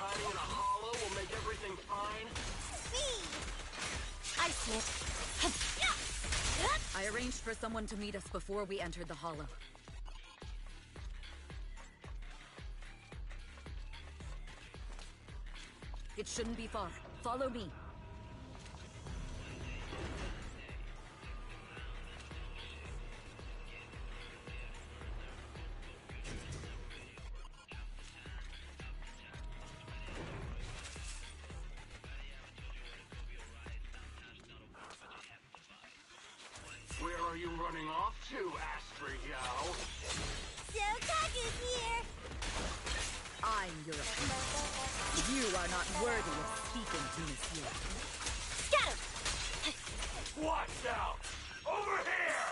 hiding in a hollow will make everything fine? I see it. I arranged for someone to meet us before we entered the hollow. It shouldn't be far. Follow me. Where are you running off to, Astra Yao? Sokaku's here! I'm your opponent. You are not worthy of speaking to Monsieur. Scatter! Watch out! Over here!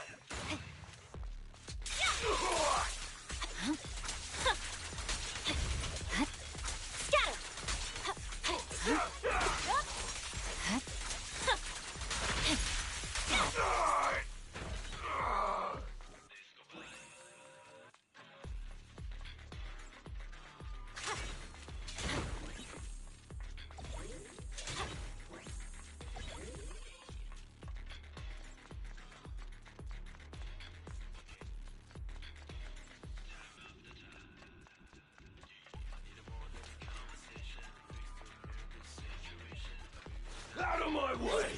Out of my way!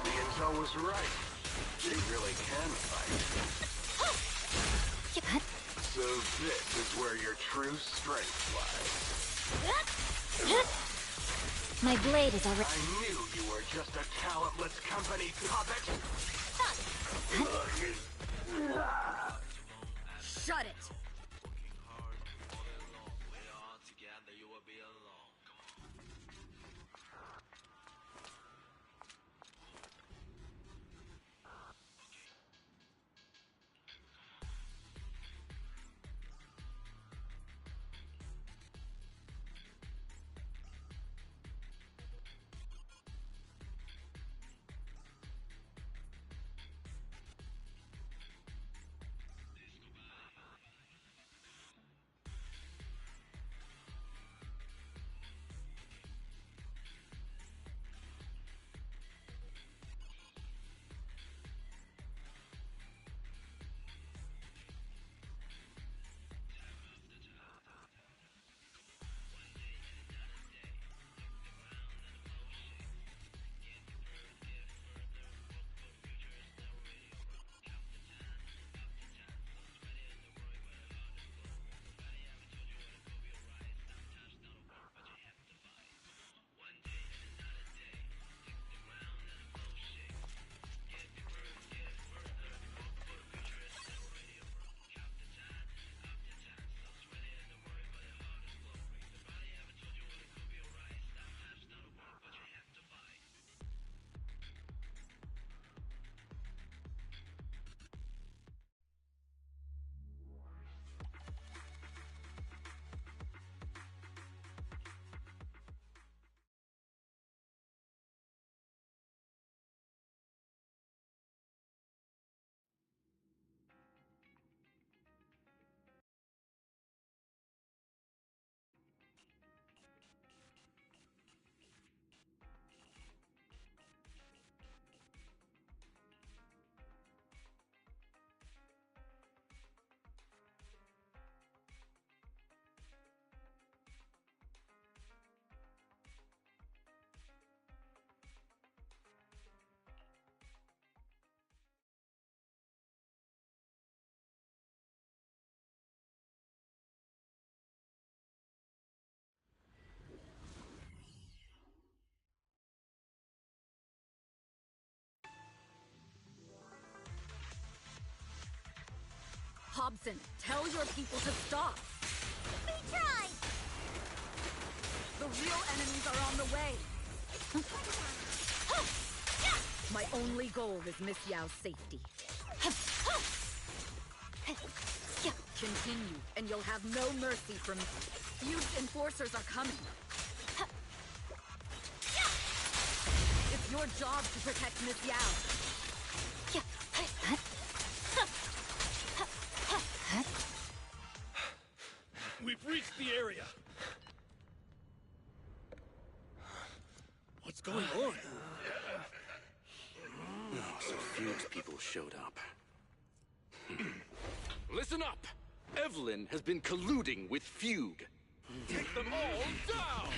The intel was right. They really can fight. So this is where your true strength lies. My blade is already... I knew you were just a talentless company puppet. Shut it! Hobson, tell your people to stop! We tried! The real enemies are on the way! My only goal is Miss Yao's safety. Continue, and you'll have no mercy from me. Huge enforcers are coming. It's your job to protect Miss Yao. we've reached the area. What's going on? Oh, so Fugue's people showed up. Listen up! Evelyn has been colluding with Fugue. Take them all down!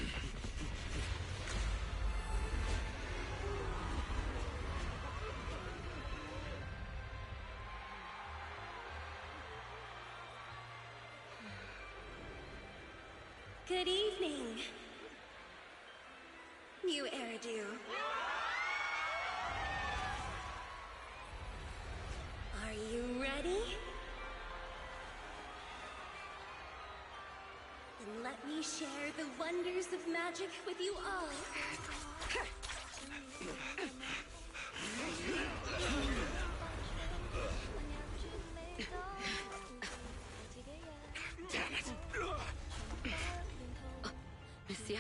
Good evening. New Eridu. Are you ready? Then let me share the wonders of magic with you all. Damn it! Miss Yao.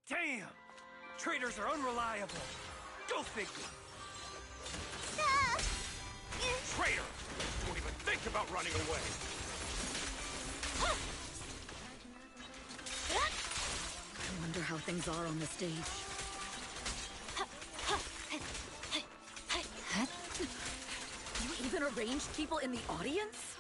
Damn! Traitors are unreliable. Go figure. Traitor! Don't even think about running away. I wonder how things are on the stage. You even arranged people in the audience?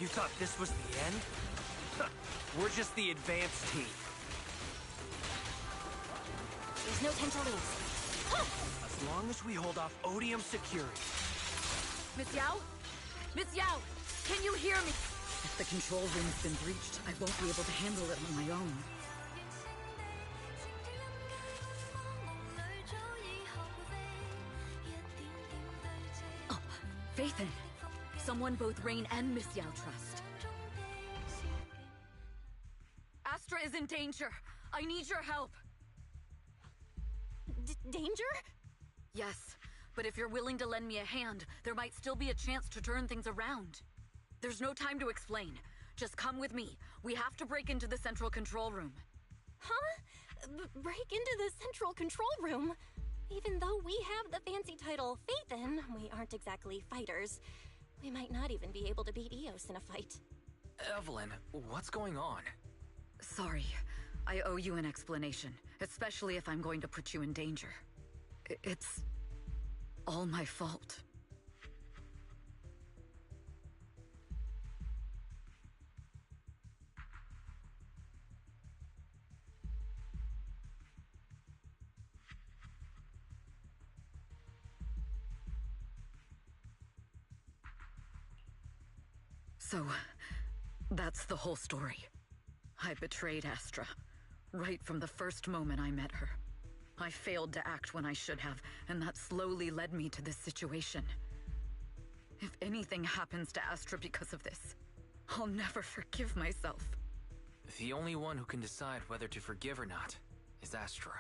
You thought this was the end? We're just the advanced team. There's no time to lose. As long as we hold off Odium security. Miss Yao? Miss Yao! Can you hear me? If the control room's been breached, I won't be able to handle it on my own. Oh, Faithin! Someone both Rain and Miss Yao trust. Astra is in danger. I need your help. Danger? Yes, but if you're willing to lend me a hand, there might still be a chance to turn things around. There's no time to explain. Just come with me. We have to break into the central control room. Huh? Break into the central control room? Even though we have the fancy title Faithin, we aren't exactly fighters. We might not even be able to beat Eos in a fight. Evelyn, what's going on? Sorry. I owe you an explanation, especially if I'm going to put you in danger. It's all my fault. So, that's the whole story. I betrayed Astra, right from the first moment I met her. I failed to act when I should have, and that slowly led me to this situation. If anything happens to Astra because of this, I'll never forgive myself. The only one who can decide whether to forgive or not is Astra.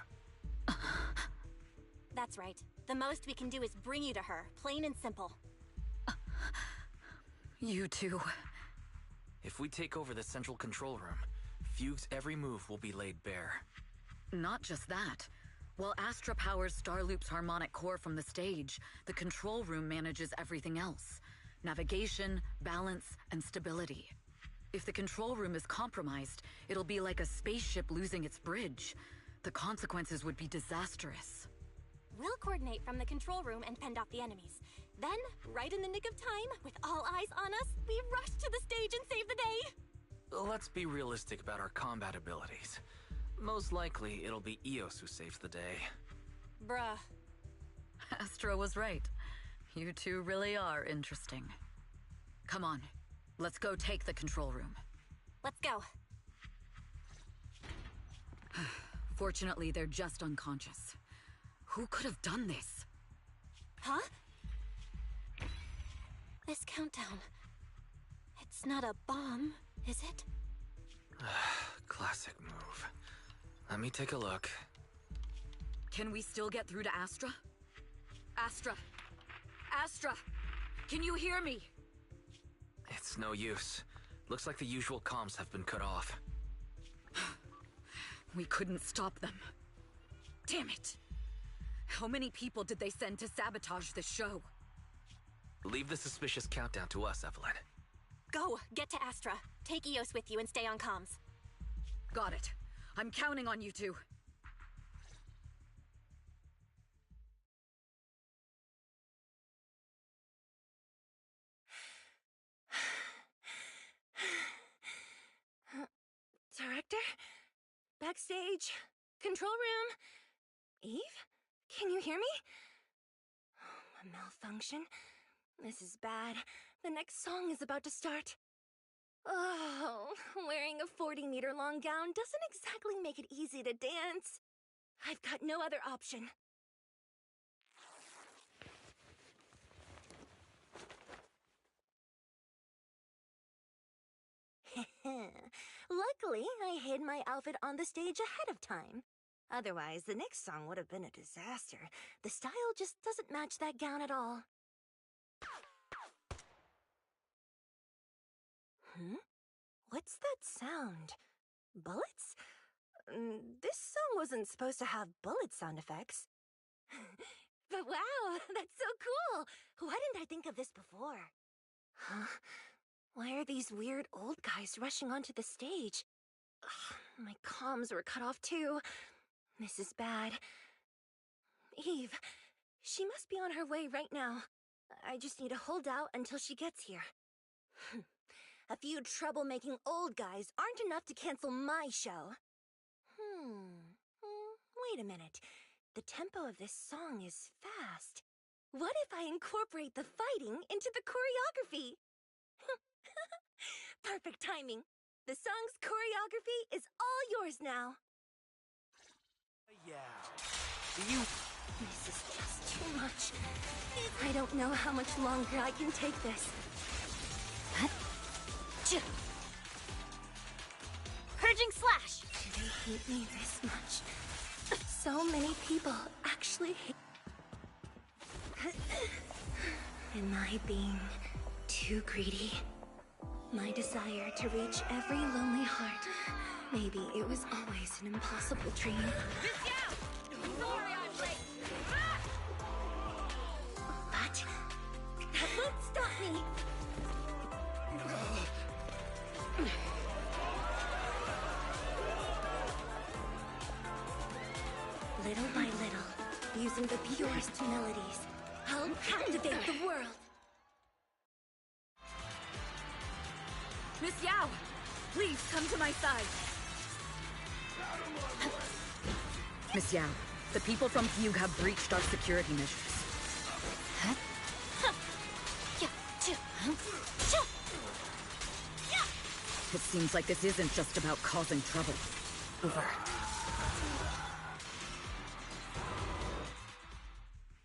That's right. The most we can do is bring you to her, plain and simple. You too. If we take over the central control room, Fugue's every move will be laid bare. Not just that. While Astra powers Starloop's harmonic core from the stage, the control room manages everything else. Navigation, balance, and stability. If the control room is compromised, it'll be like a spaceship losing its bridge. The consequences would be disastrous. We'll coordinate from the control room and fend off the enemies. Then, right in the nick of time, with all eyes on us, we rush to the stage and save the day! Let's be realistic about our combat abilities. Most likely, it'll be Eos who saves the day. Bruh. Astra was right. You two really are interesting. Come on, let's go take the control room. Let's go. Fortunately, they're just unconscious. Who could have done this? Huh? This countdown... It's not a bomb, is it? Classic move. Let me take a look. Can we still get through to Astra? Astra! Astra! Can you hear me? It's no use. Looks like the usual comms have been cut off. We couldn't stop them. Damn it! How many people did they send to sabotage this show? Leave the suspicious countdown to us, Evelyn. Go! Get to Astra. Take Eos with you and stay on comms. Got it. I'm counting on you two. Director? Backstage? Control room? Eve? Can you hear me? A malfunction? This is bad. The next song is about to start. Oh, wearing a 40-meter-long gown doesn't exactly make it easy to dance. I've got no other option. Luckily, I hid my outfit on the stage ahead of time. Otherwise, the next song would have been a disaster. The style just doesn't match that gown at all. What's that sound? Bullets? This song wasn't supposed to have bullet sound effects. But wow, that's so cool! Why didn't I think of this before? Huh? Why are these weird old guys rushing onto the stage? Ugh, my comms were cut off too. This is bad. Eve, she must be on her way right now. I just need to hold out until she gets here. A few troublemaking old guys aren't enough to cancel my show. Wait a minute. The tempo of this song is fast. What if I incorporate the fighting into the choreography? Perfect timing. The song's choreography is all yours now. Yeah. You... This is just too much. I don't know how much longer I can take this. Purging slash! Do they hate me this much? So many people actually hate... Am I being too greedy? My desire to reach every lonely heart. Maybe it was always an impossible dream. Sorry I'm late! But that won't stop me! Little by little, using the purest melodies, I'll captivate the world. Miss Yao, please come to my side. Miss Yao, the people from Fugue have breached our security measures. It seems like this isn't just about causing trouble. Over.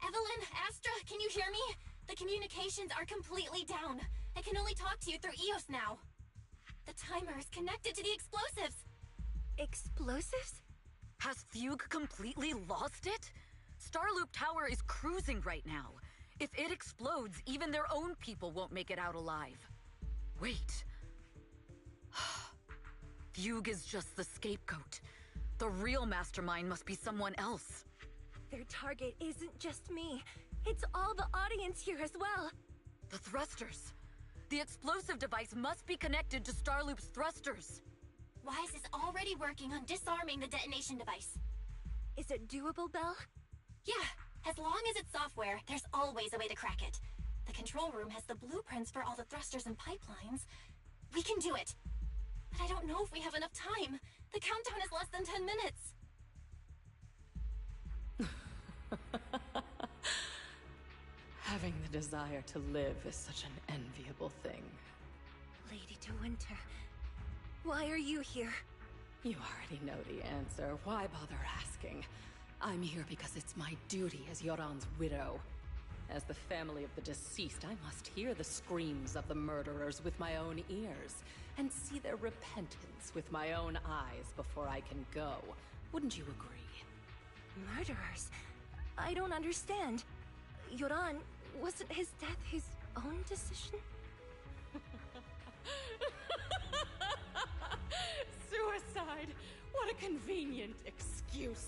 Evelyn, Astra, can you hear me? The communications are completely down. I can only talk to you through Eos now. The timer is connected to the explosives. Explosives? Has Fugue completely lost it? Starloop Tower is cruising right now. If it explodes, even their own people won't make it out alive. Wait. Fugue is just the scapegoat. The real mastermind must be someone else. Their target isn't just me. It's all the audience here as well. The thrusters. The explosive device must be connected to Starloop's thrusters. Wise is already working on disarming the detonation device. Is it doable, Belle? Yeah, As long as it's software, there's always a way to crack it. The control room has the blueprints for all the thrusters and pipelines. We can do it. But I don't know if we have enough time. The countdown is less than 10 minutes. Having the desire to live is such an enviable thing. Lady De Winter, why are you here? You already know the answer. Why bother asking? I'm here because it's my duty as Yoran's widow. As the family of the deceased, I must hear the screams of the murderers with my own ears, and see their repentance with my own eyes before I can go. Wouldn't you agree? Murderers? I don't understand. Yoran, wasn't his death his own decision? Suicide! What a convenient excuse.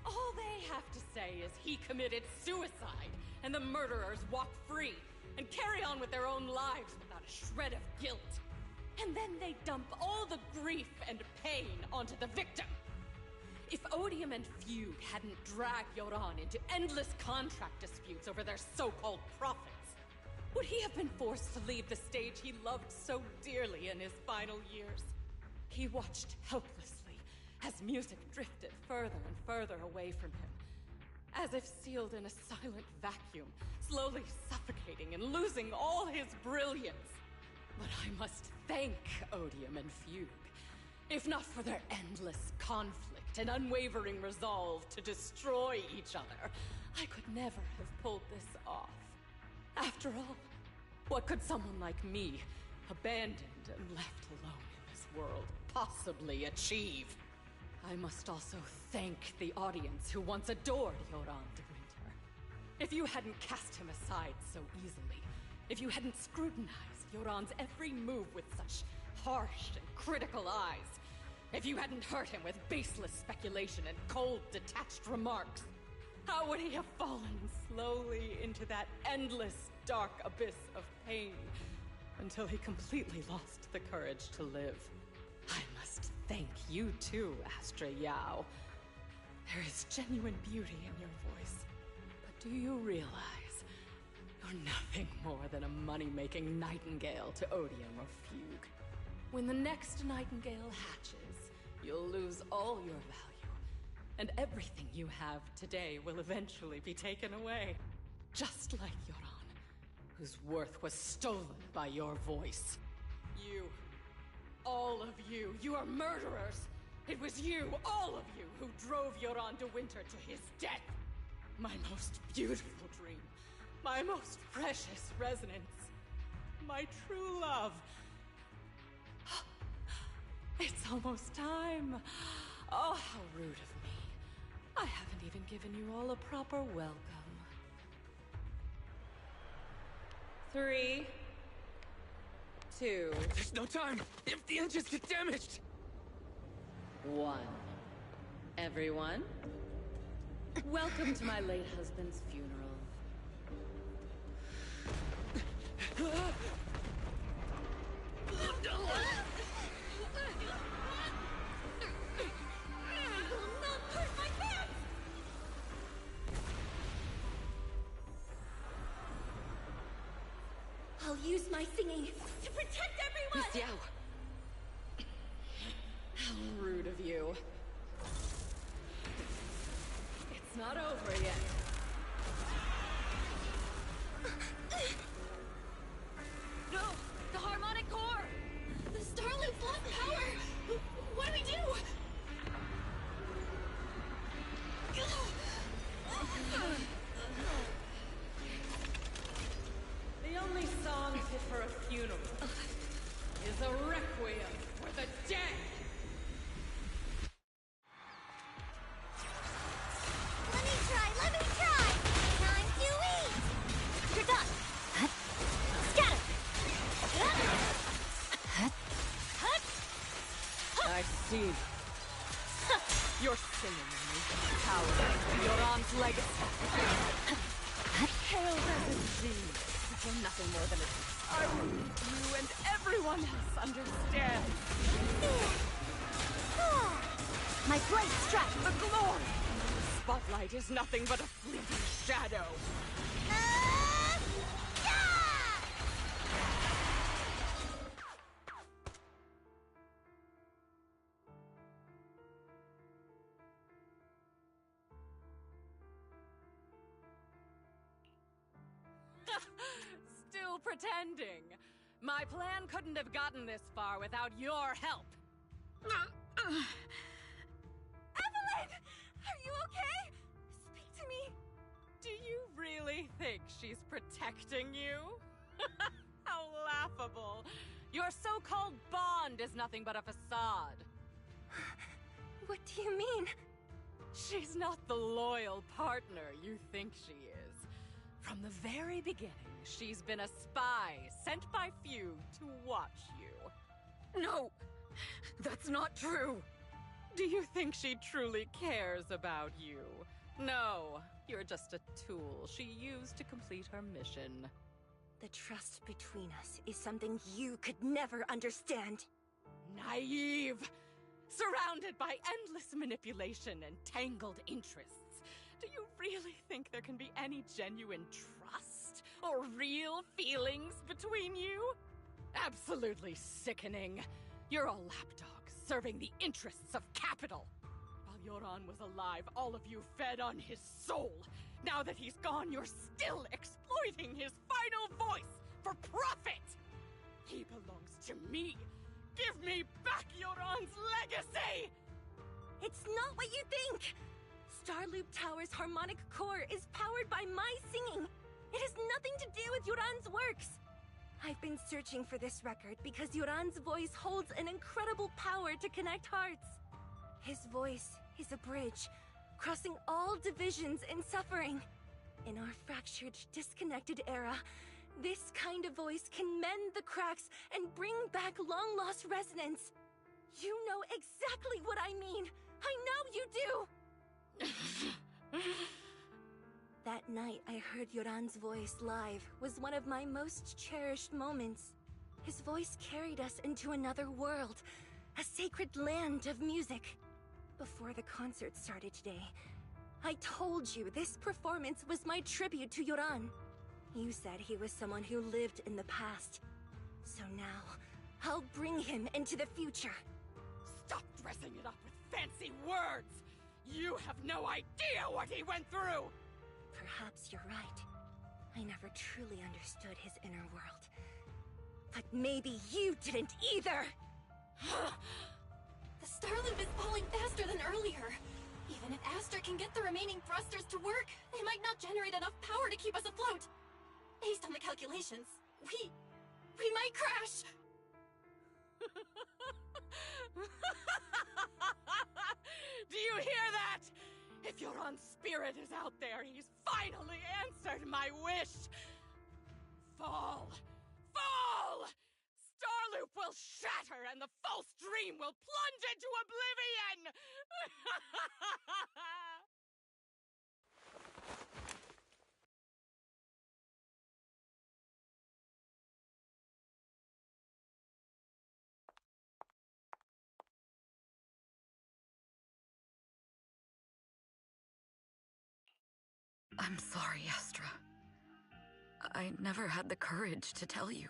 All they have to say is he committed suicide, and the murderers walk free and carry on with their own lives without a shred of guilt. And then they dump all the grief and pain onto the victim. If Odium and Fugue hadn't dragged Yoran into endless contract disputes over their so-called profits, would he have been forced to leave the stage he loved so dearly in his final years? He watched helplessly as music drifted further and further away from him, as if sealed in a silent vacuum, slowly suffocating and losing all his brilliance. But I must thank Odium and Fugue, if not for their endless conflict and unwavering resolve to destroy each other, I could never have pulled this off. After all, what could someone like me, abandoned and left alone in this world, possibly achieve? I must also thank the audience who once adored Yoran de Winter. If you hadn't cast him aside so easily, if you hadn't scrutinized Yoran's every move with such harsh and critical eyes, if you hadn't hurt him with baseless speculation and cold, detached remarks, how would he have fallen slowly into that endless, dark abyss of pain until he completely lost the courage to live? I must thank you too, Astra Yao. There is genuine beauty in your voice, but do you realize you're nothing more than a money-making nightingale to Odium or Fugue? When the next nightingale hatches, you'll lose all your value, and everything you have today will eventually be taken away. Just like Yoran, whose worth was stolen by your voice. You, all of you, you are murderers! It was you, all of you, who drove Yoran de Winter to his death! My most beautiful dream, my most precious resonance, my true love. It's almost time. Oh, how rude of me. I haven't even given you all a proper welcome. 3, 2... There's no time! If the engines get damaged! 1. Everyone, welcome to my late husband's funeral. I'll use my singing to protect everyone! Miss Yao! How rude of you. It's not over yet. No! The harmonic core! The Starloop's lost power! What do we do? The only song fit for a funeral is a requiem for the dead! Let me try! Time to eat! You're done! Scatter! I see. You're singing me, coward, Yoran's legacy. Hail Resident, you're nothing more than a... I will make you and everyone else understand. My blade strike! The glory, spotlight is nothing but a fleeting shadow. Still pretending. My plan couldn't have gotten this far without your help. Evelyn! Are you okay? Speak to me. Do you really think she's protecting you? How laughable. Your so-called bond is nothing but a facade. What do you mean? She's not the loyal partner you think she is. From the very beginning, she's been a spy sent by Fugue to watch you. No! That's not true! Do you think she truly cares about you? No, you're just a tool she used to complete her mission. The trust between us is something you could never understand. Naive! Surrounded by endless manipulation and tangled interests. Do you really think there can be any genuine trust or real feelings between you? Absolutely sickening. You're a lapdog serving the interests of capital. While Yoran was alive, all of you fed on his soul. Now that he's gone, you're still exploiting his final voice for profit. He belongs to me. Give me back Yoran's legacy! It's not what you think! Starloop Tower's harmonic core is powered by my singing. It has nothing to do with Yoran's works. I've been searching for this record because Yoran's voice holds an incredible power to connect hearts. His voice is a bridge, crossing all divisions and suffering. In our fractured, disconnected era, this kind of voice can mend the cracks and bring back long-lost resonance. You know exactly what I mean. I know you do! That night I heard Yoran's voice live was one of my most cherished moments. His voice carried us into another world, a sacred land of music. Before the concert started today, I told you this performance was my tribute to Yoran. You said he was someone who lived in the past. So now, I'll bring him into the future. Stop dressing it up with fancy words! You have no idea what he went through! Perhaps you're right. I never truly understood his inner world. But maybe you didn't either! The Starloop is falling faster than earlier. Even if Aster can get the remaining thrusters to work, they might not generate enough power to keep us afloat. Based on the calculations, we might crash! Do you hear that? If Yoran's spirit is out there, he's finally answered my wish! Fall! Fall! Starloop will shatter and the false dream will plunge into oblivion! I'm sorry, Astra. I never had the courage to tell you.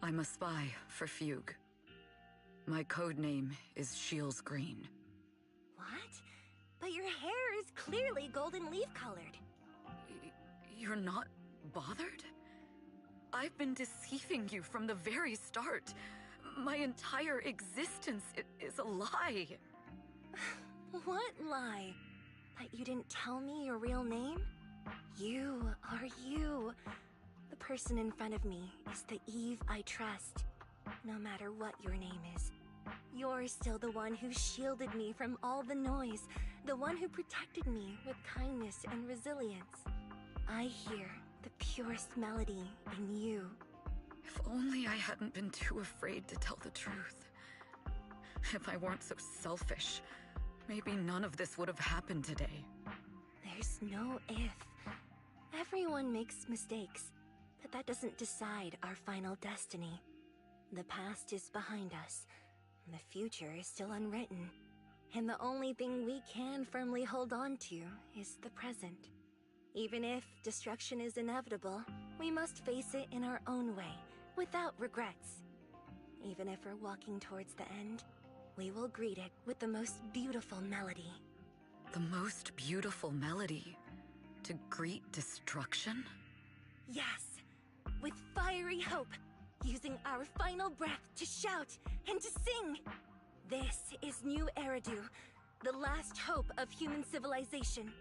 I'm a spy for Fugue. My code name is Shields Green. What? But your hair is clearly golden leaf colored. You're not bothered? I've been deceiving you from the very start. My entire existence is a lie. What lie? That you didn't tell me your real name? You are you. The person in front of me is the Eve I trust. No matter what your name is. You're still the one who shielded me from all the noise. The one who protected me with kindness and resilience. I hear the purest melody in you. If only I hadn't been too afraid to tell the truth. If I weren't so selfish, maybe none of this would have happened today. There's no if. Everyone makes mistakes, but that doesn't decide our final destiny. The past is behind us, and the future is still unwritten. And the only thing we can firmly hold on to is the present. Even if destruction is inevitable, we must face it in our own way, without regrets. Even if we're walking towards the end, we will greet it with the most beautiful melody. The most beautiful melody? To greet destruction? Yes, with fiery hope, using our final breath to shout and to sing. This is New Eridu, the last hope of human civilization.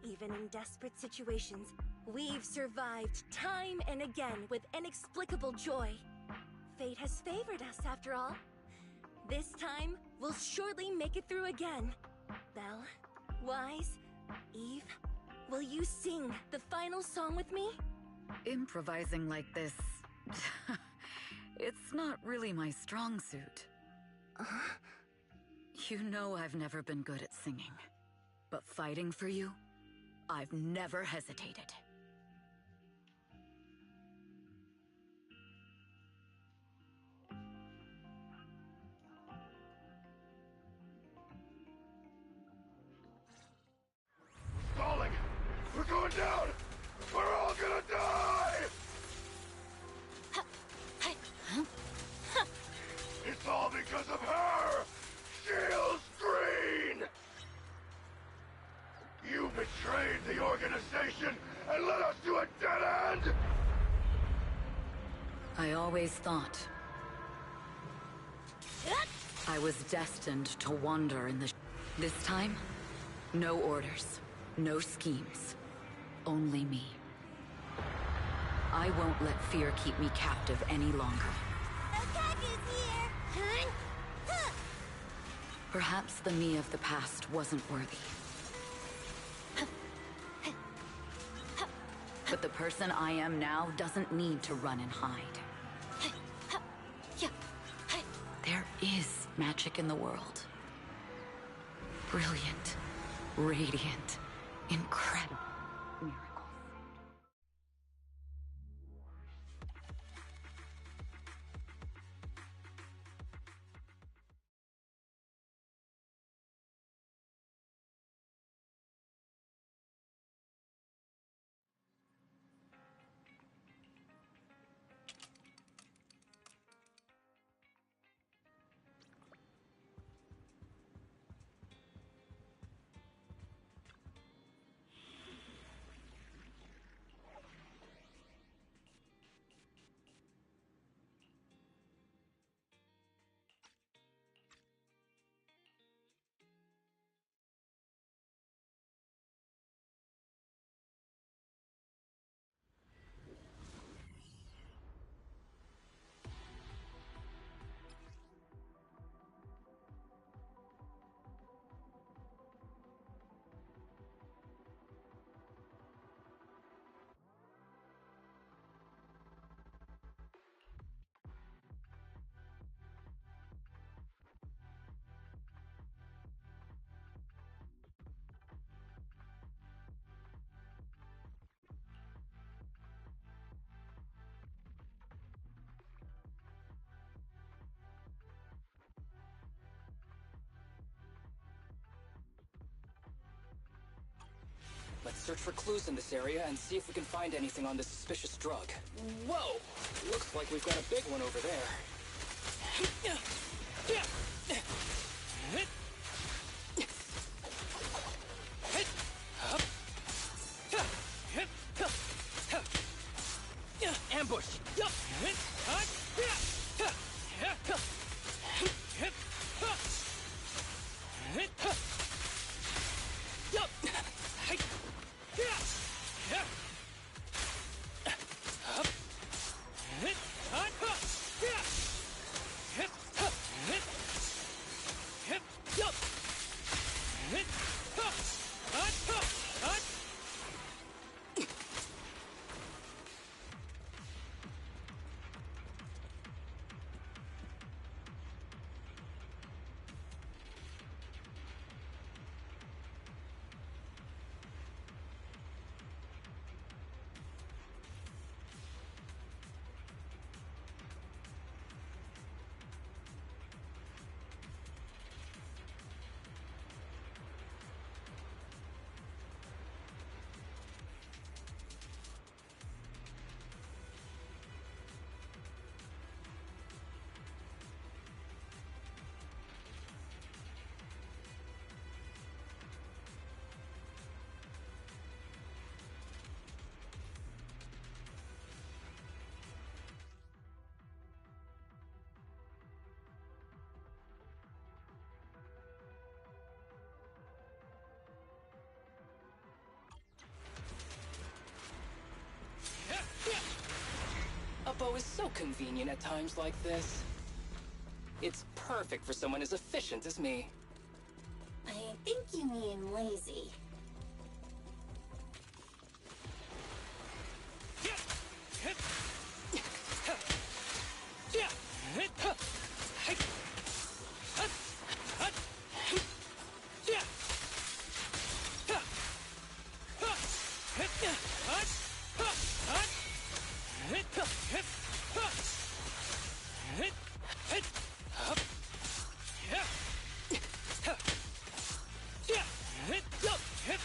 Even in desperate situations, we've survived time and again with inexplicable joy. Fate has favored us after all. This time, we'll surely make it through again. Belle, Wise, Eve, will you sing the final song with me? Improvising like this... it's not really my strong suit. You know I've never been good at singing. But fighting for you, I've never hesitated. Falling! We're going down! We're all gonna die! It's all because of her! Shields Green! You betrayed the organization and led us to a dead end! I always thought I was destined to wander in the... This time, no orders, no schemes, only me. I won't let fear keep me captive any longer. Perhaps the me of the past wasn't worthy. But the person I am now doesn't need to run and hide. There is magic in the world. Brilliant, radiant, incredible miracles. Let's search for clues in this area and see if we can find anything on this suspicious drug. Whoa! Looks like we've got a big one over there. Ambush! Zero is so convenient at times like this. It's perfect for someone as efficient as me. I think you mean lazy.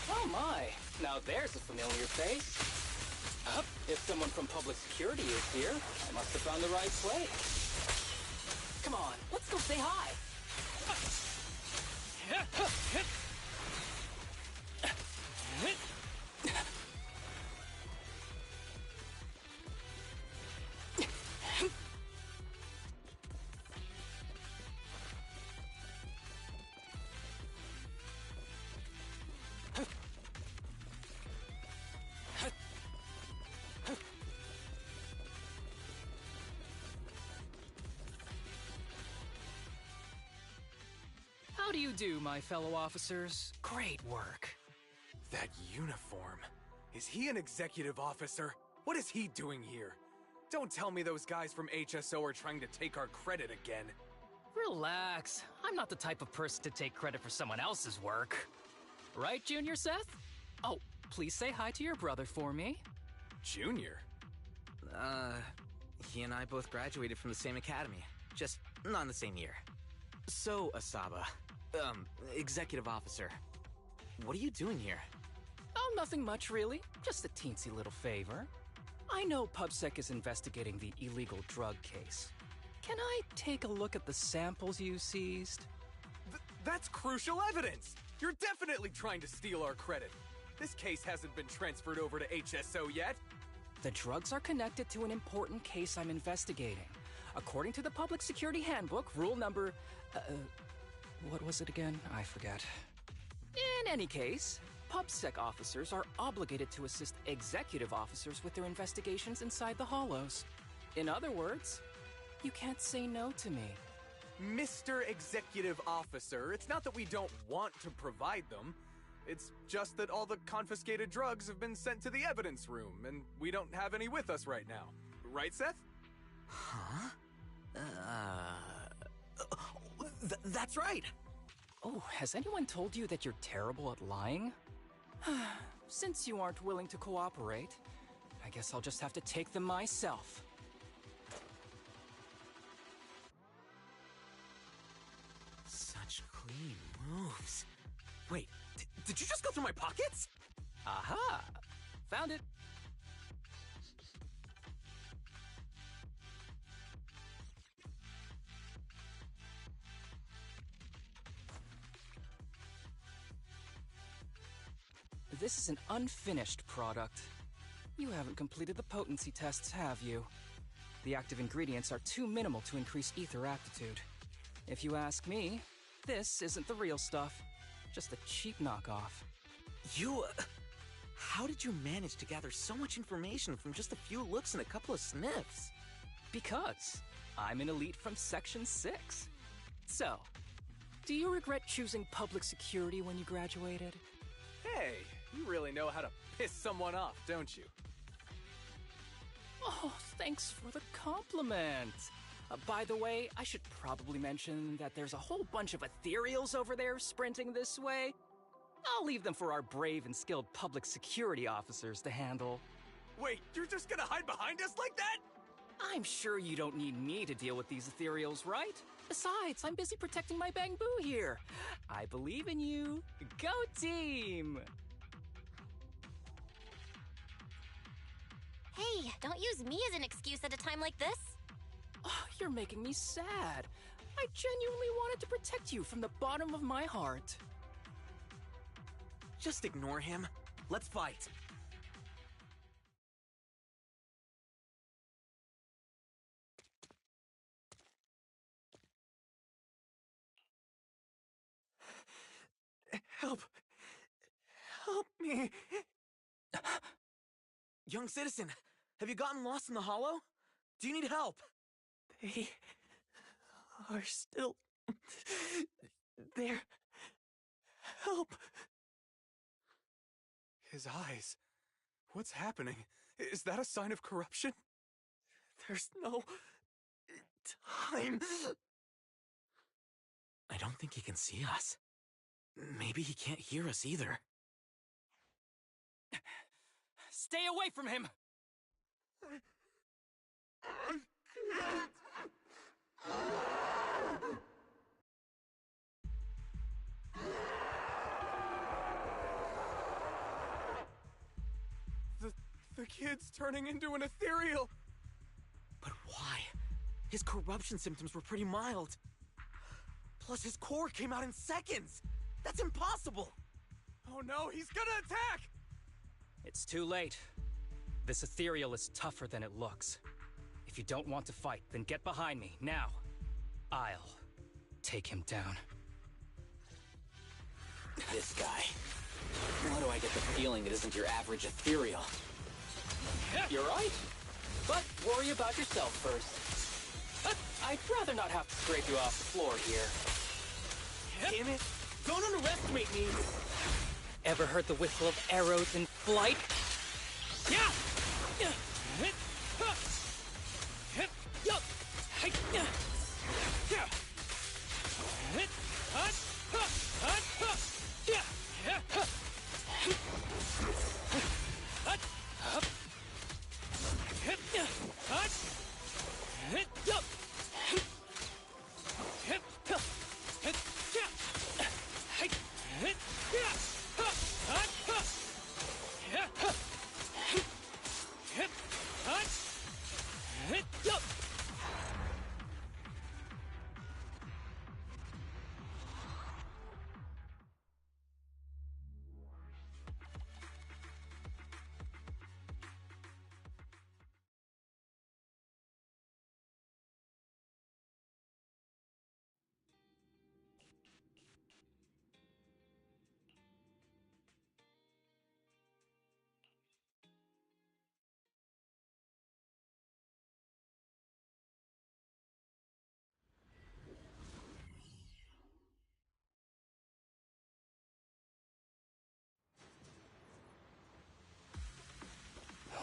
Oh my, now there's a familiar face. If someone from public security is here, I must have found the right place. Come on, let's go say hi. How do you do, my fellow officers? Great work. That uniform. Is he an executive officer? What is he doing here? Don't tell me those guys from HSO are trying to take our credit again. Relax. I'm not the type of person to take credit for someone else's work. Right, Junior Seth? Oh, please say hi to your brother for me. Junior? He and I both graduated from the same academy. Just not in the same year. So, Asaba, executive officer, what are you doing here? Oh, nothing much, really. Just a teensy little favor. I know PubSec is investigating the illegal drug case. Can I take a look at the samples you seized? That's crucial evidence! You're definitely trying to steal our credit. This case hasn't been transferred over to HSO yet. The drugs are connected to an important case I'm investigating. According to the Public Security Handbook, rule number... what was it again? I forget. In any case, PubSec officers are obligated to assist executive officers with their investigations inside the Hollows. In other words, you can't say no to me. Mr. Executive Officer, it's not that we don't want to provide them. It's just that all the confiscated drugs have been sent to the evidence room, and we don't have any with us right now. Right, Seth? Huh? That's right! Oh, has anyone told you that you're terrible at lying? Since you aren't willing to cooperate, I guess I'll just have to take them myself. Such clean moves. Wait, did you just go through my pockets? Aha! Found it! This is an unfinished product. You haven't completed the potency tests, have you? The active ingredients are too minimal to increase ether aptitude. If you ask me, this isn't the real stuff. Just a cheap knockoff. You... how did you manage to gather so much information from just a few looks and a couple of sniffs? Because I'm an elite from Section 6. So, do you regret choosing public security when you graduated? Hey, you really know how to piss someone off, don't you? Oh, thanks for the compliment. By the way, I should probably mention that there's a whole bunch of ethereals over there sprinting this way. I'll leave them for our brave and skilled public security officers to handle. Wait, you're just gonna hide behind us like that? I'm sure you don't need me to deal with these ethereals, right? Besides, I'm busy protecting my Bangbu here. I believe in you. Go team! Hey, don't use me as an excuse at a time like this. Oh, you're making me sad. I genuinely wanted to protect you from the bottom of my heart. Just ignore him. Let's fight. Help! Help me! Young citizen, have you gotten lost in the hollow? Do you need help? They are still there. Help! His eyes. What's happening? Is that a sign of corruption? There's no time. I don't think he can see us. Maybe he can't hear us either. Stay away from him! The kid's turning into an ethereal! But why? His corruption symptoms were pretty mild. Plus his core came out in seconds! That's impossible! Oh no, he's gonna attack! It's too late. This ethereal is tougher than it looks. If you don't want to fight, then get behind me, now. I'll take him down. This guy. Why do I get the feeling it isn't your average ethereal? You're right. But worry about yourself first. I'd rather not have to scrape you off the floor here. Damn it! Don't underestimate me! Ever heard the whistle of arrows in flight? Yeah!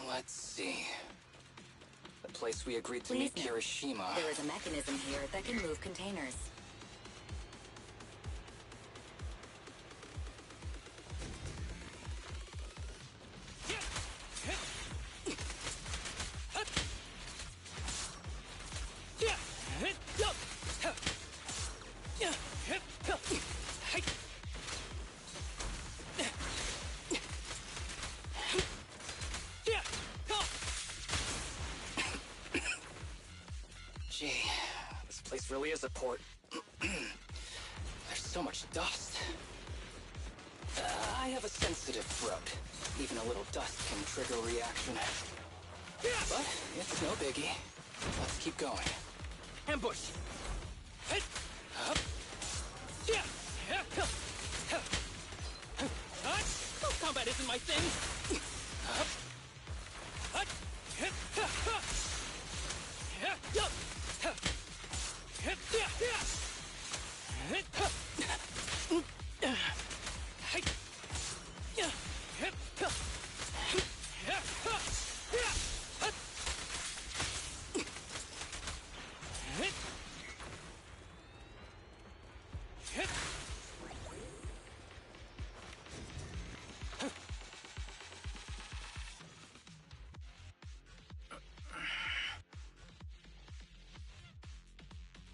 Let's see. The place we agreed to Please meet note, Kirishima. There is a mechanism here that can move containers. Gee, this place really is a port. There's so much dust. I have a sensitive throat. Even a little dust can trigger a reaction. But it's no biggie. Let's keep going. Ambush! Combat isn't my thing!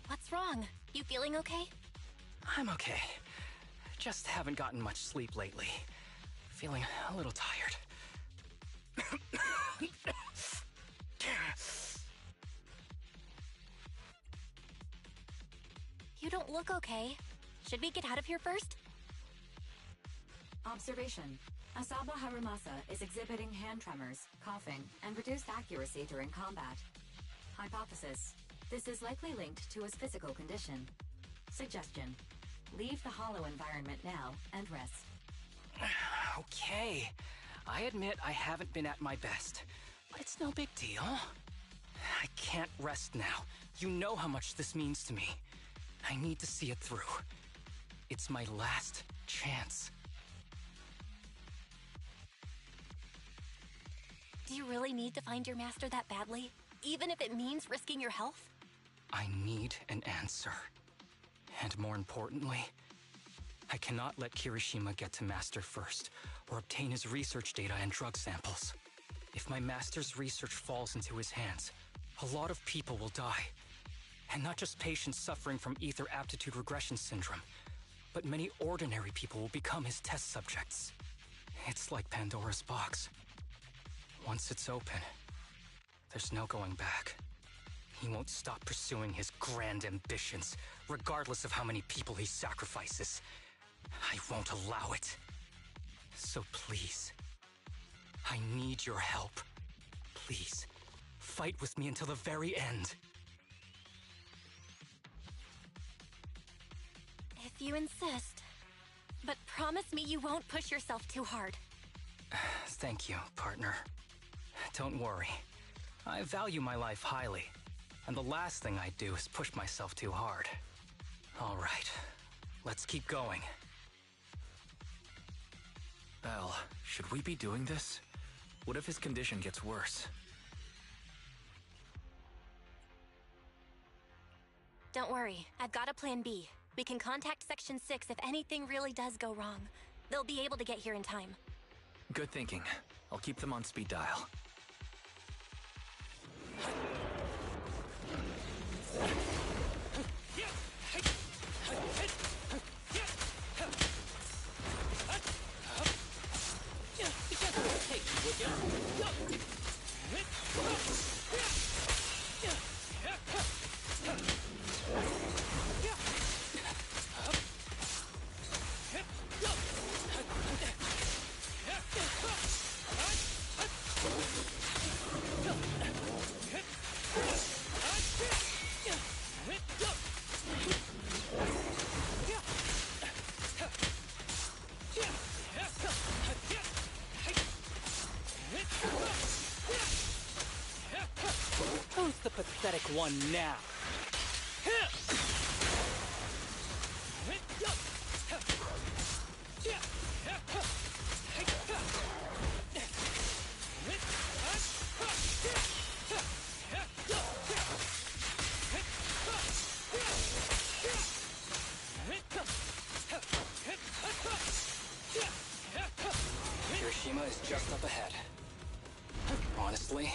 What's wrong? You feeling okay? I'm okay. Just haven't gotten much sleep lately. Feeling a little tired. You don't look okay. Should we get out of here first? Observation. Asaba Harumasa is exhibiting hand tremors, coughing, and reduced accuracy during combat. Hypothesis. This is likely linked to his physical condition. Suggestion. Leave the hollow environment now and rest. Okay. I admit I haven't been at my best, but it's no big deal. I can't rest now. You know how much this means to me. I need to see it through. It's my last chance. Do you really need to find your master that badly? Even if it means risking your health? I need an answer. And more importantly, I cannot let Kirishima get to Master first, or obtain his research data and drug samples. If my Master's research falls into his hands, a lot of people will die. And not just patients suffering from ether aptitude regression syndrome, but many ordinary people will become his test subjects. It's like Pandora's box. Once it's open, there's no going back. He won't stop pursuing his grand ambitions, regardless of how many people he sacrifices. I won't allow it. So please, I need your help. Please, fight with me until the very end. If you insist. But promise me you won't push yourself too hard. Thank you, partner. Don't worry. I value my life highly, and the last thing I do is push myself too hard. All right, let's keep going. Belle, should we be doing this? What if his condition gets worse? Don't worry, I've got a plan B. We can contact Section 6 if anything really does go wrong. They'll be able to get here in time. Good thinking. I'll keep them on speed dial. Who's the pathetic one now? Kirishima is just up ahead. Honestly,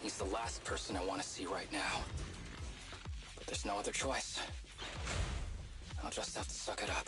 he's the last person I want to see right now. But there's no other choice. I'll just have to suck it up.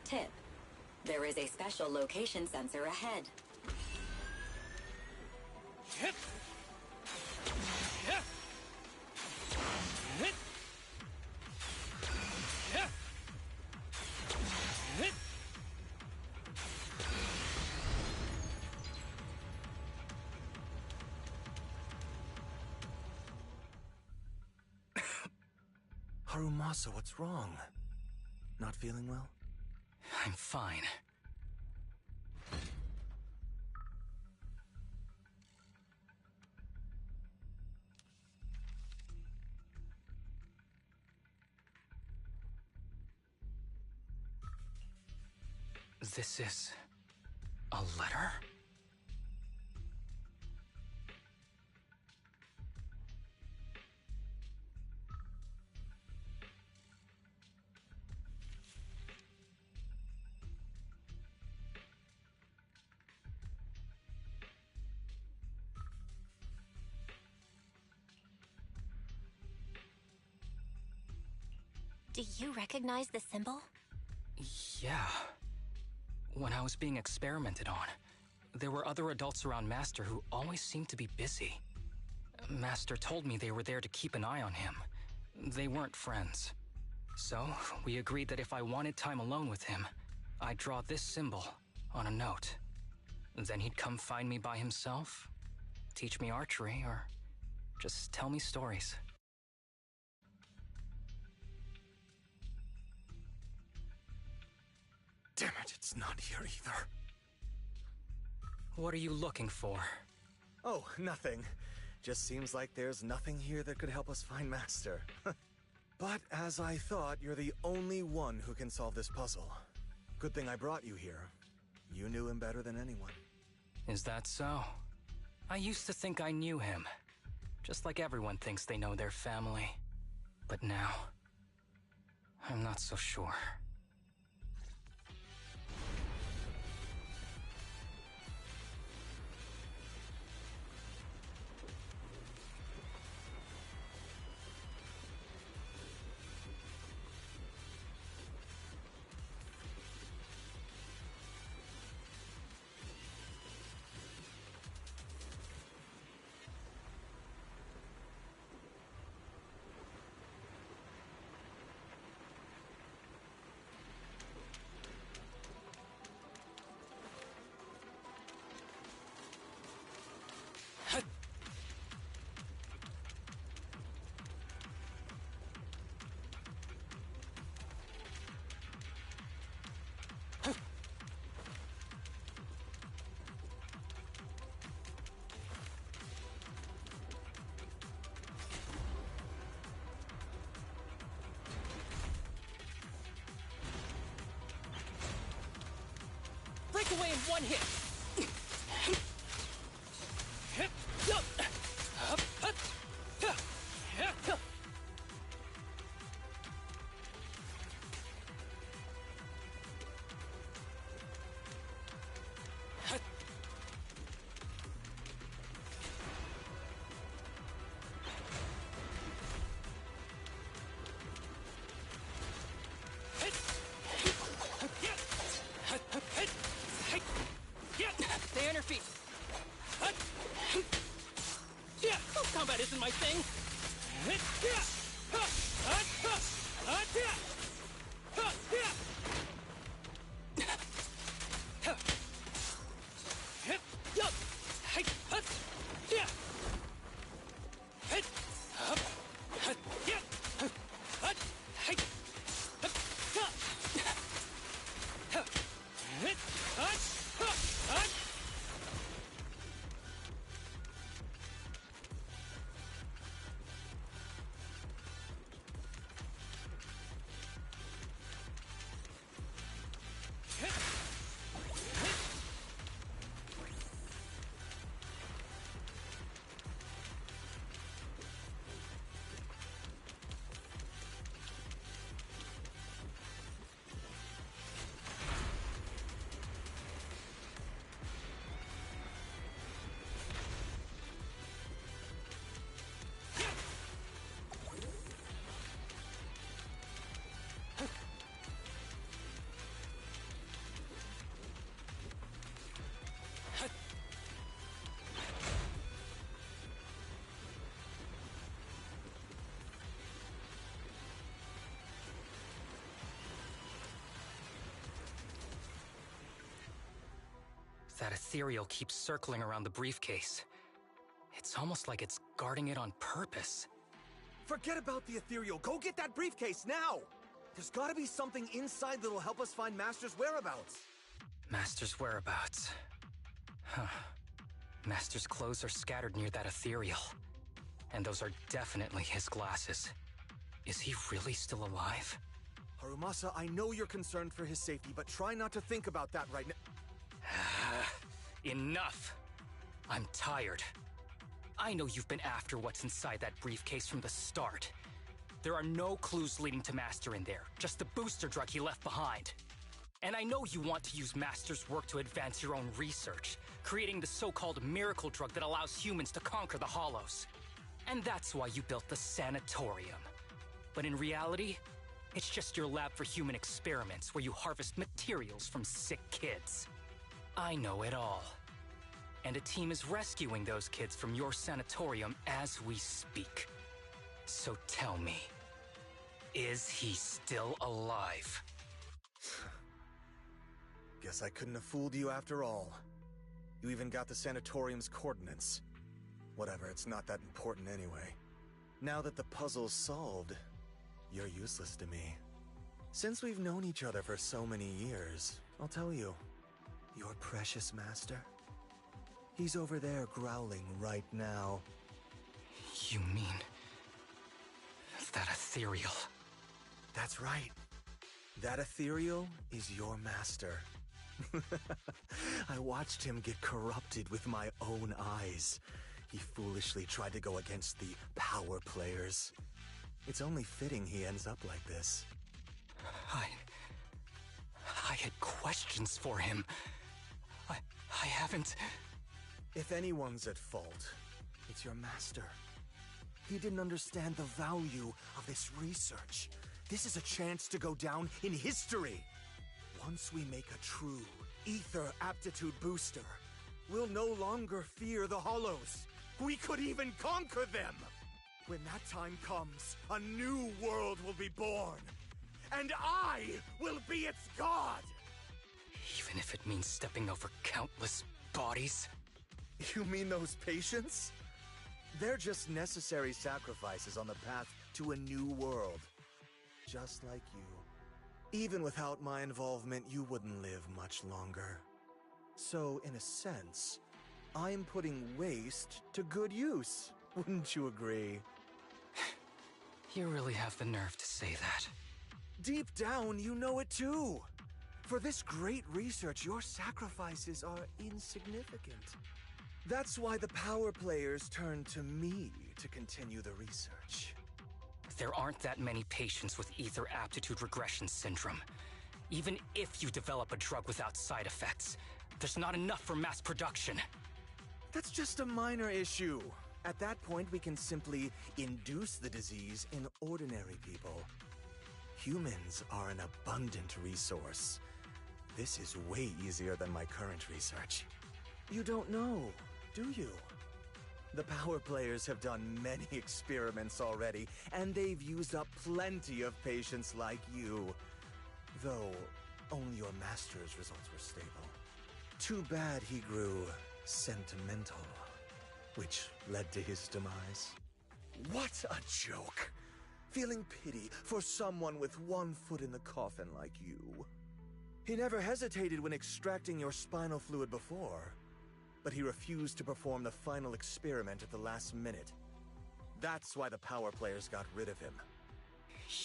Tip: there is a special location sensor ahead. Harumasa, what's wrong? Not feeling well? I'm fine. This is a letter? Do you recognize the symbol? Yeah. When I was being experimented on, there were other adults around Master who always seemed to be busy. Master told me they were there to keep an eye on him. They weren't friends. So, we agreed that if I wanted time alone with him, I'd draw this symbol on a note. Then he'd come find me by himself, teach me archery, or just tell me stories. Damn it, it's not here either. What are you looking for? Oh, nothing. Just seems like there's nothing here that could help us find Master. But as I thought, you're the only one who can solve this puzzle. Good thing I brought you here. You knew him better than anyone. Is that so? I used to think I knew him. Just like everyone thinks they know their family. But now, I'm not so sure. Break away in one hit! Stay on your feet. Close combat isn't my thing. That ethereal keeps circling around the briefcase. It's almost like it's guarding it on purpose. Forget about the ethereal. Go get that briefcase now! There's gotta be something inside that'll help us find Master's whereabouts. Master's whereabouts. Huh. Master's clothes are scattered near that ethereal. And those are definitely his glasses. Is he really still alive? Harumasa, I know you're concerned for his safety, but try not to think about that right now. Enough! I'm tired. I know you've been after what's inside that briefcase from the start. There are no clues leading to Master in there, just the booster drug he left behind. And I know you want to use Master's work to advance your own research, creating the so-called miracle drug that allows humans to conquer the Hollows. And that's why you built the sanatorium. But in reality, it's just your lab for human experiments where you harvest materials from sick kids. I know it all. And a team is rescuing those kids from your sanatorium as we speak. So tell me, is he still alive? Guess I couldn't have fooled you after all. You even got the sanatorium's coordinates. Whatever, it's not that important anyway. Now that the puzzle's solved, you're useless to me. Since we've known each other for so many years, I'll tell you, your precious master, he's over there growling right now. You mean that ethereal? That's right. That ethereal is your master. I watched him get corrupted with my own eyes. He foolishly tried to go against the power players. It's only fitting he ends up like this. I had questions for him. I haven't... If anyone's at fault, it's your master. He didn't understand the value of this research. This is a chance to go down in history. Once we make a true ether aptitude booster, we'll no longer fear the Hollows. We could even conquer them. When that time comes, a new world will be born. And I will be its god! Even if it means stepping over countless bodies? You mean those patients? They're just necessary sacrifices on the path to a new world. Just like you. Even without my involvement, you wouldn't live much longer. So, in a sense, I'm putting waste to good use. Wouldn't you agree? You really have the nerve to say that. Deep down, you know it too. For this great research, your sacrifices are insignificant. That's why the power players turn to me to continue the research. There aren't that many patients with ether aptitude regression syndrome. Even if you develop a drug without side effects, there's not enough for mass production. That's just a minor issue. At that point, we can simply induce the disease in ordinary people. Humans are an abundant resource. This is way easier than my current research. You don't know, do you? The power players have done many experiments already, and they've used up plenty of patients like you. Though, only your master's results were stable. Too bad he grew sentimental, which led to his demise. What a joke! Feeling pity for someone with one foot in the coffin like you. He never hesitated when extracting your spinal fluid before, but he refused to perform the final experiment at the last minute. That's why the power players got rid of him.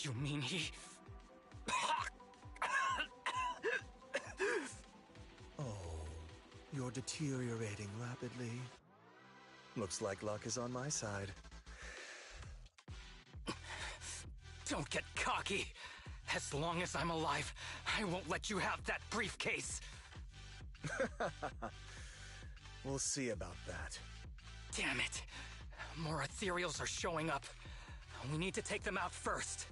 You mean he... Oh, you're deteriorating rapidly. Looks like luck is on my side. Don't get cocky! As long as I'm alive, I won't let you have that briefcase! We'll see about that. Damn it! More ethereals are showing up. We need to take them out first.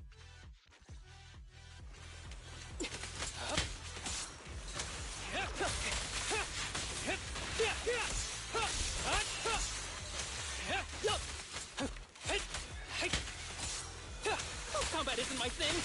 Combat isn't my thing!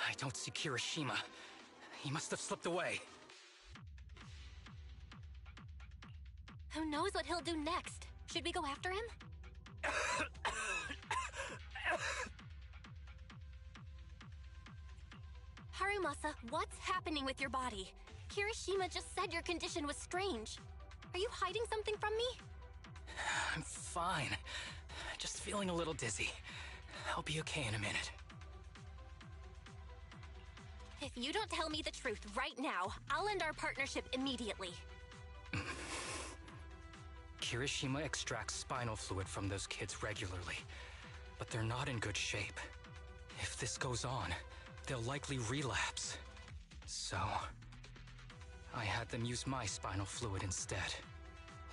I don't see Kirishima. He must have slipped away. Who knows what he'll do next? Should we go after him? Harumasa, what's happening with your body? Kirishima just said your condition was strange. Are you hiding something from me? I'm fine. Just feeling a little dizzy. I'll be okay in a minute. If you don't tell me the truth right now, I'll end our partnership immediately. Kirishima extracts spinal fluid from those kids regularly, but they're not in good shape. If this goes on, they'll likely relapse. So, I had them use my spinal fluid instead.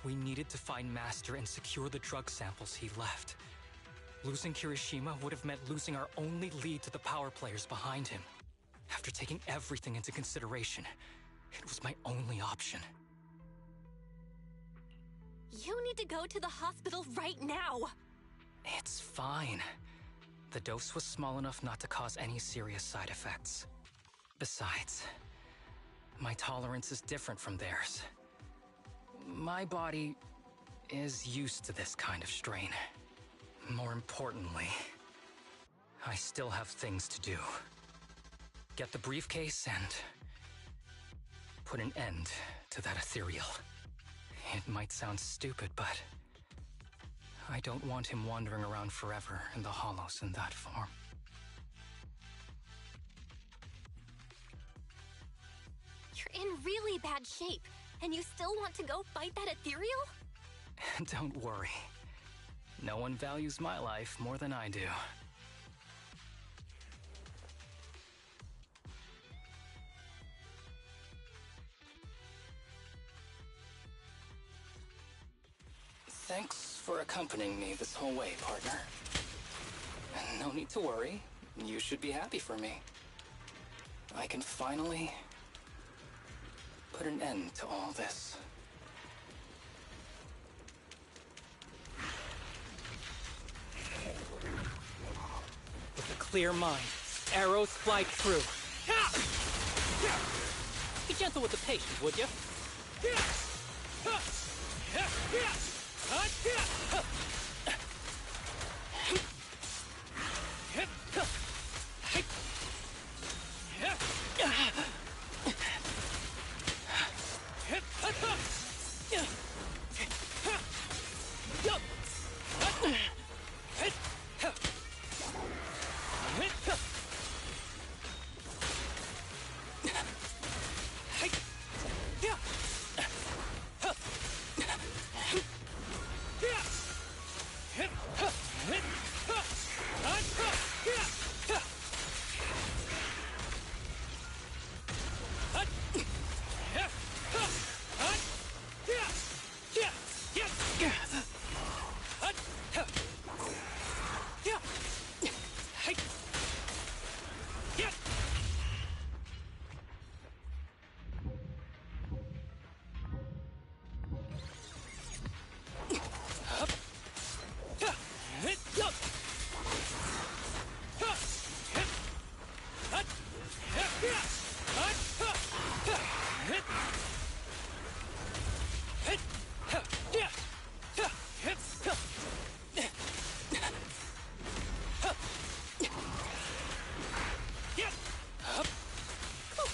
We needed to find Master and secure the drug samples he left. Losing Kirishima would have meant losing our only lead to the power players behind him. After taking everything into consideration, it was my only option. You need to go to the hospital right now! It's fine. The dose was small enough not to cause any serious side effects. Besides, my tolerance is different from theirs. My body is used to this kind of strain. More importantly, I still have things to do. Get the briefcase and put an end to that ethereal. It might sound stupid, but I don't want him wandering around forever in the hollows in that form. You're in really bad shape, and you still want to go fight that ethereal? Don't worry. No one values my life more than I do. Thanks for accompanying me this whole way, partner. No need to worry. You should be happy for me. I can finally put an end to all this. With a clear mind, arrows fly through. Be gentle with the patient, would you?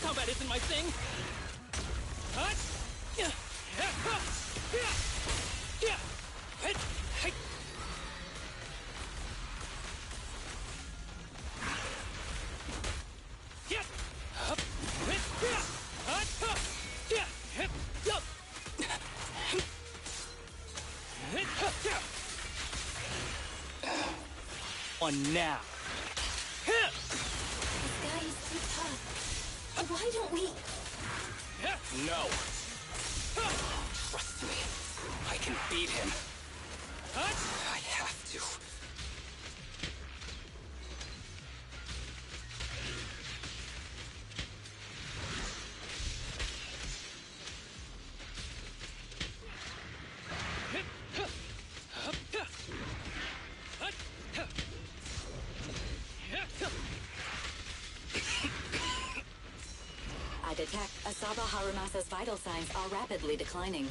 Combat isn't my thing. On now. This guy is too tough. Why don't we... No. can beat him. I have to. I detect Asaba Harumasa's vital signs are rapidly declining.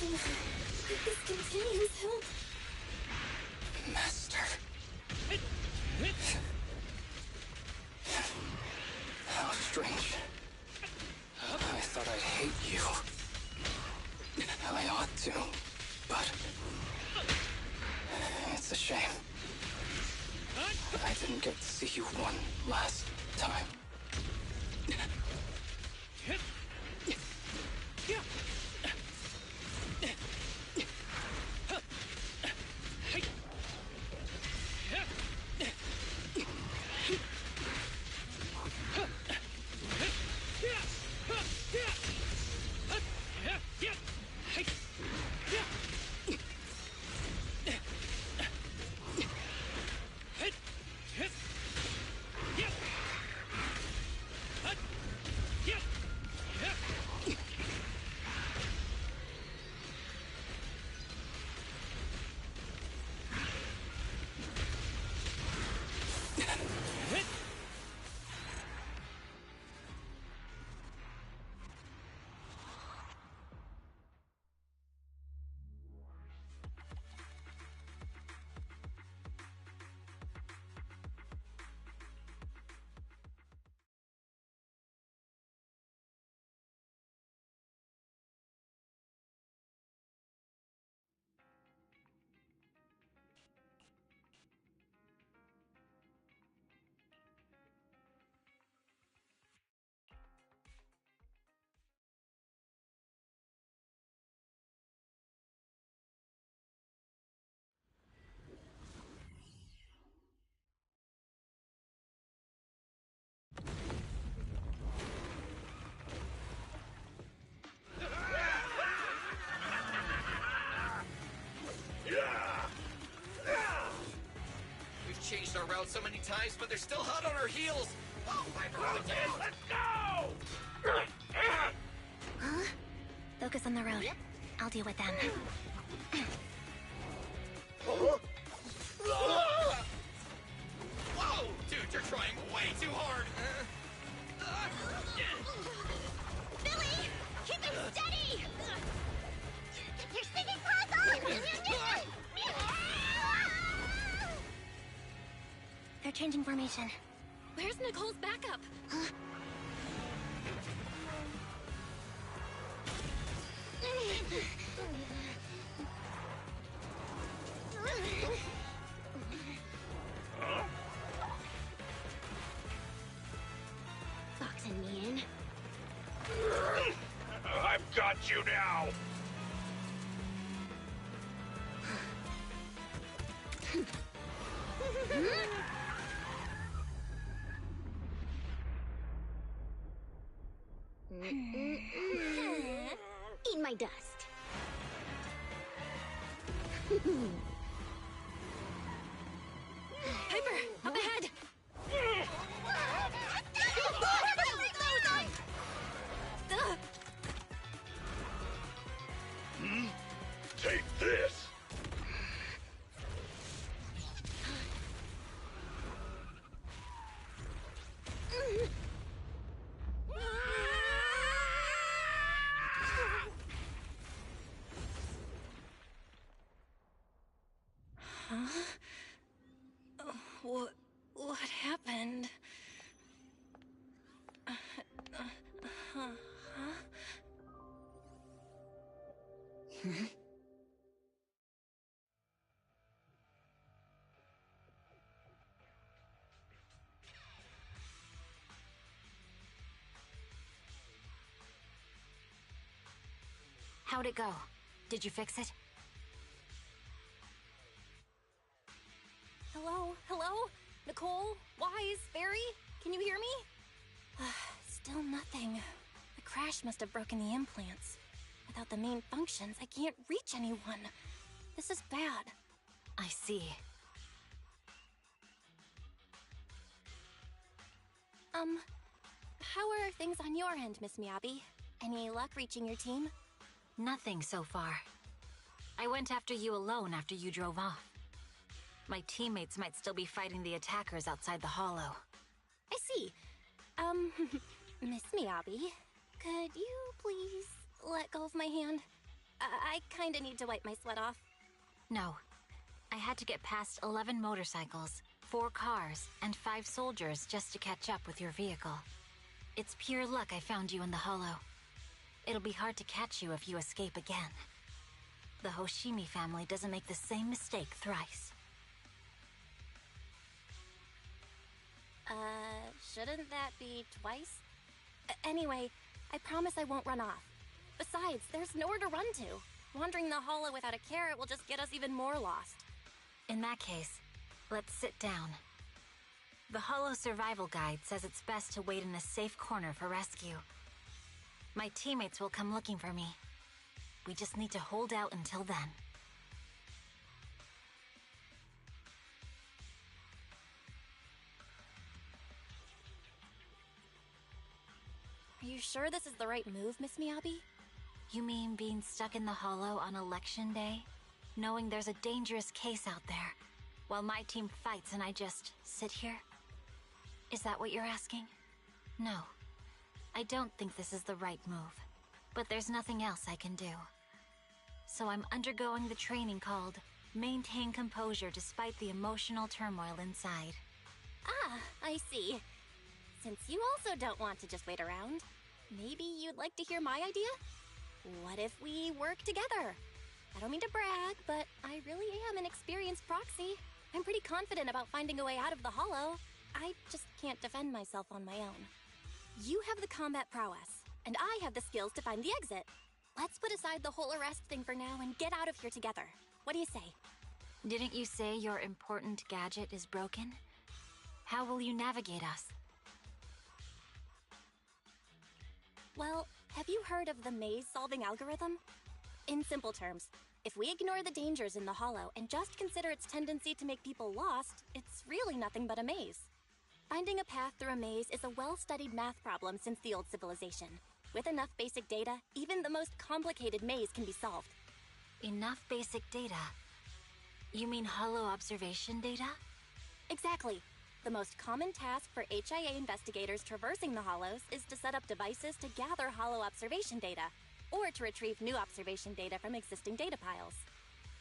If this continues, he'll... Master. How strange. I thought I'd hate you. I ought to, but... it's a shame. I didn't get to see you one last time. Changed our route so many times, but they're still hot on our heels. Oh, let's go! Huh? Focus on the road. I'll deal with them. Whoa! Dude, you're trying way too hard. Billy! Keep it steady! You're sticking close! They're changing formation. Where's Nicole's backup? Boxing me in. I've got you now! Eat my dust. Piper, up ahead! Take this! Huh? What happened? Huh? How'd it go? Did you fix it? Hello? Hello? Nicole? Wise? Barry? Can you hear me? Still nothing. The crash must have broken the implants. Without the main functions, I can't reach anyone. This is bad. I see. How are things on your end, Miss Miyabi? Any luck reaching your team? Nothing so far. I went after you alone after you drove off. My teammates might still be fighting the attackers outside the hollow. I see. Miss Miyabi, could you please let go of my hand? I kinda need to wipe my sweat off. No. I had to get past 11 motorcycles, 4 cars, and 5 soldiers just to catch up with your vehicle. It's pure luck I found you in the hollow. It'll be hard to catch you if you escape again. The Hoshimi family doesn't make the same mistake thrice. Shouldn't that be twice? Anyway, I promise I won't run off. Besides, there's nowhere to run to. Wandering the hollow without a carrot will just get us even more lost. In that case, let's sit down. The Hollow Survival Guide says it's best to wait in a safe corner for rescue. My teammates will come looking for me. We just need to hold out until then. Are you sure this is the right move, Miss Miyabi? You mean being stuck in the hollow on election day? Knowing there's a dangerous case out there, while my team fights and I just sit here? Is that what you're asking? No. I don't think this is the right move. But there's nothing else I can do. So I'm undergoing the training called Maintain Composure Despite the Emotional Turmoil Inside. Ah, I see. Since you also don't want to just wait around, maybe you'd like to hear my idea? What if we work together? I don't mean to brag, but I really am an experienced proxy. I'm pretty confident about finding a way out of the hollow. I just can't defend myself on my own. You have the combat prowess, and I have the skills to find the exit. Let's put aside the whole arrest thing for now and get out of here together. What do you say? Didn't you say your important gadget is broken? How will you navigate us? Well, have you heard of the maze-solving algorithm? In simple terms, if we ignore the dangers in the hollow and just consider its tendency to make people lost, it's really nothing but a maze. Finding a path through a maze is a well-studied math problem since the old civilization. With enough basic data, even the most complicated maze can be solved. Enough basic data? You mean hollow observation data? Exactly. The most common task for HIA investigators traversing the hollows is to set up devices to gather hollow observation data, or to retrieve new observation data from existing data piles.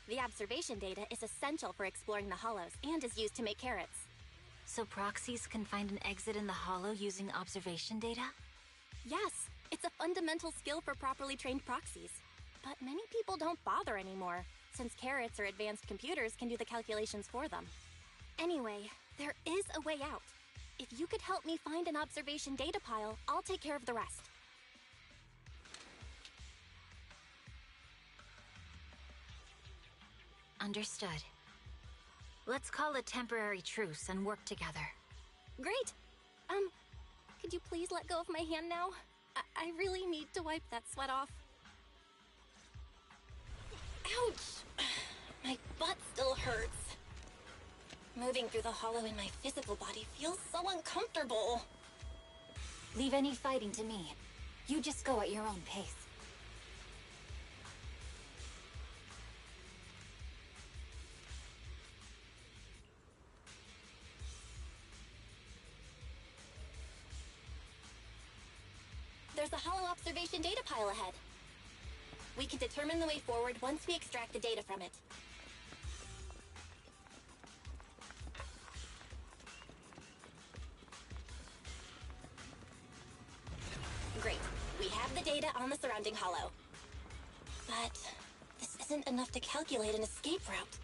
The observation data is essential for exploring the hollows and is used to make carrots. So proxies can find an exit in the hollow using observation data? Yes, it's a fundamental skill for properly trained proxies. But many people don't bother anymore, since carrots or advanced computers can do the calculations for them. Anyway, there is a way out. If you could help me find an observation data pile, I'll take care of the rest. Understood. Let's call a temporary truce and work together. Great! Could you please let go of my hand now? I really need to wipe that sweat off. Ouch! My butt still hurts. Moving through the hollow in my physical body feels so uncomfortable. Leave any fighting to me. You just go at your own pace. There's a hollow observation data pile ahead. We can determine the way forward once we extract the data from it. Great. We have the data on the surrounding hollow. But this isn't enough to calculate an escape route.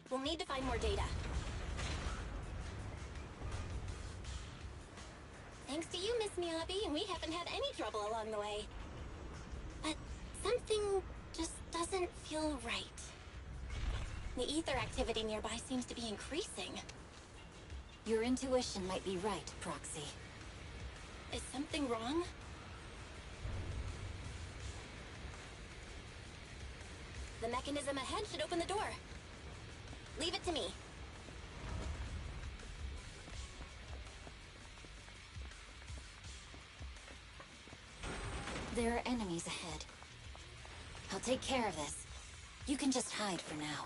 We'll need to find more data. Thanks to you, Miss Miyabi, we haven't had any trouble along the way. But something just doesn't feel right. The ether activity nearby seems to be increasing. Your intuition might be right, Proxy. Is something wrong? The mechanism ahead should open the door. Leave it to me. There are enemies ahead. I'll take care of this. You can just hide for now.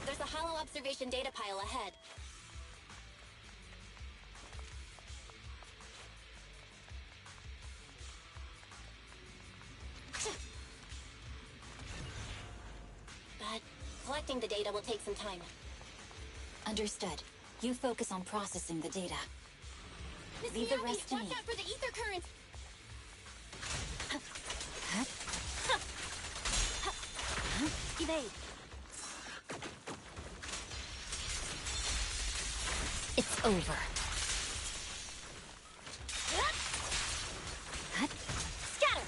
There's a hollow observation data pile ahead. But collecting the data will take some time. Understood. You focus on processing the data. Miss Leave the Miyabi, rest to me. watch out for the ether currents! Evade. It's over. Scatter!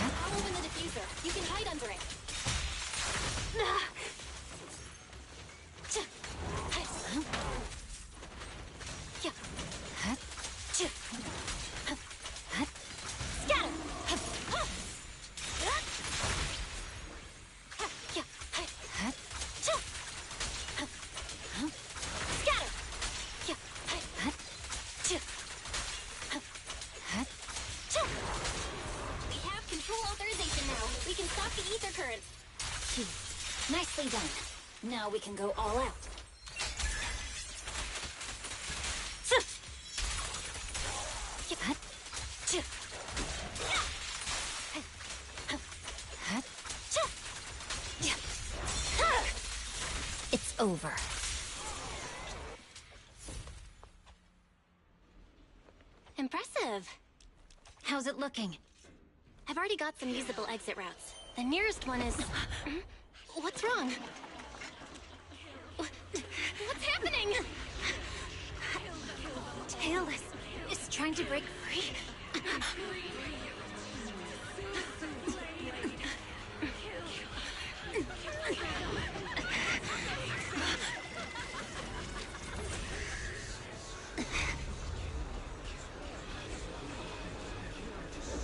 I'll open the diffuser. You can hide under it. We have control authorization now. We can stop the ether currents. Nicely done. Now we can go all out. It's over. Impressive. How's it looking? I've already got some usable exit routes. The nearest one is... What's wrong? What's happening? Tailless is trying to break free.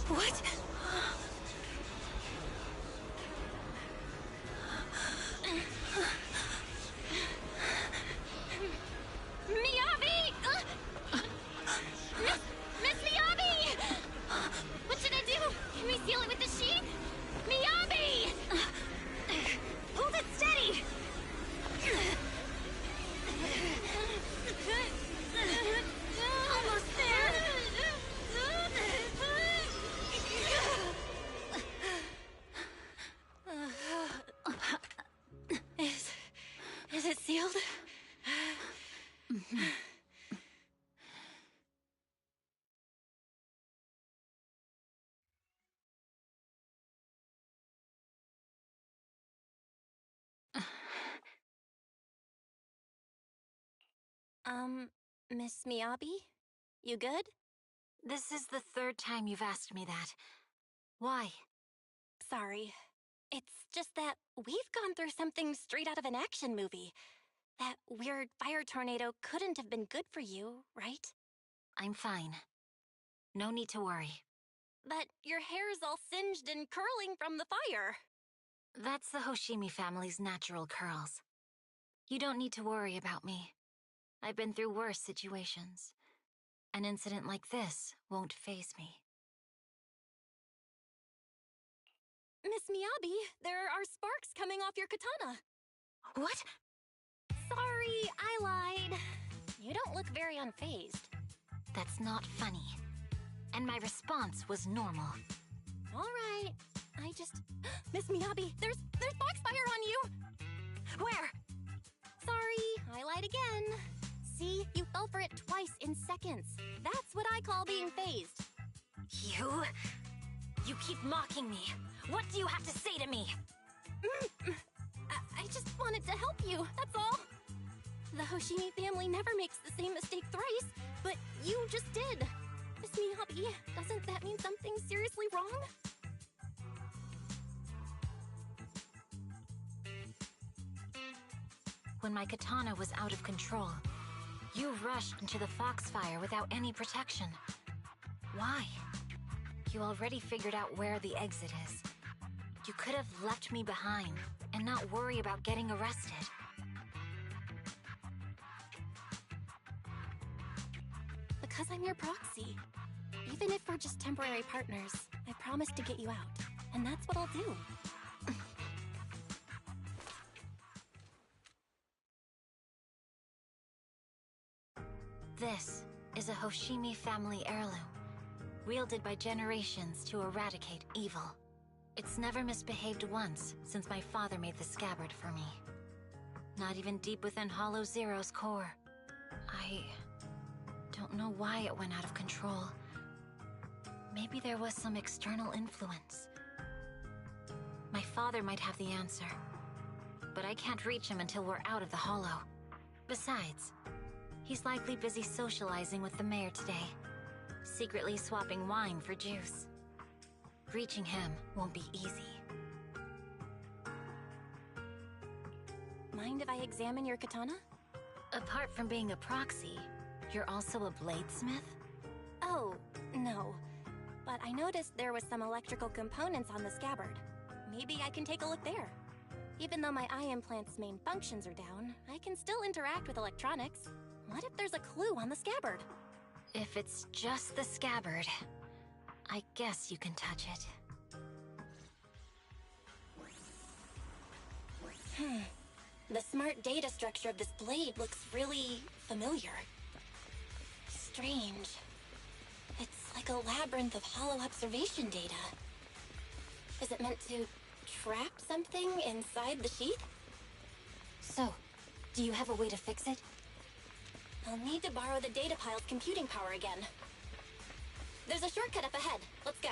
What? Miyabi! Miss Miyabi! What should I do? Can we seal it with the sheet? Miyabi! Hold it steady! Almost there! Is it sealed? Miss Miyabi? You good? This is the third time you've asked me that. Why? Sorry. It's just that we've gone through something straight out of an action movie. That weird fire tornado couldn't have been good for you, right? I'm fine. No need to worry. But your hair's all singed and curling from the fire. That's the Hoshimi family's natural curls. You don't need to worry about me. I've been through worse situations. An incident like this won't faze me. Miss Miyabi, there are sparks coming off your katana. What? Sorry, I lied. You don't look very unfazed. That's not funny. And my response was normal. All right. I just... Miss Miyabi, there's Foxfire on you! Where? Sorry, I lied again. See, you fell for it twice in seconds. That's what I call being phased. You keep mocking me. What do you have to say to me? I just wanted to help you, that's all. The Hoshimi family never makes the same mistake thrice, but you just did. Miss Miyabi, doesn't that mean something's seriously wrong? When my katana was out of control, you rushed into the Foxfire without any protection. Why? You already figured out where the exit is. You could have left me behind and not worry about getting arrested. Because I'm your proxy. Even if we're just temporary partners, I promise to get you out. And that's what I'll do. This is a Hoshimi family heirloom, wielded by generations to eradicate evil. It's never misbehaved once since my father made the scabbard for me. Not even deep within Hollow Zero's core. I don't know why it went out of control. Maybe there was some external influence. My father might have the answer, but I can't reach him until we're out of the Hollow. Besides, he's likely busy socializing with the mayor today, secretly swapping wine for juice. Reaching him won't be easy. Mind if I examine your katana? Apart from being a proxy, you're also a bladesmith? Oh, no. But I noticed there was some electrical components on the scabbard. Maybe I can take a look there. Even though my eye implant's main functions are down, I can still interact with electronics. What if there's a clue on the scabbard? If it's just the scabbard, I guess you can touch it. The smart data structure of this blade looks really familiar. Strange. It's like a labyrinth of hollow observation data. Is it meant to trap something inside the sheath? So, do you have a way to fix it? I'll need to borrow the data pile's computing power again. There's a shortcut up ahead. Let's go.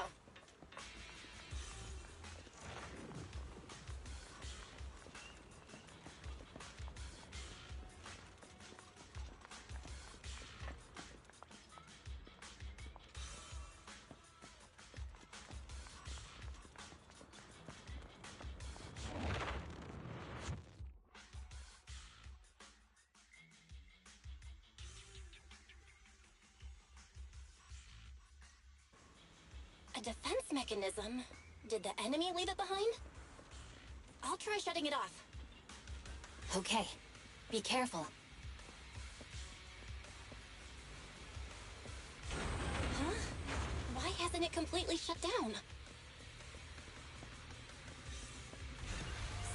A defense mechanism? Did the enemy leave it behind? I'll try shutting it off. Okay, be careful. Huh? Why hasn't it completely shut down?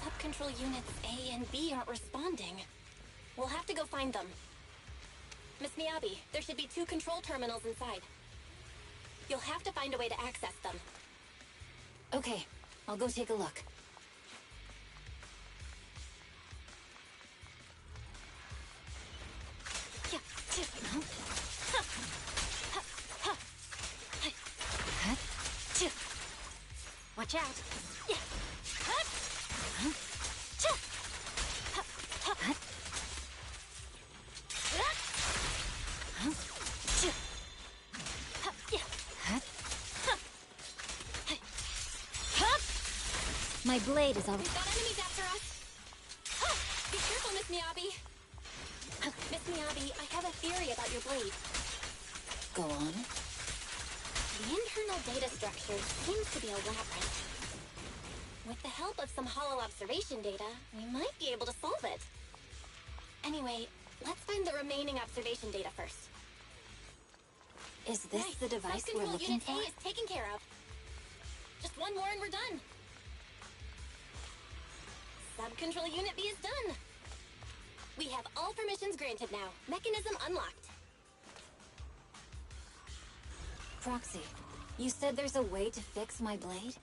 Sub-control units A and B aren't responding. We'll have to go find them. Miss Miyabi, there should be 2 control terminals inside. You'll have to find a way to access them. Okay, I'll go take a look. Watch out! My blade is already... We've got enemies after us! Be careful, Miss Miyabi! Miss Miyabi, I have a theory about your blade. Go on. The internal data structure seems to be a labyrinth. With the help of some hollow observation data, we might be able to solve it. Anyway, let's find the remaining observation data first. Is this the device we're looking for? Unit A is taken care of. Just one more and we're done. Sub-control Unit B is done. We have all permissions granted now. Mechanism unlocked. Proxy, you said there's a way to fix my blade?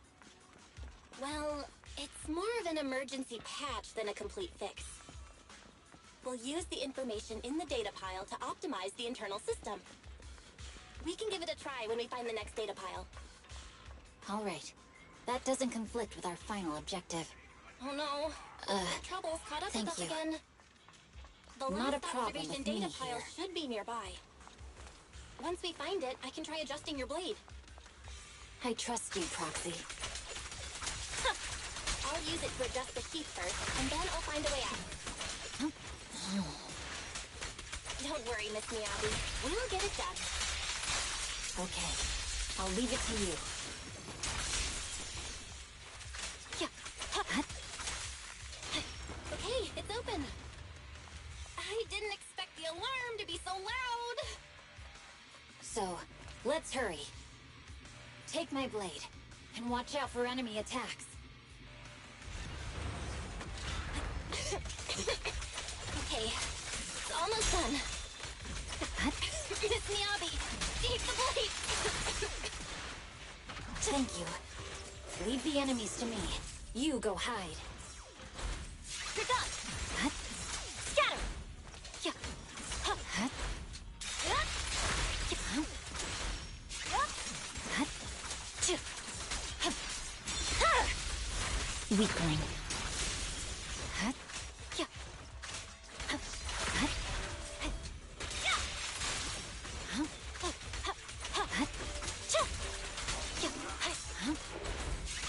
Well, it's more of an emergency patch than a complete fix. We'll use the information in the data pile to optimize the internal system. We can give it a try when we find the next data pile. All right. That doesn't conflict with our final objective. Oh no. Trouble's caught up with us thank you. again. The Not last a problem observation with me data pile here. should be nearby. Once we find it, I can try adjusting your blade. I trust you, Proxy. I'll use it to adjust the sheath first, and then I'll find a way out. Don't worry, Miss Miyabi. We'll get it done. Okay. I'll leave it to you. Okay, it's open. I didn't expect the alarm to be so loud. So, let's hurry. Take my blade, and watch out for enemy attacks. Okay, it's almost done. Miss Miyabi, take the blade! Thank you. Leave the enemies to me. You go hide. You're done! Scatter! Weakling.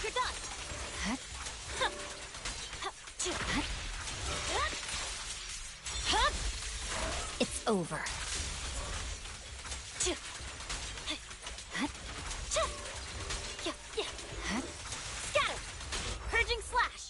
You're done! It's over. Scatter! Purging slash!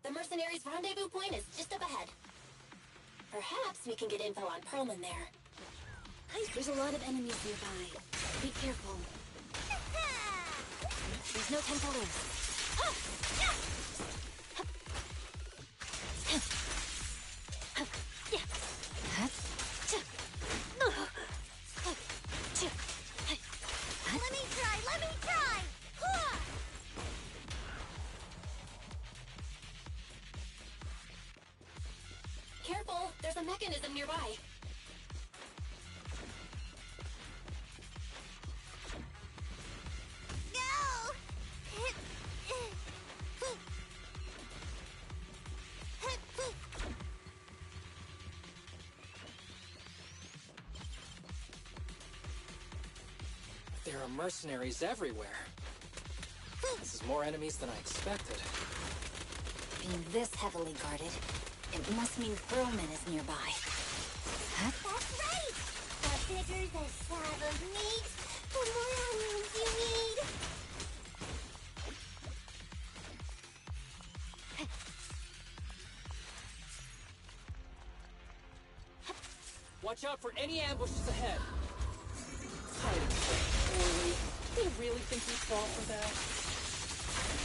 The mercenaries' rendezvous point is just up ahead. Perhaps we can get info on Perlman there. There's a lot of enemies nearby. Be careful. There's no time to lose. Let me try! Careful, there's a mechanism nearby. No! There are mercenaries everywhere. This is more enemies than I expected. Being this heavily guarded, it must mean Perlman is nearby. That's right! The bigger the slab of meat, the more onions you need. Watch out for any ambushes ahead. Fighting so poorly. They really think we fall for that?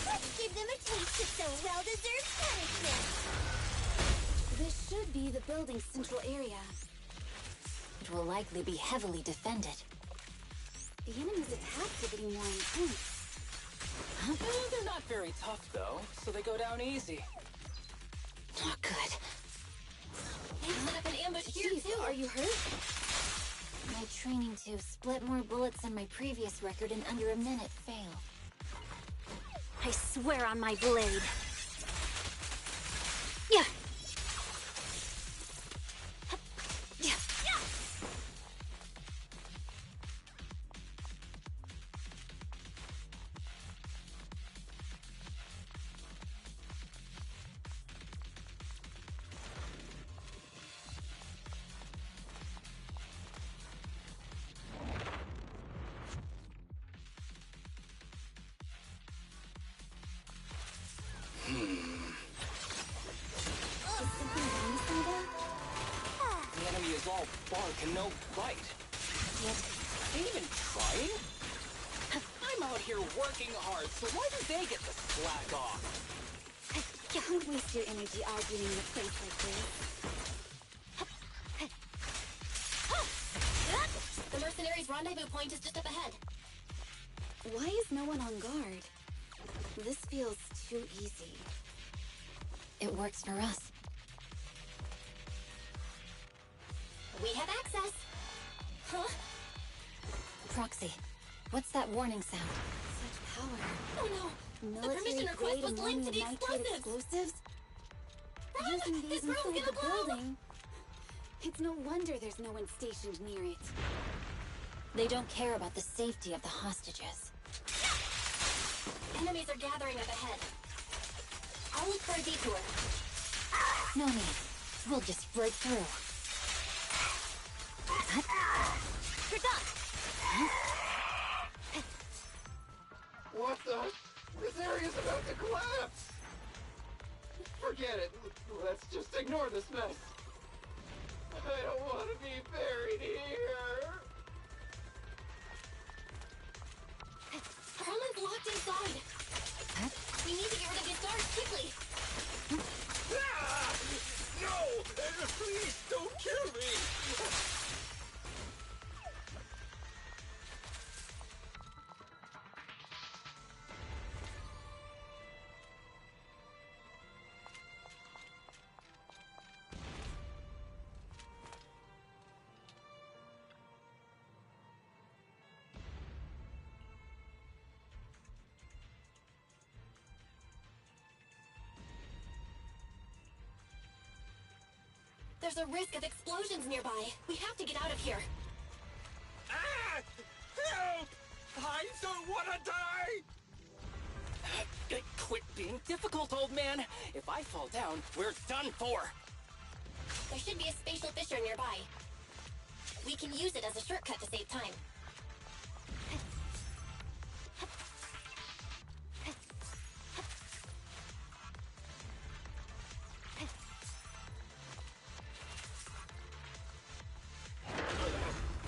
Let's give them a taste of some well-deserved punishment. This should be the building's central area. It will likely be heavily defended. The enemy's attacks are getting more intense. They're not very tough, though, so they go down easy. Not good. They set up an ambush here, Jeez, too. are you hurt? My training to split more bullets than my previous record in under a minute failed. I swear on my blade. The enemy is all bark and no bite. Ain't even trying? I'm out here working hard, so why do they get to slack off? Don't waste your energy arguing in a place like this. The mercenaries' rendezvous point is just up ahead. Why is no one on guard? This feels too easy. It works for us. We have access. Huh? Proxy, what's that warning sound? Such power. Oh no! The permission request was linked to the explosives! Run! Using these This room's inside gonna the blow! building. It's no wonder there's no one stationed near it. They don't care about the safety of the hostages. Enemies are gathering up ahead. I'll look for a detour. No need. We'll just break through. You're done! What the? This area's about to collapse! Forget it. Let's just ignore this mess. I don't want to be buried here. Herman's locked inside. We need to get rid of these guards quickly. Ah! No! Please don't kill me! There's a risk of explosions nearby. We have to get out of here. Ah! Help! I don't want to die! Quit being difficult, old man. If I fall down, we're done for. There should be a spatial fissure nearby. We can use it as a shortcut to save time.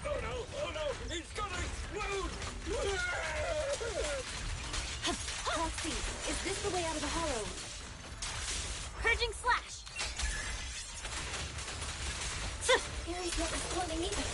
Oh no! It's gonna explode! Proxy, is this the way out of the hollow? Purging slash! Ares not responding either.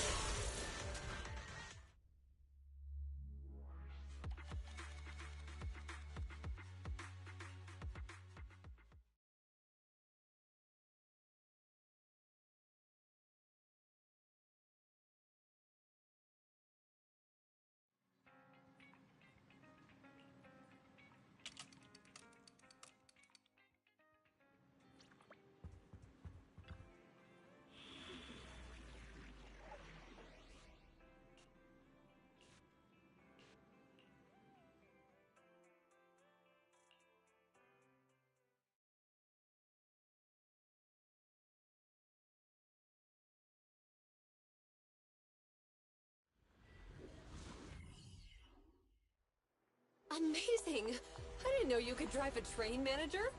Amazing! I didn't know you could drive a train, manager.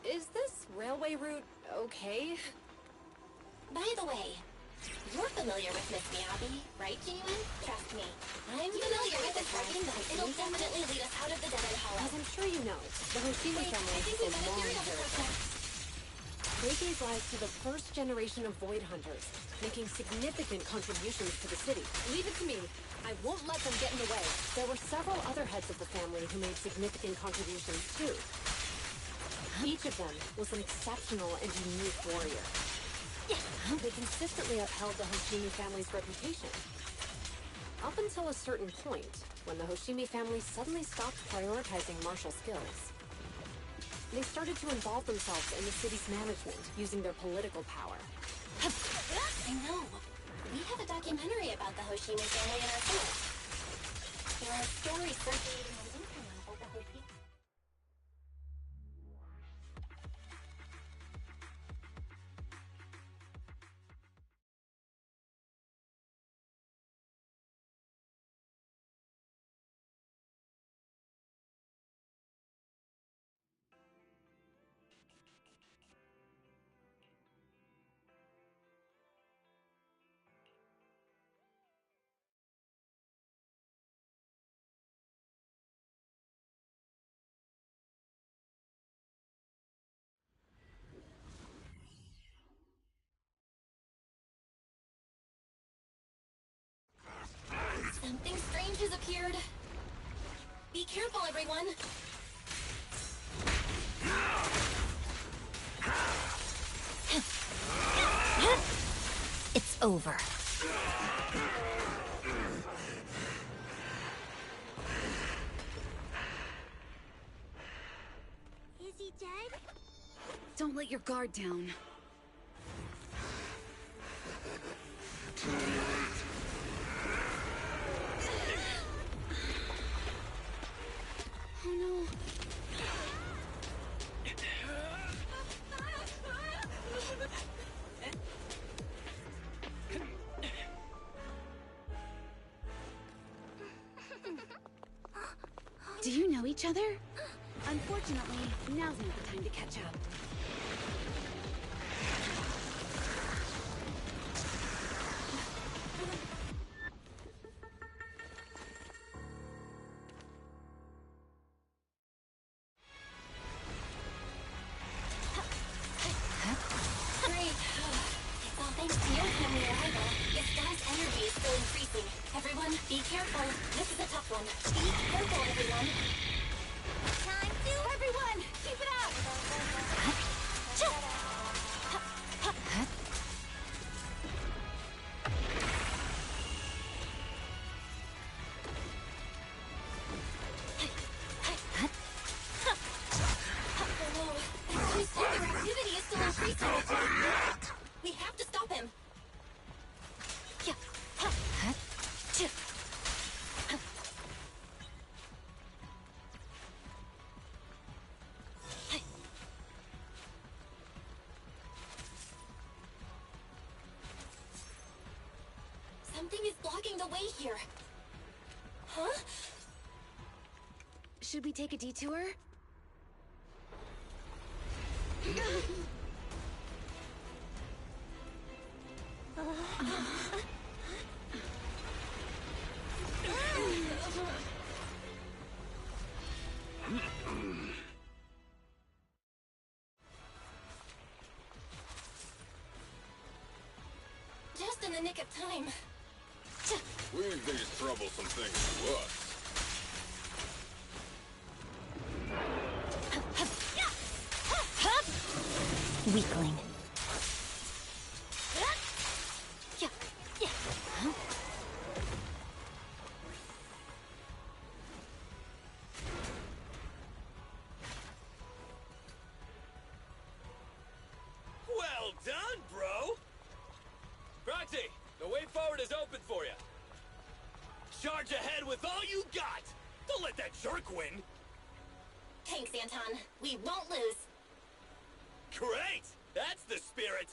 Is this railway route okay? By the way, you're familiar with Miss Miyabi, right, Genuine? Trust me. I'm familiar with this route. It'll definitely lead us out of the dead-end hollow. As I'm sure you know, the Hoshimi family I think is we've got a long theory of the heritage. process. They gave rise to the first generation of Void Hunters, making significant contributions to the city. Leave it to me. I won't let them get in the way. There were several other heads of the family who made significant contributions too. Each of them was an exceptional and unique warrior. They consistently upheld the Hoshimi family's reputation. Up until a certain point, when the Hoshimi family suddenly stopped prioritizing martial skills. They started to involve themselves in the city's management, using their political power. I know. We have a documentary about the Hoshimi family in our film. There are stories circulating on the internet about the Hoshimi. careful, everyone! It's over. Is he dead? Don't let your guard down. Oh no. Do you know each other? Unfortunately, now's not the time to catch up. Great. It's all thanks to your friendly arrival. This guy's energy is still increasing. Everyone, be careful. This is a tough one. Be careful, everyone. Time to... Everyone, keep it up! His solar activity is still increasing. We have to stop him. Something is blocking the way here. Huh? Should we take a detour? Just in the nick of time. Leave these troublesome things to us. Weakling. Well done, bro! Proxy, the way forward is open for you. Charge ahead with all you got! Don't let that jerk win! Thanks, Anton. We won't lose. Great! That's the spirit!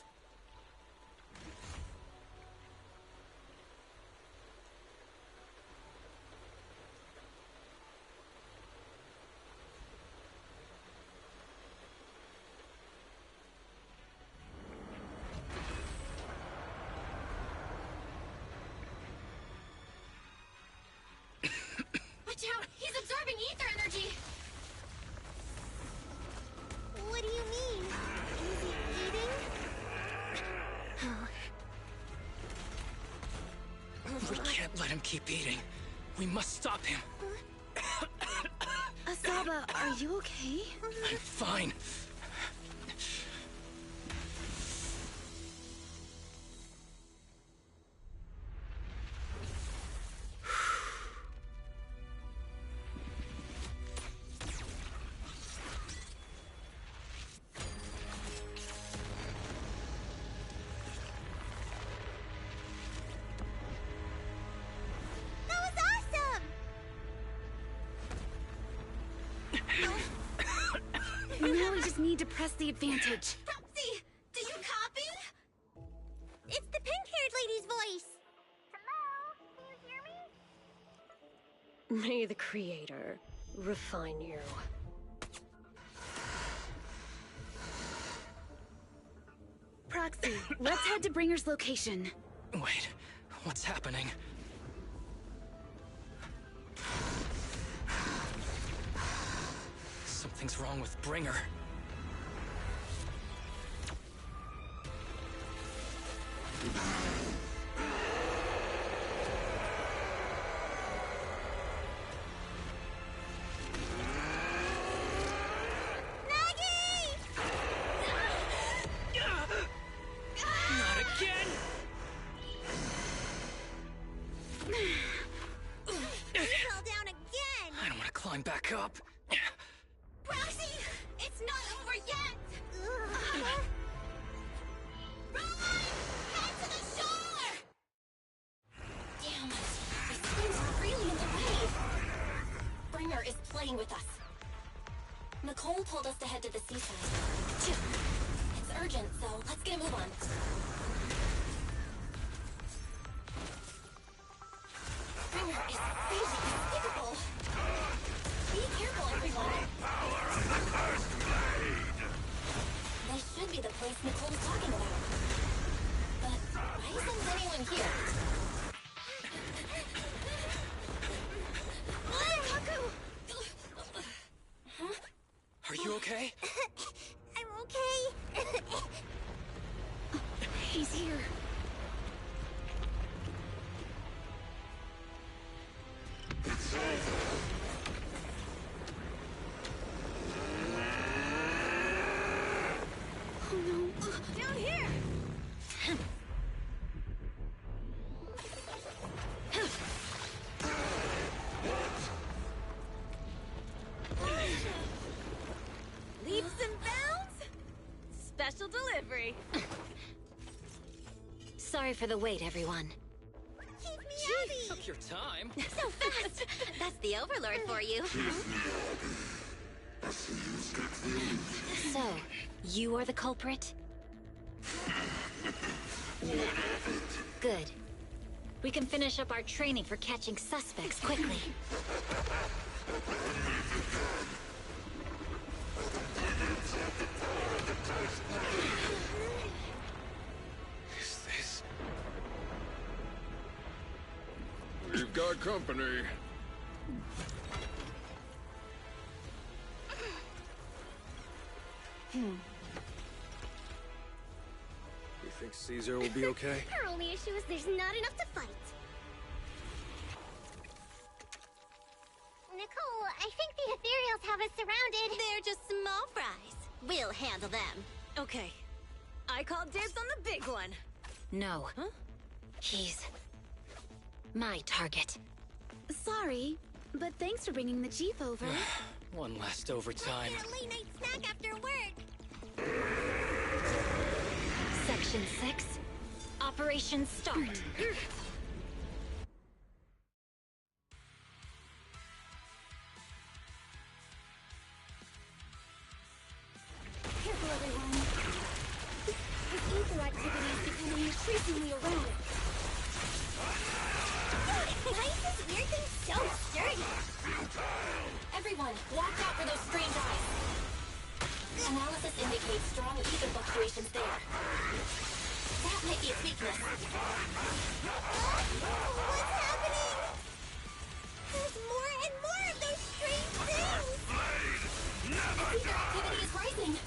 Watch out! He's absorbing ether energy! What do you mean? Is he eating? We can't let him keep eating. We must stop him. Asaba, are you okay? I'm fine. That was awesome! Now we just need to press the advantage. Proxy! Do you copy? It's the pink-haired lady's voice! Hello? Can you hear me? May the Creator refine you. Proxy, let's head to Bringer's location. Wait, what's happening? Something's wrong with Bringer. buttercup. Roxy! It's not over yet! Run! Head to the shore! Damn it! These things are really in the way! Bringer is playing with us. Nicole told us to head to the seaside. It's urgent, so let's get a move on. Bringer is really despicable. Be careful, everyone. This should be the place Nicole was talking about. But why isn't anyone here? Huh? Are you okay? I'm okay. He's here. Oh no. Down here! Leaps and bounds? Special delivery. Sorry for the wait, everyone. Miyabi! Took your time. So fast! That's the Overlord for you. So, you are the culprit? Good. We can finish up our training for catching suspects quickly. Is this... We've got company. You think Caesar will be okay? Our only issue is there's not enough to fight. Nicole, I think the ethereals have us surrounded. They're just small fries. We'll handle them. Okay. I call dibs on the big one. No. Huh? He's my target. Sorry, but thanks for bringing the Jeep over. One last overtime. A late night snack after work. Section 6. Operation Start. Careful, everyone. This ether activity is becoming increasingly erratic. Why is this weird thing so sturdy? Everyone, watch out for those strange eyes. Analysis indicates strong ether fluctuations there. That might be its weakness. What's happening? There's more and more of those strange things! Ether activity is rising.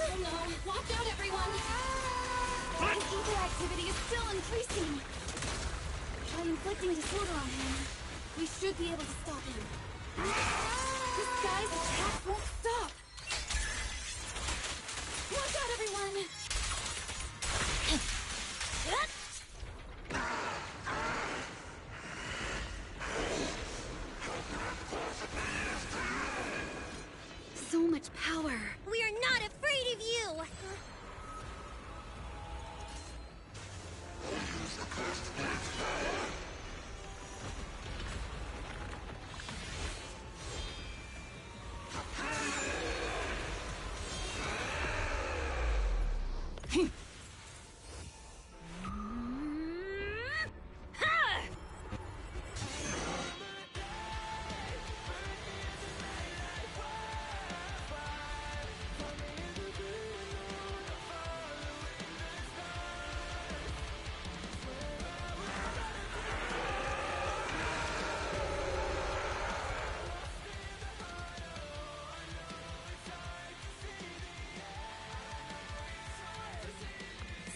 Oh no, watch out everyone! His ether activity is still increasing. By inflicting disorder on him, we should be able to stop him. This guy's attacks won't stop! Watch out, everyone! So much power. We are not afraid of you!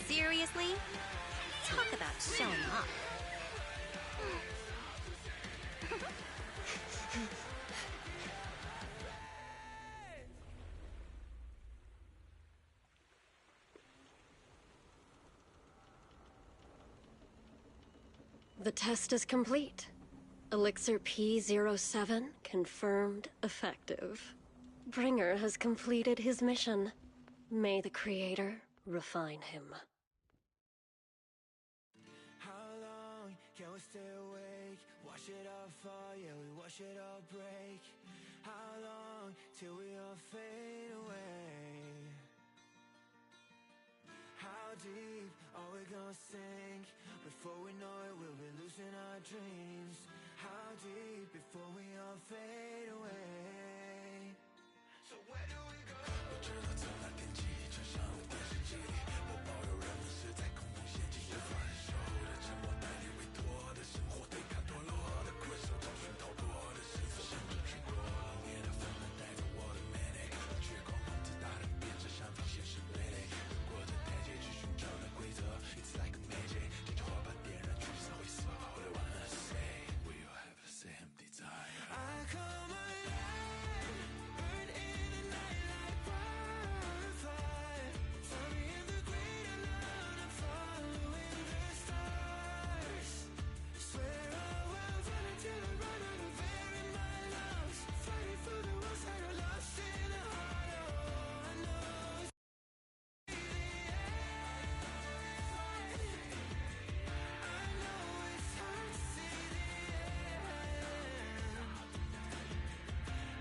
Seriously? Talk about showing off. The test is complete. Elixir P07 confirmed effective. Bringer has completed his mission. May the Creator refine him. How long can we stay awake? Wash it all fall, yeah, we wash it all break. How long till we all fade away? How deep are we gonna sink? Before we know it, we'll be losing our dreams. How deep before we all fade away? So where do we go? 我知道曾来天际，穿上了电视机里，我保有人们是在恐慌陷阱里分手的沉默，代替委托的生活，对抗堕落的困兽，找寻逃脱的幸福，甚至去过冷冽的纷乱，带着我的 manic， 绝狂妄自大的变着想法，现实对垒，越过这台阶去寻找那规则 ，It's like a magic， 点着火把点燃聚散灰色。All I wanna say, we all have the same desire. I come alive, burn in the night like wildfire. Find me in the great unknown, I'm following the stars. Swear I will run until I run out of air in my lungs. Fighting for the ones that are lost in the heart. Oh, I know it's the end. I know it's hard to see the end.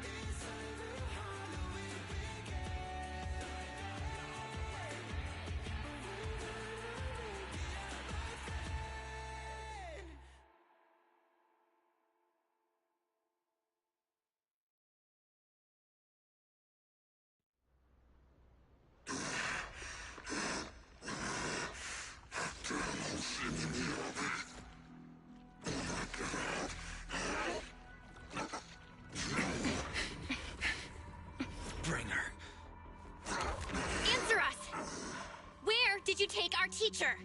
Inside the heart that we began. Bringer. Answer us! Where did you take our teacher?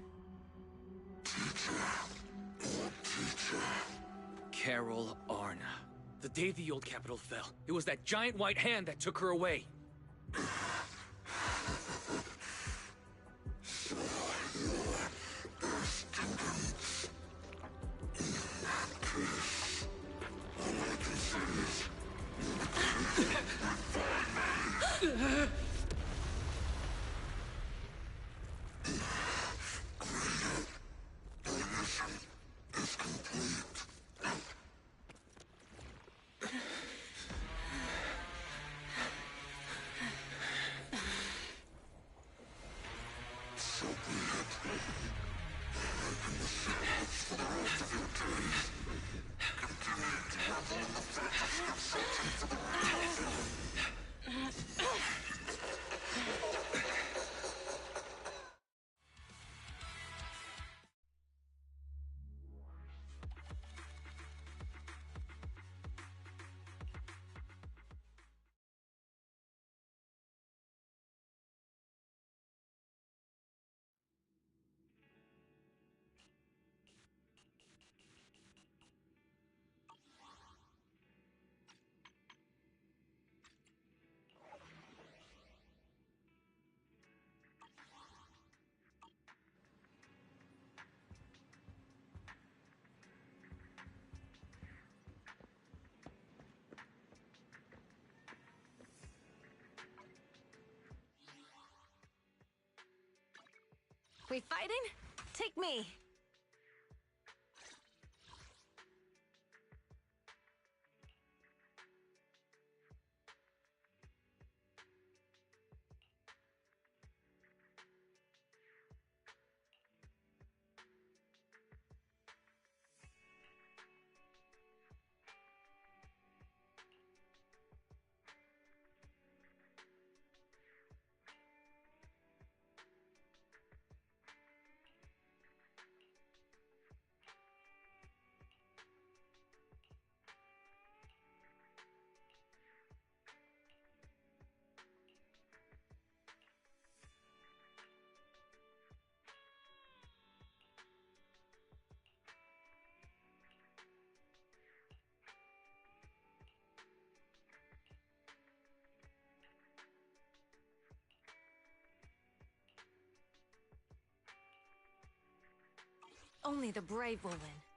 Carol Arna. The day the old capital fell, it was that giant white hand that took her away. We fighting? Take me. Only the brave will win.